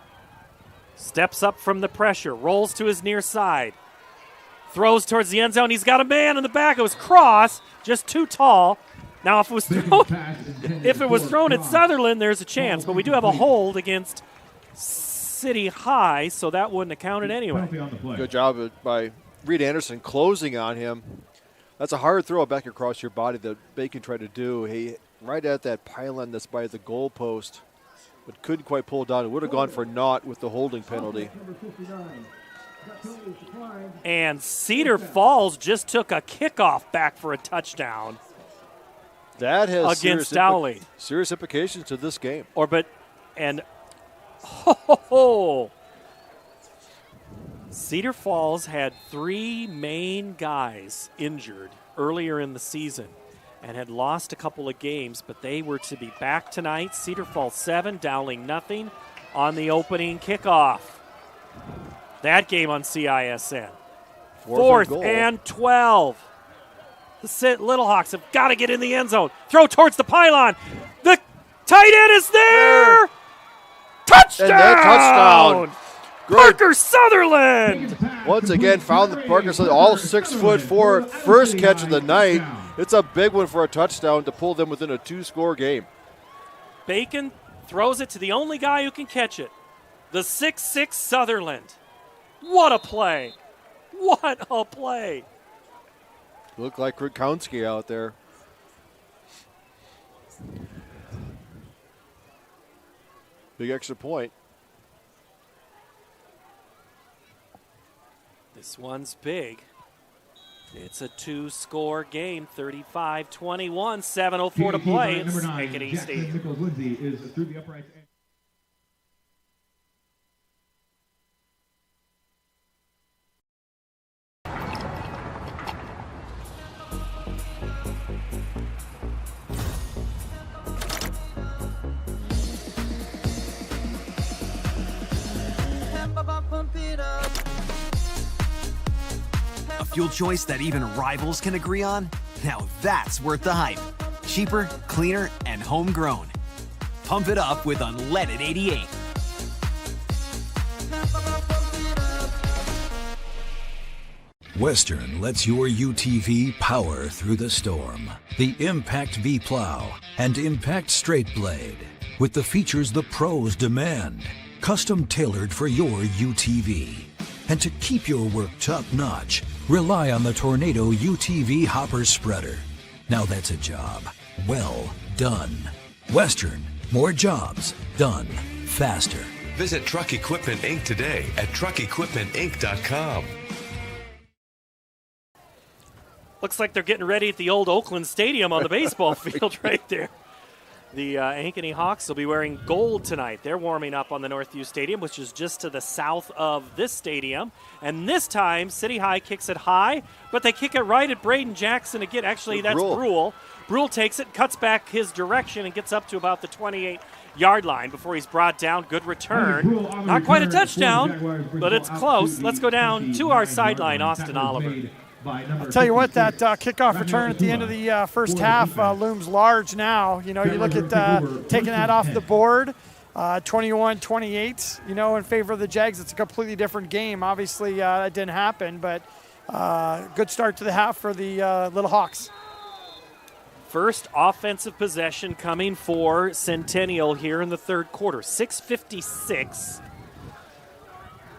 steps up from the pressure, rolls to his near side, throws towards the end zone. He's got a man in the back. It was Cross, just too tall. Now, if it was thrown at Sutherland, there's a chance. But we do have a hold against City High, so that wouldn't have counted anyway. Good job by Reed Anderson closing on him. That's a hard throw back across your body that Bacon tried to do. He right at that pylon that's by the goal post, but couldn't quite pull it down. It would have gone for naught with the holding penalty. And Cedar Falls just took a kickoff back for a touchdown. That has against Dowling. Serious implications to this game. Cedar Falls had 3 main guys injured earlier in the season and had lost a couple of games, but they were to be back tonight. Cedar Falls 7, Dowling nothing on the opening kickoff. That game on CISN. Fourth and 12. The Little Hawks have got to get in the end zone. Throw towards the pylon. The tight end is there. Touchdown! And that touchdown. Parker Sutherland. Once again, found the Parker Sutherland, all 6'4", first catch of the night. It's a big one for a touchdown to pull them within a 2-score game. Bacon throws it to the only guy who can catch it, the 6'6" Sutherland. What a play. What a play. Looked like Krutkowski out there. Big extra point. This one's big. It's a 2-score game, 35-21, 7:04 to play. It's Ankeny Stadium. A fuel choice that even rivals can agree on? Now that's worth the hype. Cheaper, cleaner, and homegrown. Pump it up with unleaded 88. Western lets your UTV power through the storm. The Impact V Plow and Impact Straight Blade, with the features the pros demand. Custom tailored for your UTV. And to keep your work top-notch, rely on the Tornado UTV Hopper Spreader. Now that's a job well done. Western, more jobs done faster. Visit Truck Equipment Inc. today at truckequipmentinc.com. Looks like they're getting ready at the old Oakland Stadium on the baseball field right there. The Ankeny Hawks will be wearing gold tonight. They're warming up on the Northview Stadium, which is just to the south of this stadium. And this time, City High kicks it high, but they kick it right at Braden Jackson again. Actually, that's Brule. Brule takes it, cuts back his direction, and gets up to about the 28-yard line before he's brought down. Good return. Not quite a touchdown, but it's close. Let's go down to our sideline, Austin Oliver. I'll tell you what, that kickoff return at the end of the first half looms large now. You know, you look at taking that off the board, 21-28, you know, in favor of the Jags. It's a completely different game. Obviously, that didn't happen, but good start to the half for the Little Hawks. First offensive possession coming for Centennial here in the third quarter. 6:56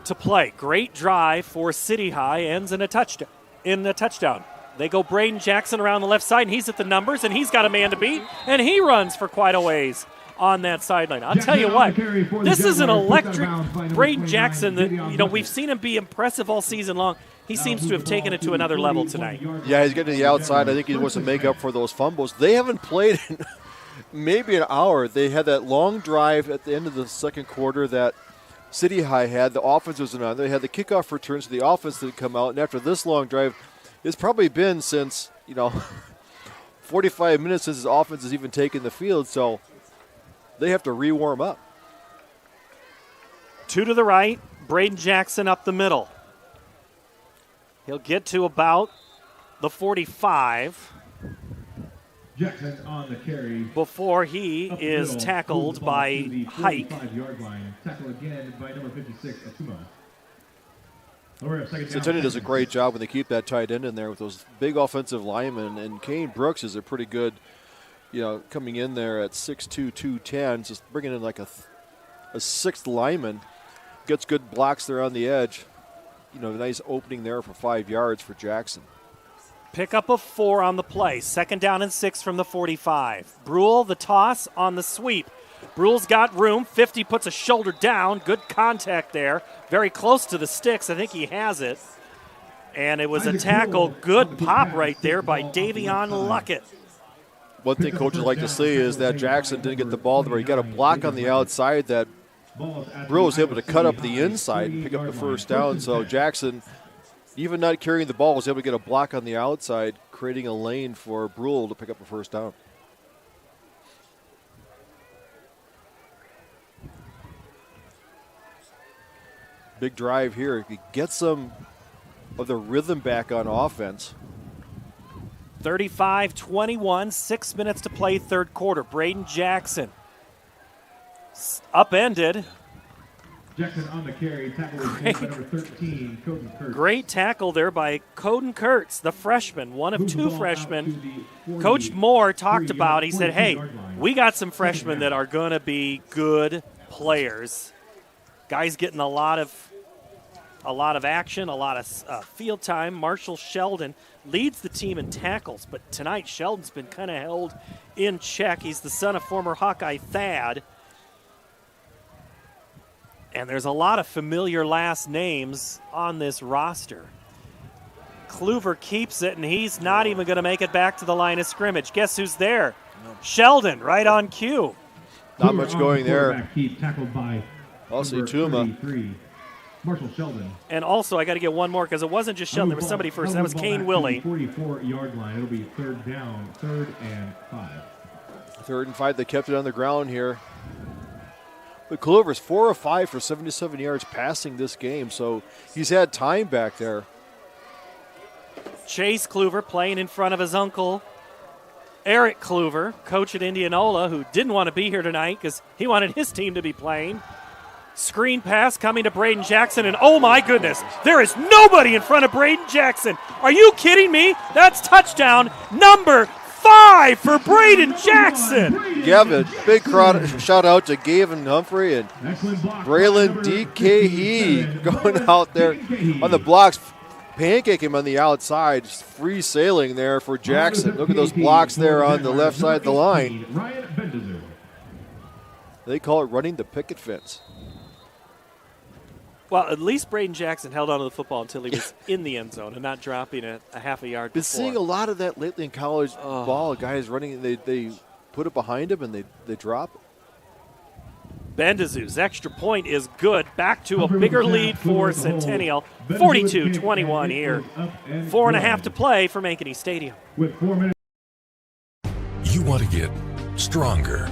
to play. Great drive for City High, ends in a touchdown. They go Braden Jackson around the left side, and he's at the numbers, and he's got a man to beat, and he runs for quite a ways on that sideline. I'll tell you what, this is an electric Braden Jackson that, you know, we've seen him be impressive all season long. He seems to have taken it to another level tonight. Yeah, he's getting to the outside. I think he wants to make up for those fumbles. They haven't played in maybe an hour. They had that long drive at the end of the second quarter that City High had. The offense wasn't on. They had the kickoff return, so the offense didn't come out. And after this long drive, it's probably been since, 45 minutes since his offense has even taken the field. So they have to re-warm up. 2 to the right, Braden Jackson up the middle. He'll get to about the 45. Jackson on the carry. Before he is tackled by Hike. 45-yard line. Tackle again by number 56, Atuma. Centennial does a great job when they keep that tight end in there with those big offensive linemen. And Kane Brooks is a pretty good, coming in there at 6'2", 210, just bringing in like a sixth lineman. Gets good blocks there on the edge. Nice opening there for 5 yards for Jackson. Pickup of 4 on the play. 2nd down and 6 from the 45. Brule, the toss on the sweep. Brule's got room. 50 puts a shoulder down. Good contact there. Very close to the sticks. I think he has it. And it was a tackle. Good pop right there by Davion Luckett. One thing coaches like to see is that Jackson didn't get the ball there. He got a block on the outside that Brule was able to cut up the inside and pick up the first down. So Jackson, even not carrying the ball, was able to get a block on the outside, creating a lane for Brule to pick up the first down. Big drive here. He gets some of the rhythm back on offense. 35-21, 6 minutes to play third quarter. Braden Jackson upended. Jackson on the carry, tackle was made by number 13, Coden Kurtz. Great tackle there by Coden Kurtz, the freshman, one of 2 freshmen. Coach Moore talked about, he said, hey, we got some freshmen that are going to be good players. Guys getting a lot of action, a lot of field time. Marshall Sheldon leads the team in tackles, but tonight Sheldon's been kind of held in check. He's the son of former Hawkeye Thad. And there's a lot of familiar last names on this roster. Kluver keeps it, and he's not even going to make it back to the line of scrimmage. Guess who's there? Sheldon, right on cue. Not much going there. Tackled by also Tuma. Marshall Sheldon. And also, I got to get one more because it wasn't just Sheldon. There was somebody first. That was Kane Willie. 44-yard line. It'll be 3rd down, 3rd and 5. 3rd and 5. They kept it on the ground here. But Kluver's 4 of 5 for 77 yards passing this game, so he's had time back there. Chase Kluver playing in front of his uncle, Eric Kluver, coach at Indianola, who didn't want to be here tonight because he wanted his team to be playing. Screen pass coming to Braden Jackson, and oh my goodness, there is nobody in front of Braden Jackson. Are you kidding me? That's touchdown number 5 for Braden Jackson. Gavin, big shout out to Gavin Humphrey and Braylon DKE going out there on the blocks, pancake him on the outside, just free sailing there for Jackson. Look at those blocks there on the left side of the line. They call it running the picket fence. Well, at least Braden Jackson held on to the football until he was in the end zone and not dropping it a half a yard Been before. seeing a lot of that lately in college ball. Guys running, they put it behind him and they drop it. Bendezu's extra point is good. Back to a bigger lead for Centennial. 42-21 here. 4.5 to play from Ankeny Stadium. With 4 minutes. You want to get stronger,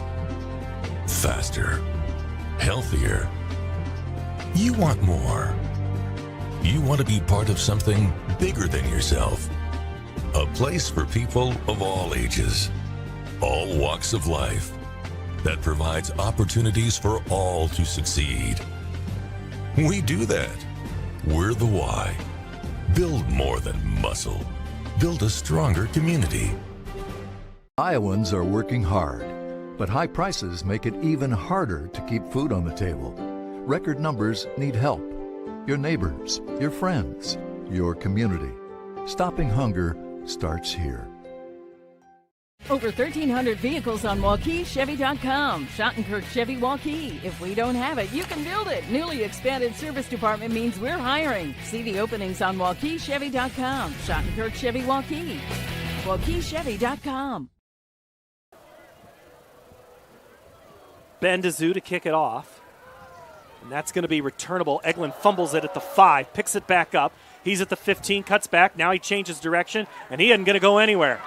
faster, healthier. You want more. You want to be part of something bigger than yourself. A place for people of all ages, all walks of life, that provides opportunities for all to succeed. We do that. We're the why. Build more than muscle. Build a stronger community. Iowans are working hard, but high prices make it even harder to keep food on the table. Record numbers need help. Your neighbors, your friends, your community. Stopping hunger starts here. Over 1,300 vehicles on WauKeeChevy.com. Schottenkirk Chevy Waukee. If we don't have it, you can build it. Newly expanded service department means we're hiring. See the openings on WauKeeChevy.com. Schottenkirk Chevy Waukee. WauKeeChevy.com. Pezzeti to kick it off. And that's going to be returnable. Eglin fumbles it at the 5, picks it back up. He's at the 15, cuts back. Now he changes direction, and he isn't going to go anywhere.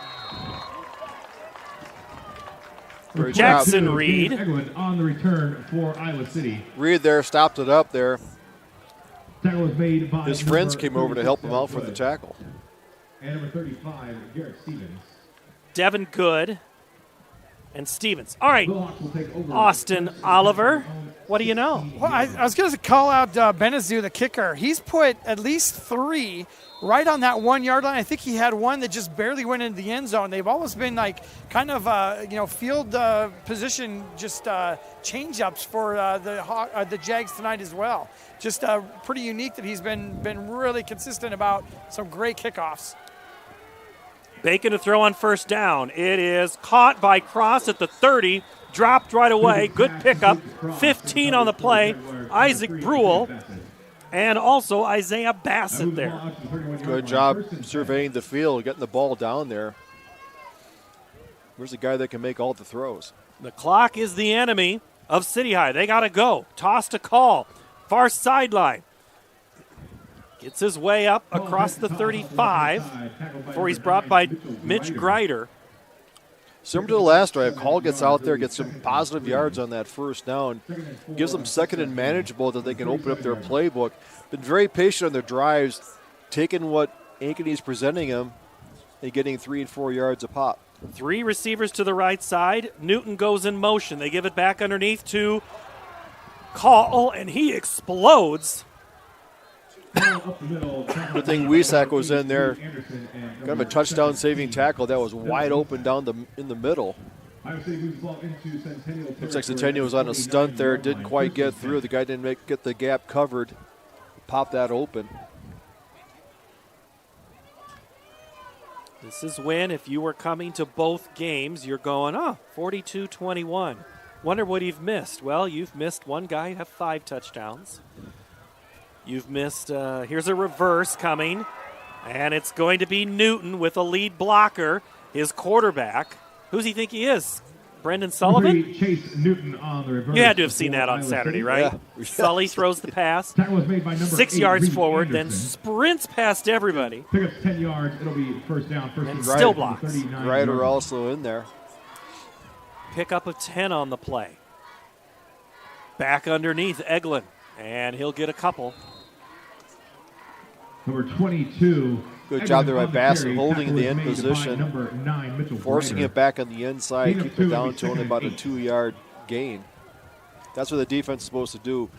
Great Jackson job. Reed. On the return for Iowa City. Reed there stopped it up there. Tackle was made by His friends came over to help him out for the tackle. And number 35, Garrett Stevens. Devin Good and Stevens. All right, Austin Oliver, what do you know? Well, I was going to call out Pezzeti, the kicker. He's put at least 3 right on that 1 yard line. I think he had one that just barely went into the end zone. They've always been like kind of field position just change-ups for the Jags tonight as well. Just pretty unique that he's been really consistent about some great kickoffs. Bacon to throw on first down. It is caught by Cross at the 30, dropped right away. Good pickup. 15 on the play. Isaac Brule and also Isaiah Bassett there. Good job surveying the field, getting the ball down there. Where's the guy that can make all the throws? The clock is the enemy of City High. They got to go. Toss to call. Far sideline. Gets his way up across the 35 before he's brought by Mitch Greider. Similar to the last drive, Call gets out there, gets some positive yards on that first down, gives them second and manageable that they can open up their playbook. Been very patient on their drives, taking what Ankeny's presenting them and getting 3 and 4 yards a pop. 3 receivers to the right side. Newton goes in motion. They give it back underneath to Call, and he explodes. Good thing Wiesack was in there. Kind of a touchdown-saving tackle that was wide open down in the middle. Looks like Centennial was on a stunt there. Didn't quite get through. The guy didn't get the gap covered. Pop that open. This is when, if you were coming to both games, you're going, 42-21. Wonder what you've missed. Well, you've missed one guy have 5 touchdowns. You've missed, here's a reverse coming, and it's going to be Newton with a lead blocker, his quarterback. Who's he think he is? Brendan Sullivan? Chase Newton on the reverse. You had to have seen that on Saturday, right? Yeah. Sully throws the pass, Tackle was made by number 6 yards 8, forward, Anderson. then sprints past everybody. Pick up 10 yards. It'll be first down. And still blocks. Ryder also in there. Pick up a 10 on the play. Back underneath Eglin, and he'll get a couple. Number 22. Good job there by Bassett, carry. holding Tackle the end was made by position, number 9, Mitchell forcing Greider. it back on the inside, Gain of keep it 2, down it'll be to only second about a and 8. 2-yard gain. That's what the defense is supposed to do.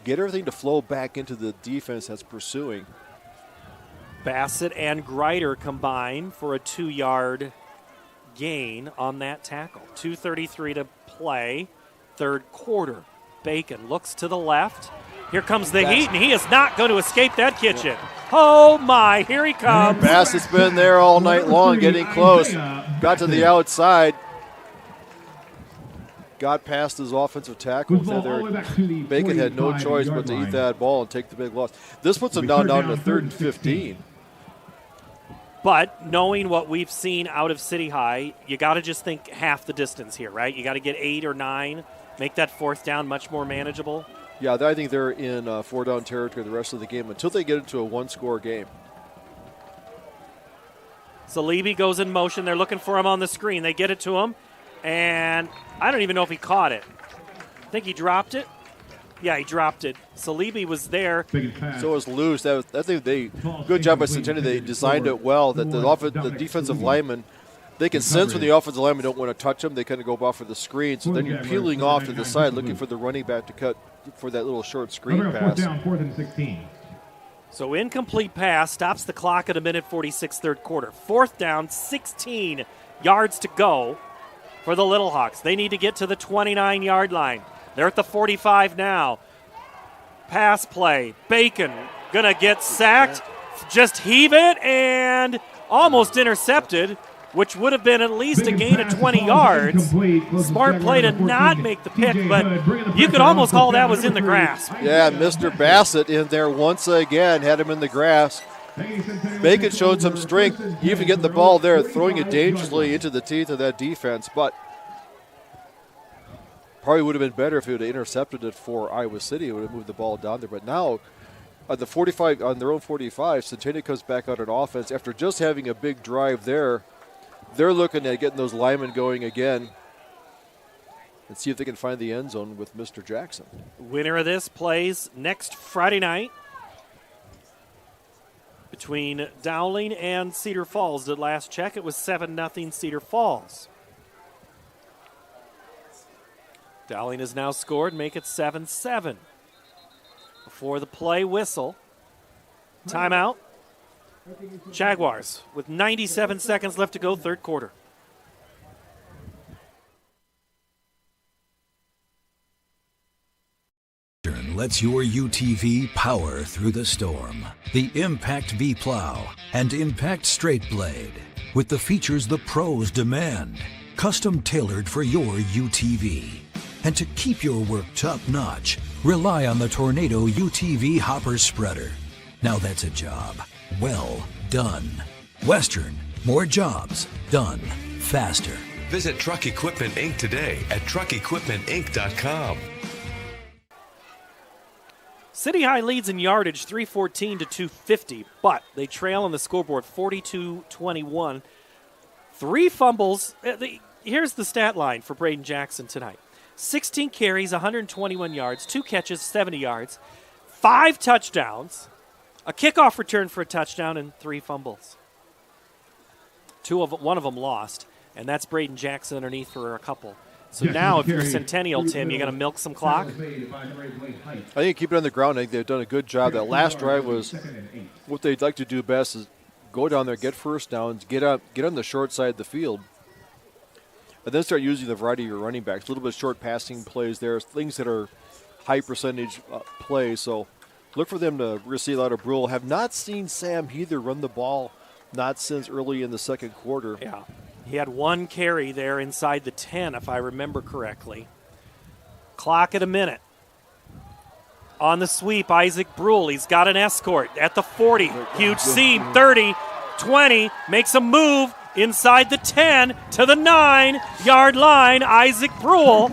Get everything to flow back into the defense that's pursuing. Bassett and Greider combine for a 2-yard gain on that tackle. 2:33 to play, third quarter. Bacon looks to the left. Here comes the heat, and he is not going to escape that kitchen. Oh, my. Here he comes. Bassett's been there all night long, getting close. Got to the outside. Got past his offensive tackle. Bacon had no choice but to eat that ball and take the big loss. This puts him down to 3rd and 15. But knowing what we've seen out of City High, you got to just think half the distance here, right? You got to get 8 or 9, make that 4th down much more manageable. Yeah, I think they're in 4-down territory the rest of the game until they get into a 1-score game. Zalibi goes in motion. They're looking for him on the screen. They get it to him, and I don't even know if he caught it. I think he dropped it. Yeah, he dropped it. Salibi was there. So was loose. I think good job by Centennial. They designed it well. That the defensive linemen, they can sense when the offensive linemen don't want to touch them. They kind of go off for the screen. So then you're peeling off to the side, looking for the running back to cut for that little short screen pass. 4th down, 4th and 16. So incomplete pass stops the clock at 1:46, third quarter. 4th down, 16 yards to go for the Little Hawks. They need to get to the 29-yard line. They're at the 45 now. Pass play. Bacon going to get sacked. Just heave it and almost intercepted, which would have been at least a gain of 20 yards. Smart play to not make the pick, but you could almost call that was in the grasp. Yeah, Mr. Bassett in there once again, had him in the grasp. Bacon showed some strength, even getting the ball there, throwing it dangerously into the teeth of that defense, but Probably would have been better if it would have intercepted it for Iowa City. It would have moved the ball down there. But now, on their own 45, Centennial comes back out on offense after just having a big drive there. They're looking at getting those linemen going again and see if they can find the end zone with Mr. Jackson. Winner of this plays next Friday night between Dowling and Cedar Falls. At last check, it was 7-0 Cedar Falls. Dowling has now scored, make it 7-7. Before the play whistle, timeout. Jaguars with 97 seconds left to go, third quarter. Lets your UTV power through the storm. The Impact V Plow and Impact Straight Blade, with the features the pros demand. Custom tailored for your UTV. And to keep your work top-notch, rely on the Tornado UTV Hopper Spreader. Now that's a job well done. Western, more jobs done faster. Visit Truck Equipment Inc. today at truckequipmentinc.com. City High leads in yardage 314 to 250, but they trail on the scoreboard 42-21. 3 fumbles. Here's the stat line for Braden Jackson tonight. 16 carries, 121 yards, 2 catches, 70 yards, 5 touchdowns, a kickoff return for a touchdown, and 3 fumbles. One of them lost, and that's Braden Jackson underneath for a couple. So now if you're Centennial, Tim, you're going to milk some clock? I think keep it on the ground. I think they've done a good job. That last drive was what they'd like to do best is go down there, get first downs, get on the short side of the field, and then start using the variety of your running backs. A little bit of short passing plays there, things that are high percentage plays. So look for them to receive out of Brule. Have not seen Sam Heather run the ball, not since early in the second quarter. Yeah. He had 1 carry there inside the 10, if I remember correctly. Clock at a minute. On the sweep, Isaac Brule. He's got an escort at the 40. Huge seam, 30, 20. Makes a move inside the 10 to the 9-yard line. Isaac Brule.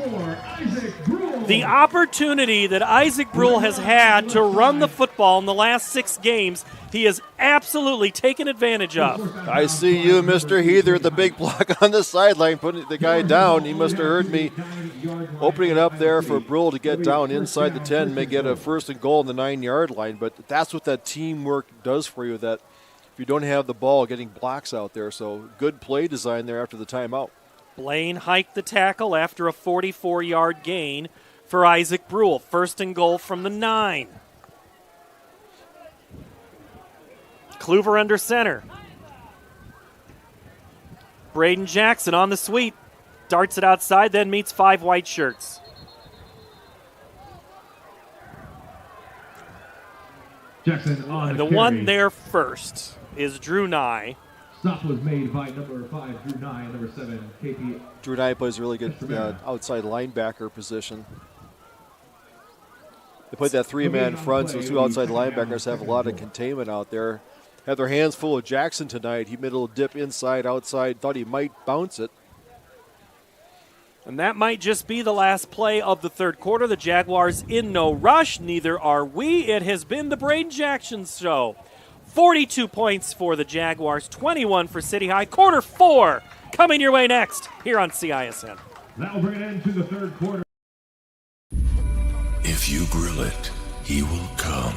The opportunity that Isaac Brule has had to run the football in the last 6 games, he has absolutely taken advantage of. I see you, Mr. Heather, the big block on the sideline, putting the guy down. He must have heard me opening it up there for Brule to get down inside the 10, may get a first and goal on the 9-yard line. But that's what that teamwork does for you, that if you don't have the ball, getting blocks out there. So good play design there after the timeout. Blaine hiked the tackle after a 44-yard gain for Isaac Brule. First and goal from the 9. Kluver under center. Braden Jackson on the sweep. Darts it outside, then meets 5 white shirts. Jackson on and the carry. one there first is Drew Nye. Stop was made by number 5, Drew Nye, and number 7, KP. Drew Nye plays a really good outside linebacker position. They played that 3-man front, so 2 outside linebackers have a lot of containment out there. Had their hands full of Jackson tonight. He made a little dip inside, outside, thought he might bounce it. And that might just be the last play of the third quarter. The Jaguars in no rush. Neither are we. It has been the Braden Jackson Show. 42 points for the Jaguars, 21 for City High. Quarter 4 coming your way next here on CISN. That will bring an end to the third quarter. If you grill it, he will come.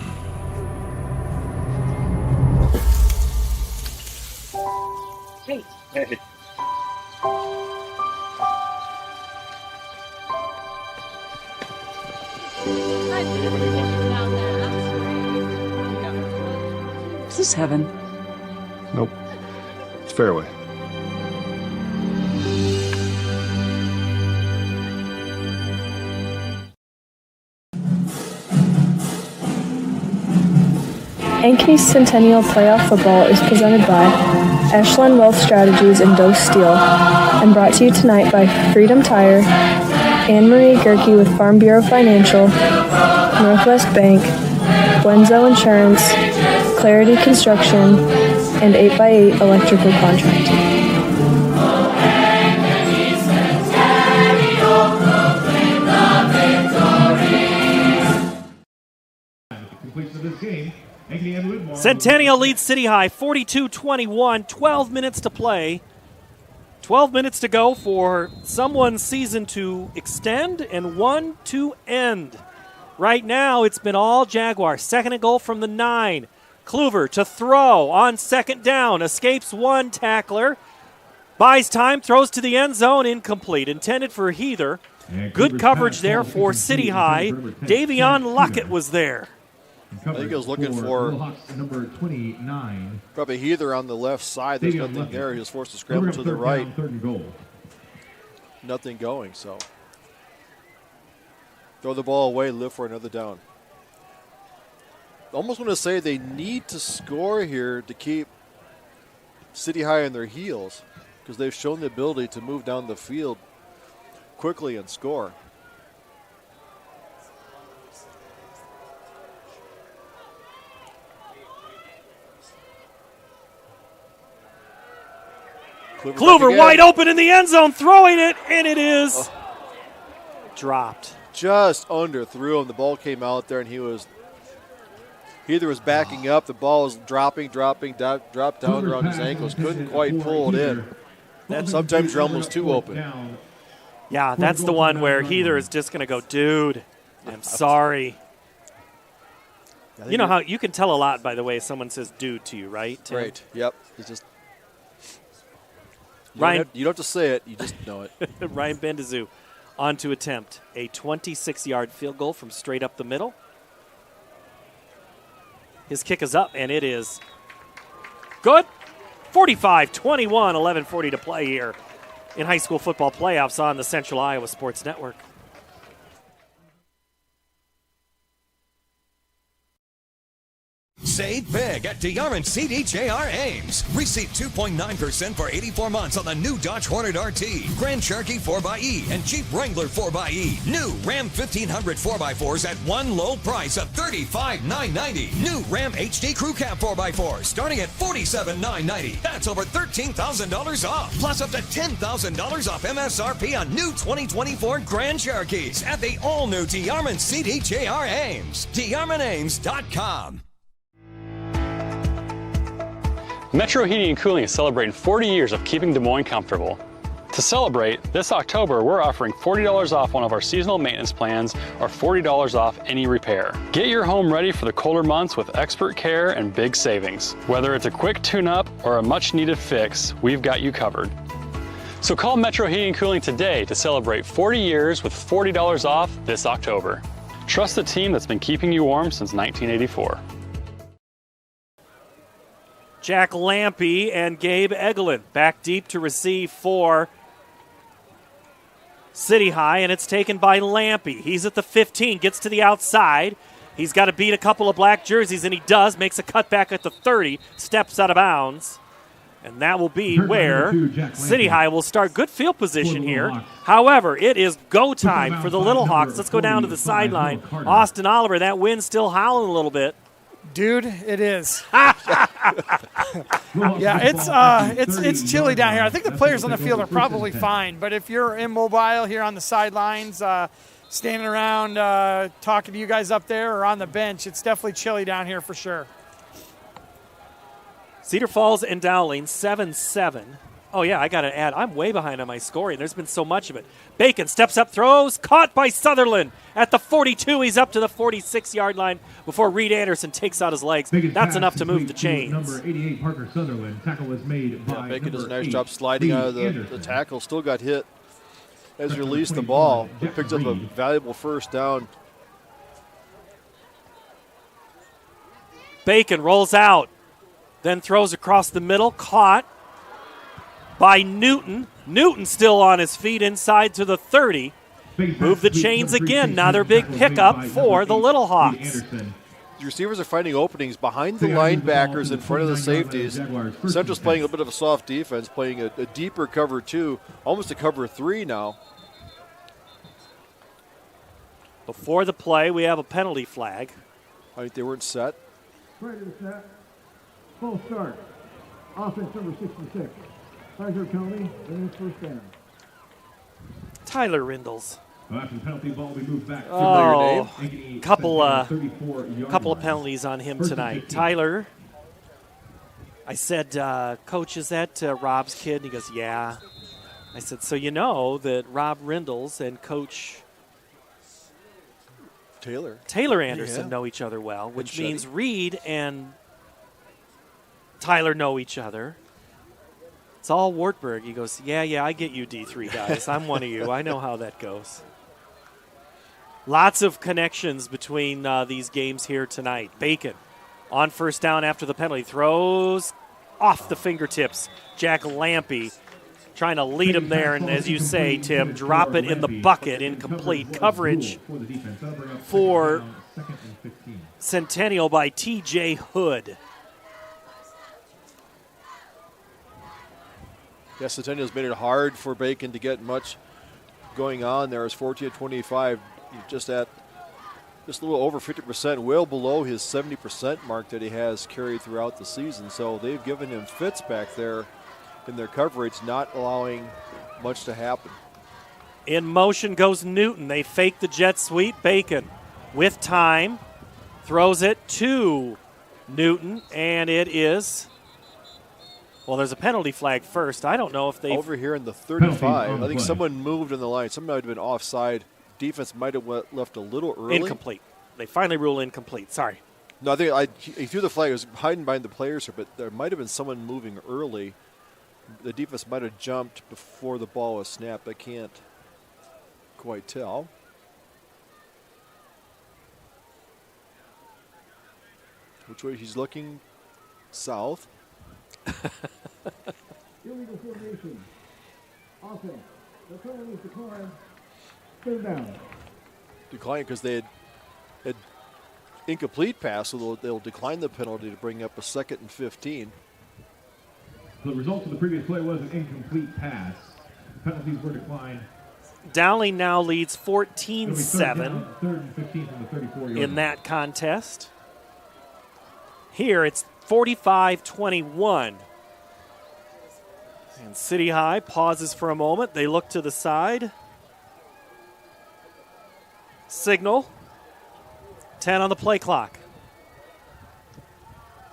Hey. Is this heaven? Nope. It's fairway. Ankeny Centennial Playoff Football is presented by Ashland Wealth Strategies and Dose Steel, and brought to you tonight by Freedom Tire, Anne-Marie Gerke with Farm Bureau Financial, Northwest Bank, Buenzo Insurance, Clarity Construction, and 8x8 Electrical Contracting. completion of this game. Ankeny and Lidmore. Centennial leads City High 42-21, 12 minutes to play. 12 minutes to go for someone's season to extend and one to end. Right now, it's been all Jaguars. Second and goal from the 9. Kluver to throw on second down. Escapes one tackler. Buys time, throws to the end zone, incomplete. Intended for Heather. Good coverage there for City High. Davion Luckett was there. I think he was looking for number 29. Probably Heather on the left side. There's nothing there. He was forced to scramble to the right. Nothing going, so. Throw the ball away, live for another down. Almost want to say they need to score here to keep City High on their heels because they've shown the ability to move down the field quickly and score. Kluver wide open in the end zone, throwing it, and it is dropped. Just underthrew him. The ball came out there, and Heather was backing up. The ball was dropping, dropped down around his ankles. Couldn't quite pull it in. Sometimes you're almost too open. Yeah, that's the one where Heather is just going to go, dude, I'm sorry. You know how you can tell a lot by the way someone says dude to you, right, Tim? Right, yep. It's just Ryan, you don't have to say it, you just know it. Ryan Bendazoo on to attempt a 26-yard field goal from straight up the middle. His kick is up, and it is good. 45-21, 11:40 to play here in high school football playoffs on the Central Iowa Sports Network. Save big at DeYarman CDJR Ames. Receive 2.9% for 84 months on the new Dodge Hornet RT, Grand Cherokee 4xE, and Jeep Wrangler 4xE. New Ram 1500 4x4s at one low price of $35,990. New Ram HD Crew Cab 4x4 starting at $47,990. That's over $13,000 off. Plus up to $10,000 off MSRP on new 2024 Grand Cherokees at the all-new DeYarman CDJR Ames. DeYarmanAmes.com. Metro Heating and Cooling is celebrating 40 years of keeping Des Moines comfortable. To celebrate, this October we're offering $40 off one of our seasonal maintenance plans or $40 off any repair. Get your home ready for the colder months with expert care and big savings. Whether it's a quick tune-up or a much-needed fix, we've got you covered. So call Metro Heating and Cooling today to celebrate 40 years with $40 off this October. Trust the team that's been keeping you warm since 1984. Jack Lampy and Gabe Egelin back deep to receive for City High, and it's taken by Lampy. He's at the 15, gets to the outside. He's got to beat a couple of black jerseys, and he does. Makes a cutback at the 30, steps out of bounds. And that will be where City High will start. Good field position here. However, it is go time for the Little Hawks. Let's go down to the sideline. Austin Oliver, that wind's still howling a little bit. Dude, it is. Yeah, it's chilly down here. I think the players on the field are probably fine, but if you're immobile here on the sidelines, standing around talking to you guys up there or on the bench, it's definitely chilly down here for sure. Cedar Falls and Dowling, 7-7. Oh, yeah, I got to add, I'm way behind on my scoring. There's been so much of it. Bacon steps up, throws, caught by Sutherland at the 42. He's up to the 46-yard line before Reed Anderson takes out his legs. That's enough to move the chains. Number 88, Parker Sutherland. Tackle was made by Bacon does a nice job sliding out of the tackle. Still got hit as he released the ball. But picked up a valuable first down. Bacon rolls out, then throws across the middle, caught by Newton. Newton still on his feet inside to the 30. Move the chains again. Another big pickup for the Little Hawks. The receivers are finding openings behind the linebackers in front of the safeties. Central's playing a bit of a soft defense, playing a deeper cover 2, almost a cover 3 now. Before the play, we have a penalty flag. I think they weren't set. Right to the set. Full start. Offense number 66. Kaiser County, and it's first down. Tyler Rindles. After the penalty ball, we move back. Oh, Ankeny, couple Centennial, of penalties on him tonight. Tyler, I said, Coach, is that Rob's kid? And he goes, yeah. I said, so you know that Rob Rindles and Coach Taylor Anderson know each other well, which means Reed and Tyler know each other. It's all Wartburg. He goes, yeah, I get you D3 guys. I'm one of you. I know how that goes. Lots of connections between these games here tonight. Bacon on first down after the penalty. Throws off the fingertips. Jack Lampy trying to lead him there, and as you say, Tim, drop it in the bucket. Incomplete coverage for Centennial by T.J. Hood. Yeah, Centennial's made it hard for Bacon to get much going on there. It's 14-25, just a little over 50%, well below his 70% mark that he has carried throughout the season. So they've given him fits back there in their coverage, not allowing much to happen. In motion goes Newton. They fake the jet sweep. Bacon with time throws it to Newton, and it is, well, there's a penalty flag first. I don't know if they over here in the 35. I think someone moved in the line. Someone might have been offside. Defense might have left a little early. Incomplete. They finally rule incomplete. Sorry. No, I think he threw the flag. It was hiding behind the players here, but there might have been someone moving early. The defense might have jumped before the ball was snapped. I can't quite tell. Which way he's looking? South. Illegal formation. Offense. The penalty is declined. Third down. Declined because they had incomplete pass, so they'll decline the penalty to bring up a 2nd and 15. The result of the previous play was an incomplete pass. The penalties were declined. Dowling now leads 14-7 third and 15 from the 34-yard in that contest. Here it's 45-21. And City High pauses for a moment. They look to the side. Signal. 10 on the play clock.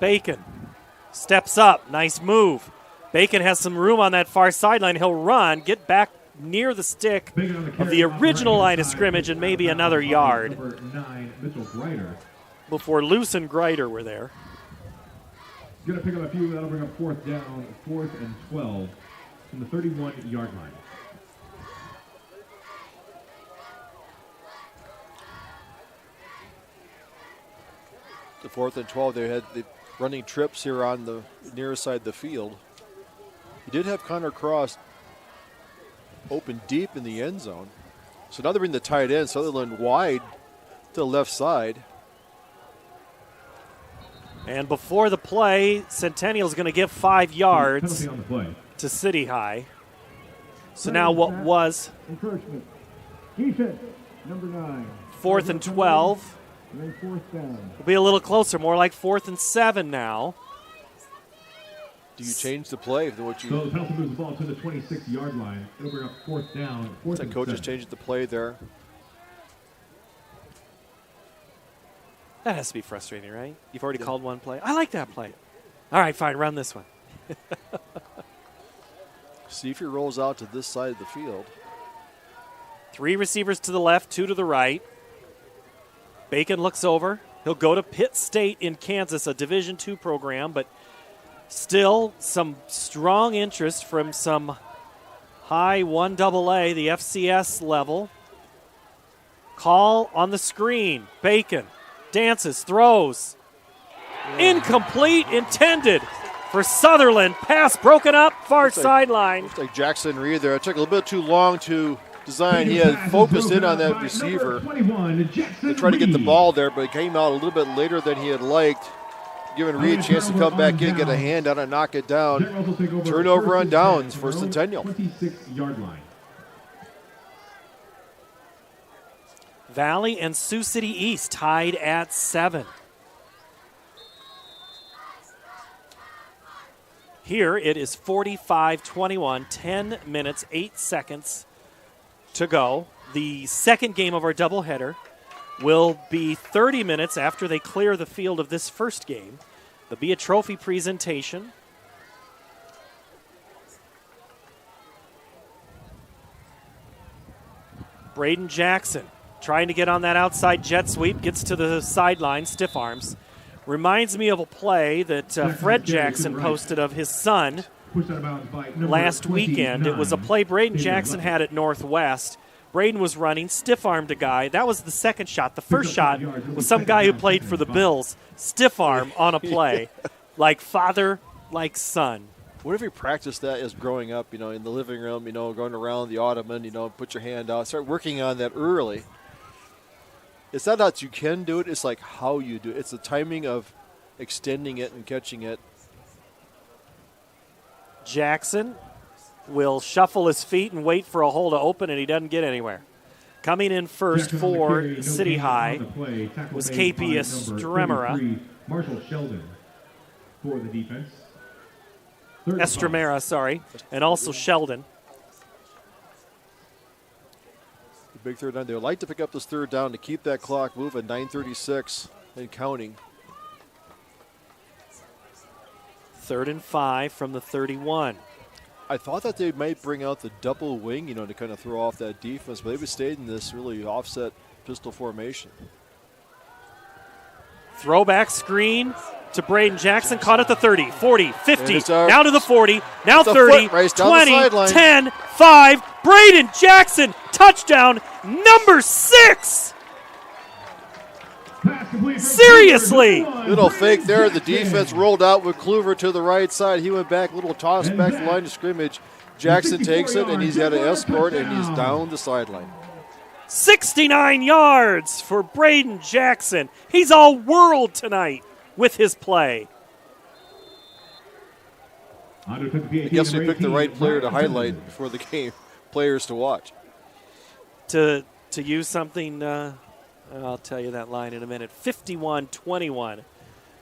Bacon steps up. Nice move. Bacon has some room on that far sideline. He'll run, get back near the stick of the original line of scrimmage and maybe another yard before Luce and Greider were there. Going to pick up a few. That'll bring up fourth down, 4th and 12 from the 31-yard line. The 4th and 12, they had the running trips here on the near side of the field. He did have Connor Cross open deep in the end zone. So now they're in the tight end, Sutherland wide to the left side. And before the play, Centennial's going to give 5 yards to City High. So now what was encouragement. Defense, number 9. 4th and 12. And then 4th down. Will be a little closer, more like 4th and 7 now. Do you change the play? So the penalty moves the ball to the 26-yard line. It'll bring up 4th down. The coach has changed the play there. That has to be frustrating, right? You've already called one play. I like that play. All right, fine, run this one. See if he rolls out to this side of the field. 3 receivers to the left, 2 to the right. Bacon looks over. He'll go to Pitt State in Kansas, a Division II program, but still some strong interest from some high 1AA, the FCS level. Call on the screen. Bacon dances, throws. Incomplete, intended for Sutherland. Pass broken up, far sideline. Looks like Jackson Reed there. It took a little bit too long to design. He had focused in on that receiver to try to get the ball there, but it came out a little bit later than he had liked, giving Reed a chance to come back in, get a hand on and knock it down. Turnover on downs for Centennial. 26-yard line. Valley and Sioux City East tied at 7. Here it is 45-21, 10 minutes, 8 seconds to go. the second game of our doubleheader will be 30 minutes after they clear the field of this first game. There'll be a trophy presentation. Braden Jackson trying to get on that outside jet sweep, gets to the sideline, stiff arms. Reminds me of a play that Fred Jackson posted of his son last weekend. It was a play Braden Jackson had at Northwest. Braden was running, stiff-armed a guy. That was the second shot. The first shot was some guy who played for the Bills, stiff-arm on a play, like father, like son. What if you practiced that as growing up, in the living room, going around the ottoman, put your hand out, start working on that early. It's not that you can do it, it's like how you do it. It's the timing of extending it and catching it. Jackson will shuffle his feet and wait for a hole to open, and he doesn't get anywhere. Coming in first for City High was KP Estremera. Marshall Sheldon for the defense. Estremera, sorry, and also Sheldon. Big third down. They would like to pick up this third down to keep that clock moving, 9:36 and counting. 3rd and 5 from the 31. I thought that they might bring out the double wing, to kind of throw off that defense, but they've stayed in this really offset pistol formation. Throwback screen to Braden Jackson, caught at the 30, 40, 50, now to the 40, now 30, 20, 10, 5. Braden Jackson, touchdown number 6. Seriously. Little fake there. The defense rolled out with Kluver to the right side. He went back, little toss back to the line of scrimmage. Jackson takes it, and he's got an escort, and he's down the sideline. 69 yards for Braden Jackson. He's all world tonight with his play. I guess we picked the right player to highlight before the game. Players to watch. To use something, I'll tell you that line in a minute. 51-21.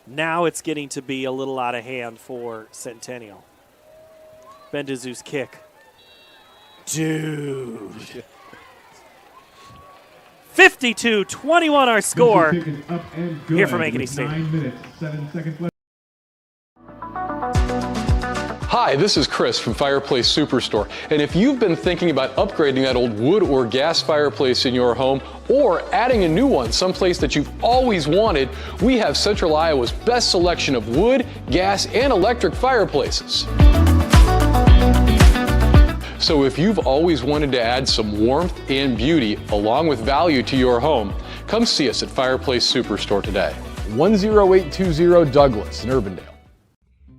Now it's getting to be a little out of hand for Centennial. Bendizu's kick. Dude. 52-21 our score here from Ankeny Stadium. Hi, this is Chris from Fireplace Superstore, and if you've been thinking about upgrading that old wood or gas fireplace in your home or adding a new one someplace that you've always wanted, we have Central Iowa's best selection of wood, gas, and electric fireplaces. So if you've always wanted to add some warmth and beauty along with value to your home, come see us at Fireplace Superstore today. 10820 Douglas in Urbandale.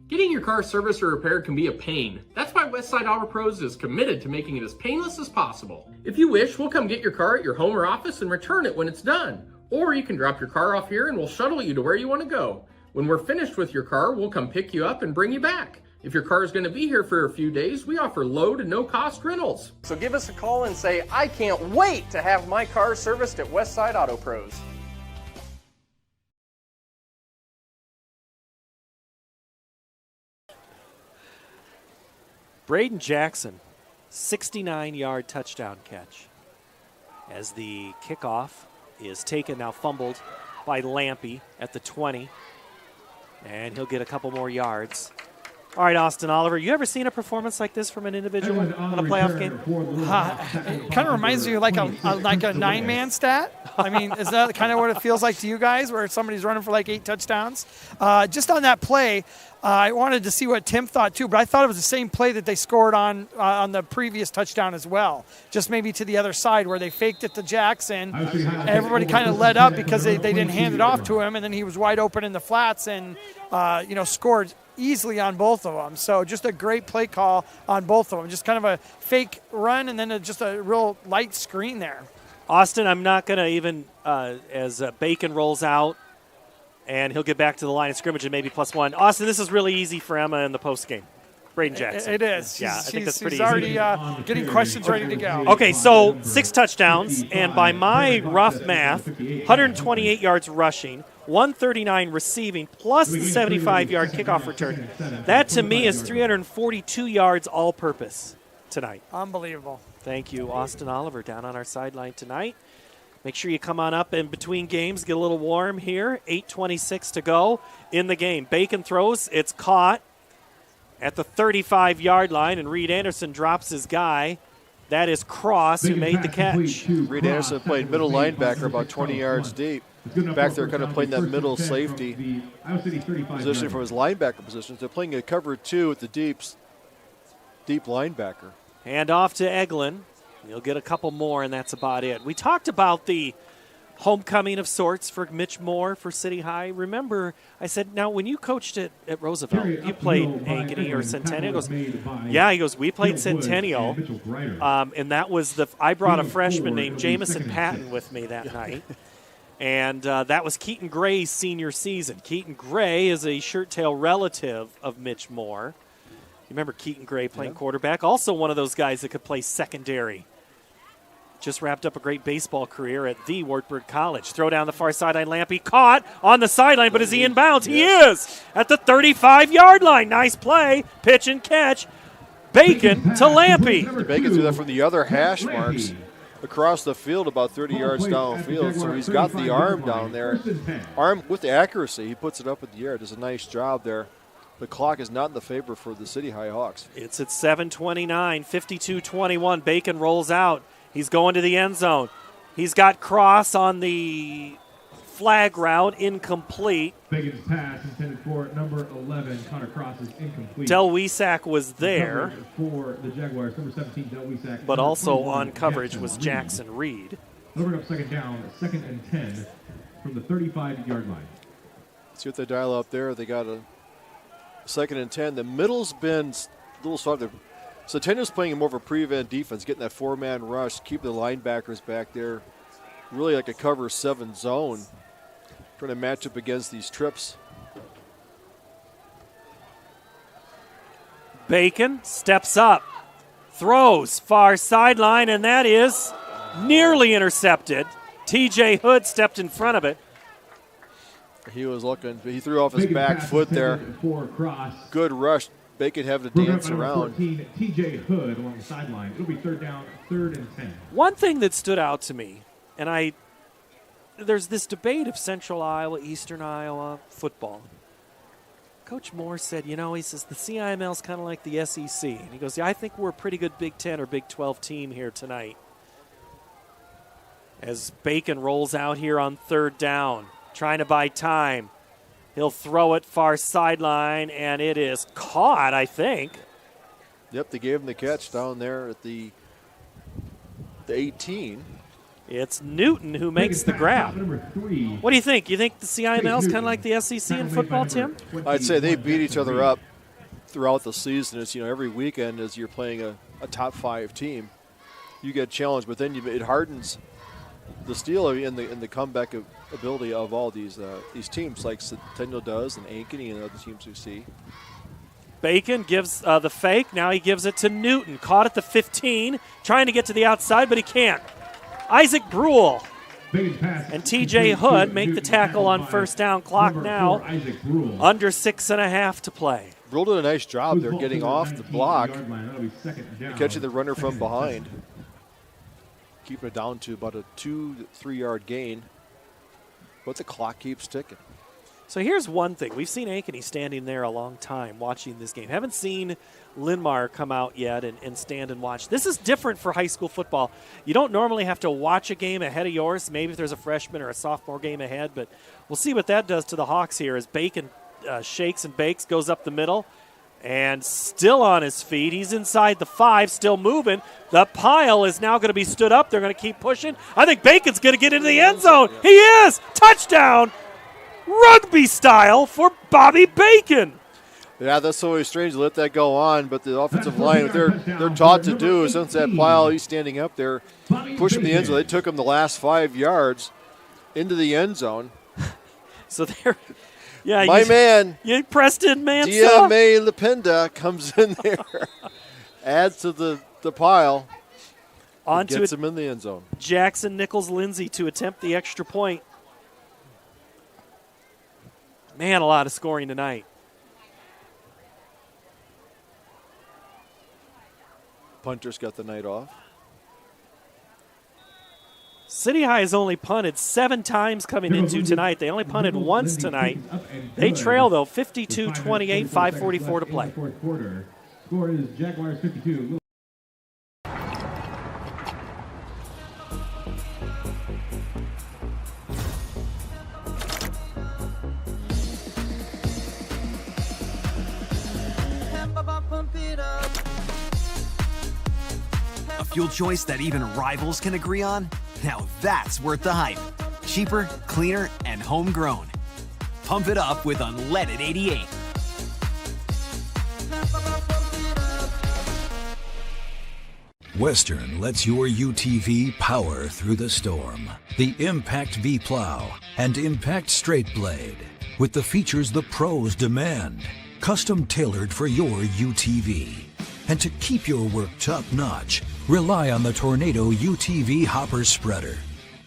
Getting your car serviced or repaired can be a pain. That's why Westside Auto Pros is committed to making it as painless as possible. If you wish, we'll come get your car at your home or office and return it when it's done. Or you can drop your car off here and we'll shuttle you to where you want to go. When we're finished with your car, we'll come pick you up and bring you back. If your car is going to be here for a few days, we offer low to no cost rentals. So give us a call and say, I can't wait to have my car serviced at Westside Auto Pros. Braden Jackson, 69-yard touchdown catch. As the kickoff is taken, now fumbled by Lampy at the 20. And he'll get a couple more yards. All right, Austin Oliver, you ever seen a performance like this from an individual on a playoff game? It kind of reminds me of like a nine-man stat. I mean, is that kind of what it feels like to you guys, where somebody's running for like 8 touchdowns? Just on that play, I wanted to see what Tim thought too, but I thought it was the same play that they scored on the previous touchdown as well. Just maybe to the other side where they faked it to Jackson. Everybody kind of let up because they didn't hand it off to him, and then he was wide open in the flats and scored easily on both of them. So just a great play call on both of them. Just kind of a fake run and then just a real light screen there. Austin, I'm not going to even, as Bacon rolls out, and he'll get back to the line of scrimmage and maybe +1. Austin, this is really easy for Emma in the post game. Braden Jackson. It is. Yeah, I think that's pretty easy. She's already getting questions ready to go. Okay, so 6 touchdowns, and by my rough math, 128 yards rushing, 139 receiving, plus the 75-yard kickoff return. That, to me, is 342 yards all-purpose. tonight. Unbelievable. Thank you, Austin Oliver, down on our sideline tonight. Make sure you come on up in between games, get a little warm here. 8:26 to go in the game. Bacon throws. It's caught at the 35-yard line, and Reed Anderson drops his guy. That is Cross, who made the catch. Reed Anderson played middle linebacker about 20 yards deep. Back there kind of playing that middle safety position from his linebacker position. They're playing a cover 2 at the deep linebacker. Hand off to Eglin. You'll get a couple more, and that's about it. We talked about the homecoming of sorts for Mitch Moore for City High. Remember, I said, now, when you coached at Roosevelt, you played Ankeny or Centennial. He goes, yeah, he goes, we played Centennial. And that was I brought a freshman named Jamison Patton with me that night. And that was Keaton Gray's senior season. Keaton Gray is a shirt-tail relative of Mitch Moore. You remember Keaton Gray playing quarterback? Also one of those guys that could play secondary. Just wrapped up a great baseball career at the Wartburg College. Throw down the far sideline. Lampy caught on the sideline, but is he in bounds? He is at the 35-yard line. Nice play. Pitch and catch. Bacon to Lampy. Bacon threw that from the other hash marks across the field about 30 yards downfield. So he's got the arm down there. Arm with the accuracy. He puts it up in the air. Does a nice job there. The clock is not in the favor for the City High Hawks. It's at 7:29, 52-21. Bacon rolls out. He's going to the end zone. He's got Cross on the flag route, incomplete. Bacon's pass intended for number 11, Connor Cross, is incomplete. Del Wesack was there. For the Jaguars, number 17, Del Wesack. But also on coverage was Jackson Reed. They'll bring up second down, 2nd and 10 from the 35-yard line. See what they dial up there. They got a 2nd and 10. The middle's been a little soft. Centennial's playing more of a prevent defense, getting that 4-man rush, keeping the linebackers back there. Really like a cover 7 zone. Trying to match up against these trips. Bacon steps up, throws far sideline, and that is nearly intercepted. TJ Hood stepped in front of it. He was looking, he threw off his back foot there. Good rush. Bacon having to dance around. 14, TJ Hood along the sideline. It'll be 3rd down, 3rd and 10. One thing that stood out to me, and there's this debate of Central Iowa, Eastern Iowa football. Coach Moore said, he says the CIML is kind of like the SEC. And he goes, yeah, I think we're a pretty good Big 10 or Big 12 team here tonight. As Bacon rolls out here on 3rd down, trying to buy time. He'll throw it far sideline, and it is caught, I think. Yep, they gave him the catch down there at the 18. It's Newton who makes the grab. What do you think? You think the CIML is kind of like the SEC in football, Tim? I'd say they beat each other up throughout the season. It's, every weekend as you're playing a top 5 team, you get challenged, but then it hardens the steel in the comeback ability of all these teams, like Centennial does and Ankeny and other teams we see. Bacon gives the fake. Now he gives it to Newton. Caught at the 15, trying to get to the outside, but he can't. Isaac Brule and TJ Hood make the tackle on 1st down. Clock now under 6.5 to play. Brule did a nice job there getting off the block and catching the runner from behind. Keeping it down to about a 2-3 yard gain. But the clock keeps ticking. So here's one thing. We've seen Ankeny standing there a long time watching this game. Haven't seen Linmar come out yet and stand and watch. This is different for high school football. You don't normally have to watch a game ahead of yours. Maybe if there's a freshman or a sophomore game ahead. But we'll see what that does to the Hawks here as Bacon shakes and bakes, goes up the middle. And still on his feet. He's inside the 5, still moving. The pile is now going to be stood up. They're going to keep pushing. I think Bacon's going to get into the end zone. He is! Touchdown! Rugby style for Bobby Bacon. Yeah, that's always strange to let that go on, but the offensive line, what they're taught to do is since that pile, he's standing up there, pushing the end zone. They took him the last 5 yards into the end zone. So they're... Yeah, my man, Preston Mansa. DMA Lependa comes in there, adds to the pile, gets him in the end zone. Jackson Nichols Lindsay to attempt the extra point. Man, a lot of scoring tonight. punters got the night off. City High has only punted 7 times coming into tonight. They only punted once tonight. They trail, though, 52-28, 5:44 to play. Fourth quarter. Score is Jaguars 52. A fuel choice that even rivals can agree on? Now that's worth the hype. Cheaper, cleaner, and homegrown. Pump it up with unleaded 88. Western lets your UTV power through the storm. The Impact V Plow and Impact Straight Blade, with the features the pros demand. Custom tailored for your UTV. And to keep your work top-notch, rely on the Tornado UTV Hopper Spreader.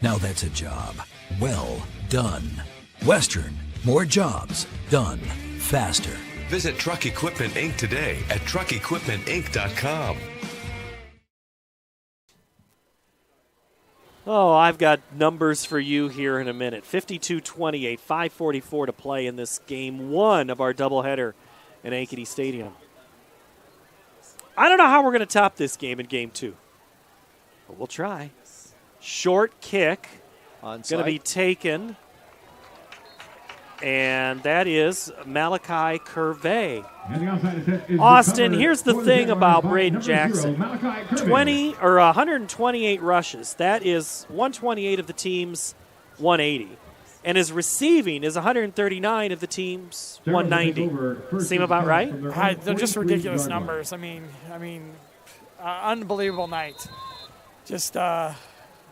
Now that's a job well done. Western, more jobs done faster. Visit Truck Equipment Inc. today at truckequipmentinc.com. Oh, I've got numbers for you here in a minute. 52-28, 5:44 to play in this game 1 of our doubleheader in Ankeny Stadium. I don't know how we're going to top this game in game 2, but we'll try. Short kick, going to be taken, and that is Malachi Curvey. Austin, here's the thing about Braden Jackson. 128 rushes. That is 128 of the team's 180. And his receiving is 139 of the team's 190. Seem about right? They're just ridiculous numbers. I mean, unbelievable night. Just, I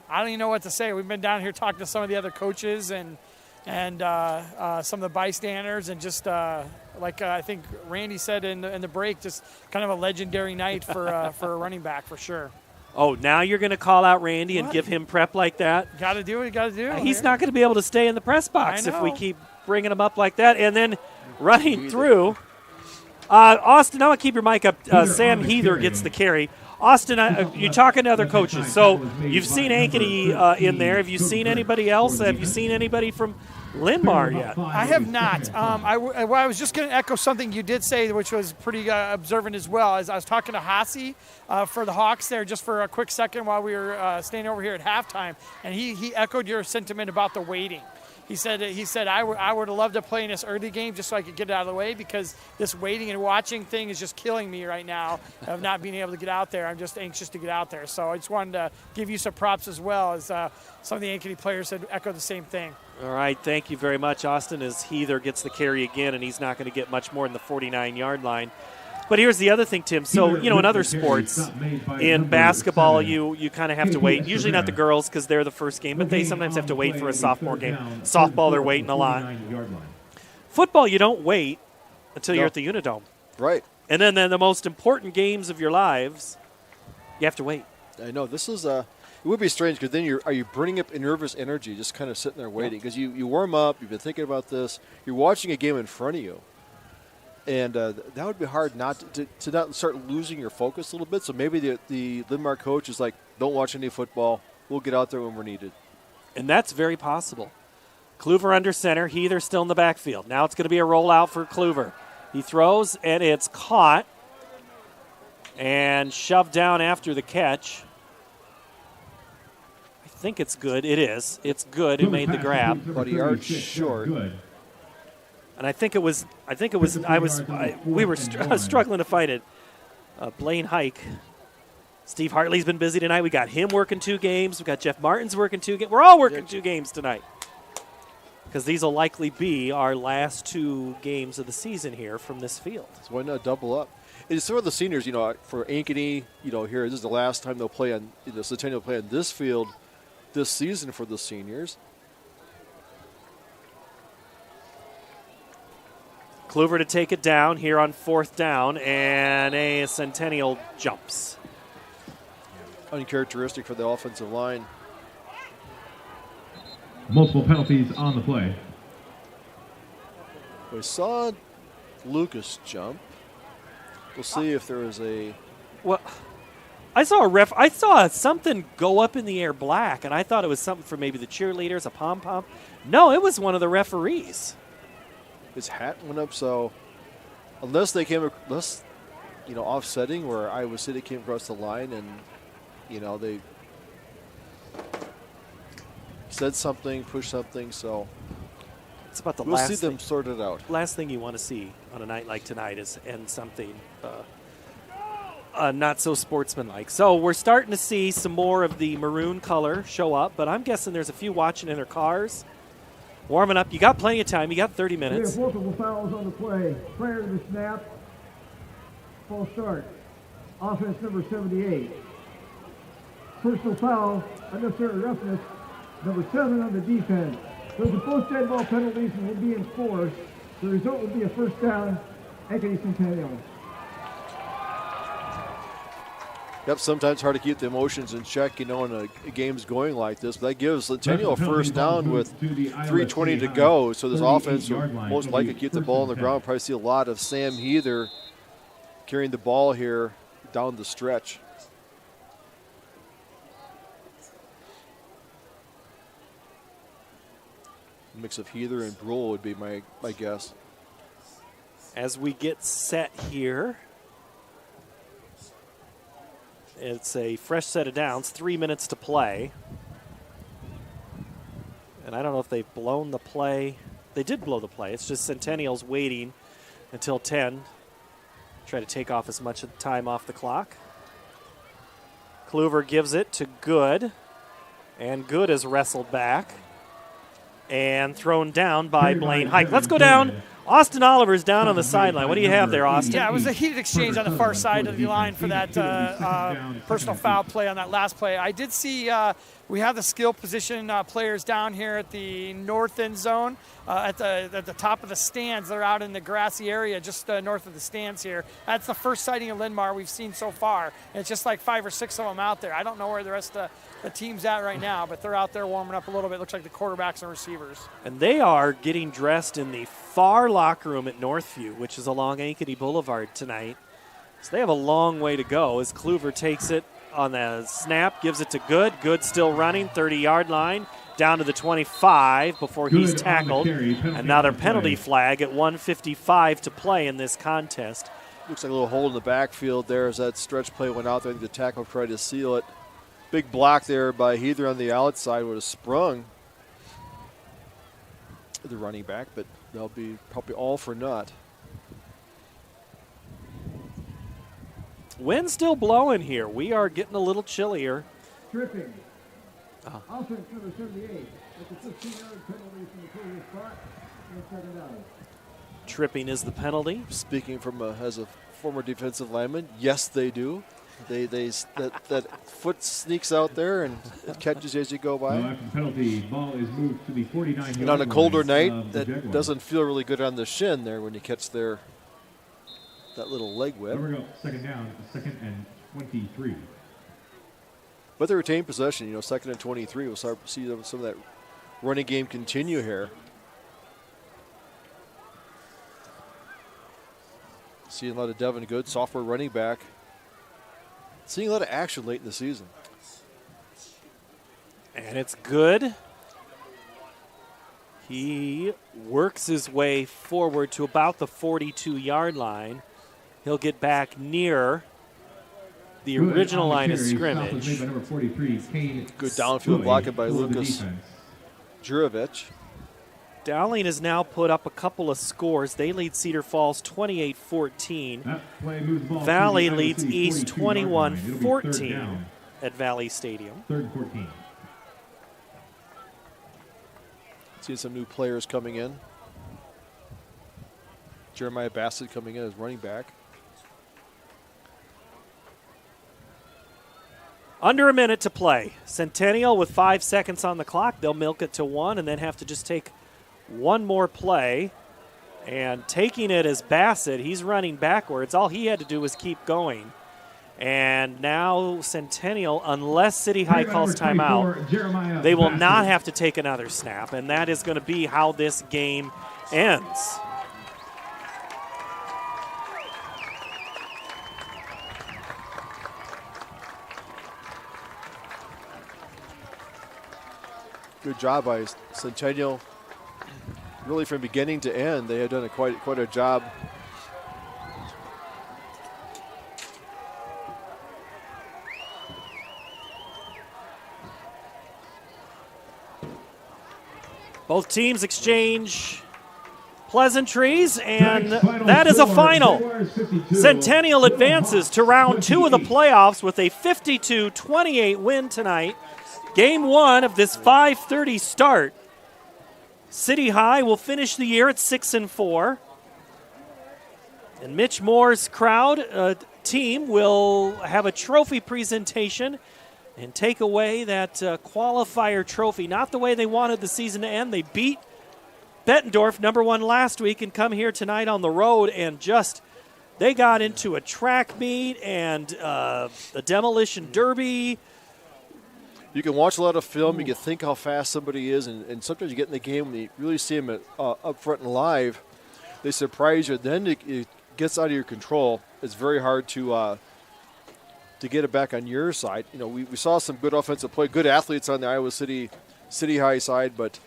don't even know what to say. We've been down here talking to some of the other coaches and some of the bystanders, and just like I think Randy said in the break, just kind of a legendary night for a running back for sure. Oh, now you're going to call out Randy and give him prep like that? Got to do what you got to do. He's not going to be able to stay in the press box if we keep bringing him up like that. And then running through. Austin, I'm going to keep your mic up. Sam Heather gets the carry. Austin, you're talking to other coaches. So you've seen Ankeny in there. Have you seen anybody else? Have you seen anybody from Linmar yet? I have not. I was just going to echo something you did say, which was pretty observant as well. As I was talking to Hasi for the Hawks there just for a quick second while we were standing over here at halftime, and he echoed your sentiment about the waiting. He said I would have loved to play in this early game just so I could get it out of the way, because this waiting and watching thing is just killing me right now of not being able to get out there. I'm just anxious to get out there. So I just wanted to give you some props as well, as some of the Ankeny players had echoed the same thing. All right, thank you very much, Austin, as Heather gets the carry again, and he's not going to get much more than the 49-yard line. But here's the other thing, Tim. So, in other sports, in basketball, you kind of have to wait. Usually not the girls because they're the first game, but they sometimes have to wait for a sophomore game. Softball, they're waiting a lot. Football, you don't wait until you're at the Unidome. Right. And then the most important games of your lives, you have to wait. I know. This is it would be strange, because then are you bringing up nervous energy just kind of sitting there waiting? Because you warm up, you've been thinking about this, you're watching a game in front of you. And that would be hard not to not start losing your focus a little bit. So maybe the Linmar coach is like, don't watch any football. We'll get out there when we're needed. And that's very possible. Kluver under center. Heather still in the backfield. Now it's going to be a rollout for Kluver. He throws, and it's caught and shoved down after the catch. I think it's good. It is. It's good. It made the grab. About a yard short. And we were struggling to find it. Blaine Hike. Steve Hartley's been busy tonight. We got him working 2 games. We got Jeff Martin's working 2 games. We're all working 2 games tonight, because these will likely be our last 2 games of the season here from this field. So why not double up? And some of the seniors, for Ankeny, here, this is the last time they'll play on, Centennial play on this field this season for the seniors. Kluver to take it down here on 4th down, and a Centennial jumps. Uncharacteristic for the offensive line. Multiple penalties on the play. We saw Lucas jump. We'll see if there is a... Well, I saw something go up in the air black, and I thought it was something for maybe the cheerleaders, a pom-pom. No, it was one of the referees. His hat went up, so unless offsetting where Iowa City came across the line and, they said something, pushed something, so it's about the we'll last see them sort it out. Last thing you want to see on a night like tonight is something not so sportsmanlike. So we're starting to see some more of the maroon color show up, but I'm guessing there's a few watching in their cars, warming up. You got plenty of time. You got 30 minutes. We have multiple fouls on the play. Prior to the snap, false start. Offense number 78. Personal foul, unnecessary roughness, number 7 on the defense. Those are both dead ball penalties and will be enforced. The result will be a first down, Ankeny Centennial. Yep, sometimes hard to keep the emotions in check, in a game's going like this. But that gives Centennial a first down with 3:20 to go. So this offense will most likely keep the ball on the ground. Probably see a lot of Sam Heather carrying the ball here down the stretch. A mix of Heather and Brule would be my guess. As we get set here, it's a fresh set of downs, 3 minutes to play. And I don't know if they've blown the play. They did blow the play. It's just Centennial's waiting until 10. Try to take off as much of the time off the clock. Kluver gives it to Good. And Good is wrestled back and thrown down by Blaine Hike. Let's go down. Austin Oliver's down on the sideline. What do you have there, Austin? Yeah, it was a heated exchange on the far side of the line for that personal foul play on that last play. I did see we have the skill position players down here at the north end zone, at the top of the stands. They're out in the grassy area just north of the stands here. That's the first sighting of Linn-Mar we've seen so far. And it's just like 5 or 6 of them out there. I don't know where the rest of the team's at right now, but they're out there warming up a little bit. Looks like the quarterbacks and receivers. And they are getting dressed in the far locker room at Northview, which is along Ankeny Boulevard tonight. So they have a long way to go as Kluver takes it on the snap, gives it to Good. Good still running, 30-yard line, down to the 25 before he's tackled. Another penalty flag at 1:55 to play in this contest. Looks like a little hole in the backfield there as that stretch play went out there. I think the tackle tried to seal it. Big block there by Heather on the outside would have sprung the running back, but they'll be probably all for naught. Wind's still blowing here. We are getting a little chillier. Tripping. Offense number 78. That's a 15-yard penalty from the previous spot. And second down. Tripping is the penalty. Speaking from as a former defensive lineman, yes, they do. That foot sneaks out there and it catches you as you go by. After the penalty, ball is moved to the 49-yard line. And on a colder night, that doesn't feel really good on the shin there when you catch that little leg whip. There we go. Second down, 2nd and 23. But they retain possession. 2nd and 23. We'll start to see some of that running game continue here. Seeing a lot of Devin Good, sophomore running back. Seeing a lot of action late in the season. And it's Good. He works his way forward to about the 42-yard line. He'll get back near the original line of scrimmage. Good downfield blocking by Lucas Jurovic. Dowling has now put up a couple of scores. They lead Cedar Falls 28-14. Valley leads East 21-14 at Valley Stadium. 3rd and 14. Seeing some new players coming in. Jeremiah Bassett coming in as running back. Under a minute to play. Centennial with 5 seconds on the clock. They'll milk it to 1 and then have to just take one more play. And taking it as Bassett, he's running backwards. All he had to do was keep going. And now Centennial, unless City High calls timeout, they will not have to take another snap. And that is going to be how this game ends. Good job by Centennial. Really from beginning to end, they have done quite a job. Both teams exchange pleasantries, and that is a final. Centennial advances to round 2 of the playoffs with a 52-28 win tonight. Game 1 of this 5:30 start. City High will finish the year at 6-4. And Mitch Moore's crowd team will have a trophy presentation and take away that qualifier trophy. Not the way they wanted the season to end. They beat Bettendorf, number 1 last week, and come here tonight on the road and they got into a track meet and a demolition derby. You can watch a lot of film. You can think how fast somebody is, and sometimes you get in the game when you really see them up front and live. They surprise you. Then it gets out of your control. It's very hard to get it back on your side. You know, we saw some good offensive play, good athletes on the Iowa City High side, but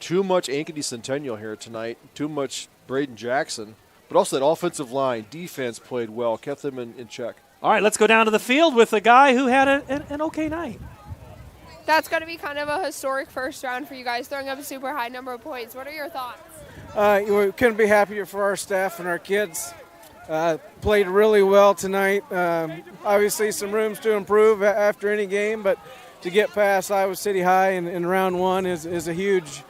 too much Ankeny Centennial here tonight, too much Braden Jackson, but also that offensive line, defense played well, kept them in check. All right, let's go down to the field with a guy who had an okay night. That's going to be kind of a historic first round for you guys, throwing up a super high number of points. What are your thoughts? We couldn't be happier for our staff and our kids. Played really well tonight. Obviously some rooms to improve after any game, but to get past Iowa City High in round 1 is a huge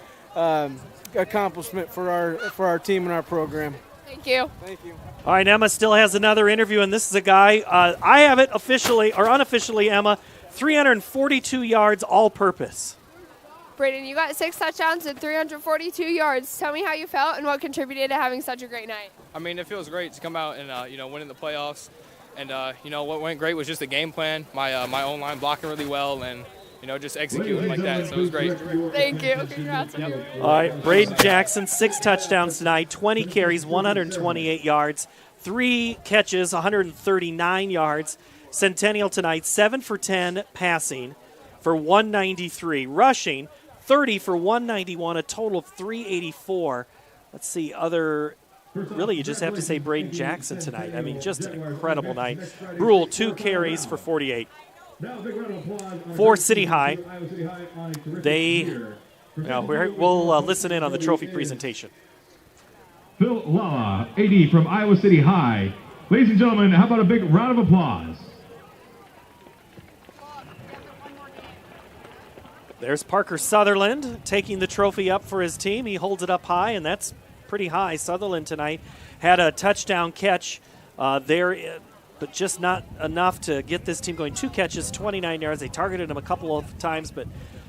accomplishment for our team and our program. Thank you. Thank you. All right, Emma still has another interview, and this is a guy, I have it officially, or unofficially, Emma, 342 yards all-purpose. Braden, you got 6 touchdowns and 342 yards. Tell me how you felt and what contributed to having such a great night. I mean, it feels great to come out and win in the playoffs. And what went great was just the game plan. My own line blocking really well, and just executing like that. So it was great. Thank you. Congrats. Yep. All right, Braden Jackson, 6 touchdowns tonight, 20 carries, 128 yards, 3 catches, 139 yards. Centennial tonight, 7 for 10 passing for 193. Rushing, 30 for 191, a total of 384. Let's see, really you just have to say Braden Jackson tonight. I mean, just an incredible night. Brule, 2 carries for 48. For City High, we'll listen in on the trophy presentation. Phil Lala, AD from Iowa City High. Ladies and gentlemen, how about a big round of applause? There's Parker Sutherland taking the trophy up for his team. He holds it up high, and that's pretty high. Sutherland tonight had a touchdown catch there, but just not enough to get this team going. 2 catches, 29 yards. They targeted him a couple of times, but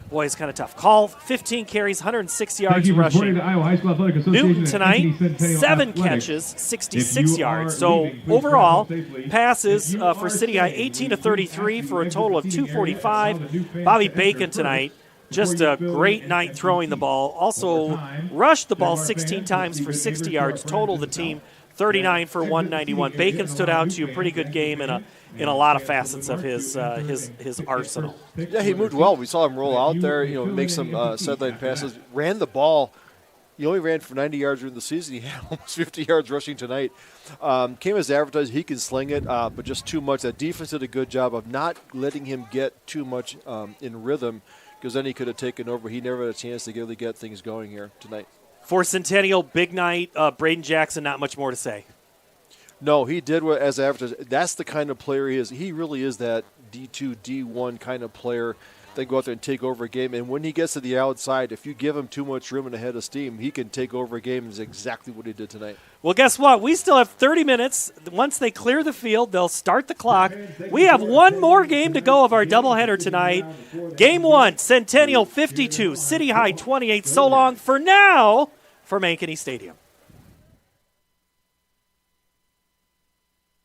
boy, it's kind of tough. Call, 15 carries, 106 yards rushing. Newton tonight, 7 catches, 66 yards. So overall, passes for City High, 18 to 33 for a total of 245. Bobby Bacon tonight, just a great night throwing the ball. Also rushed the ball 16 times for 60 yards. Total the team 39 for 191. Bacon stood out to a pretty good game in a lot of facets of his arsenal. Yeah, he moved well. We saw him roll out there, make some sideline passes, ran the ball. He only ran for 90 yards during the season. He had almost 50 yards rushing tonight. Came as advertised. He can sling it, but just too much. That defense did a good job of not letting him get too much in rhythm, because then he could have taken over. He never had a chance to really get things going here tonight. For Centennial, big night. Braden Jackson, not much more to say. No, he did what as advertised. That's the kind of player he is. He really is that D2, D1 kind of player that go out there and take over a game. And when he gets to the outside, if you give him too much room and a head of steam, he can take over a game, and is exactly what he did tonight. Well, guess what? We still have 30 minutes. Once they clear the field, they'll start the clock. We have one more game to go of our doubleheader tonight. Game 1, Centennial 52, City High 28. So long for now from Ankeny Stadium.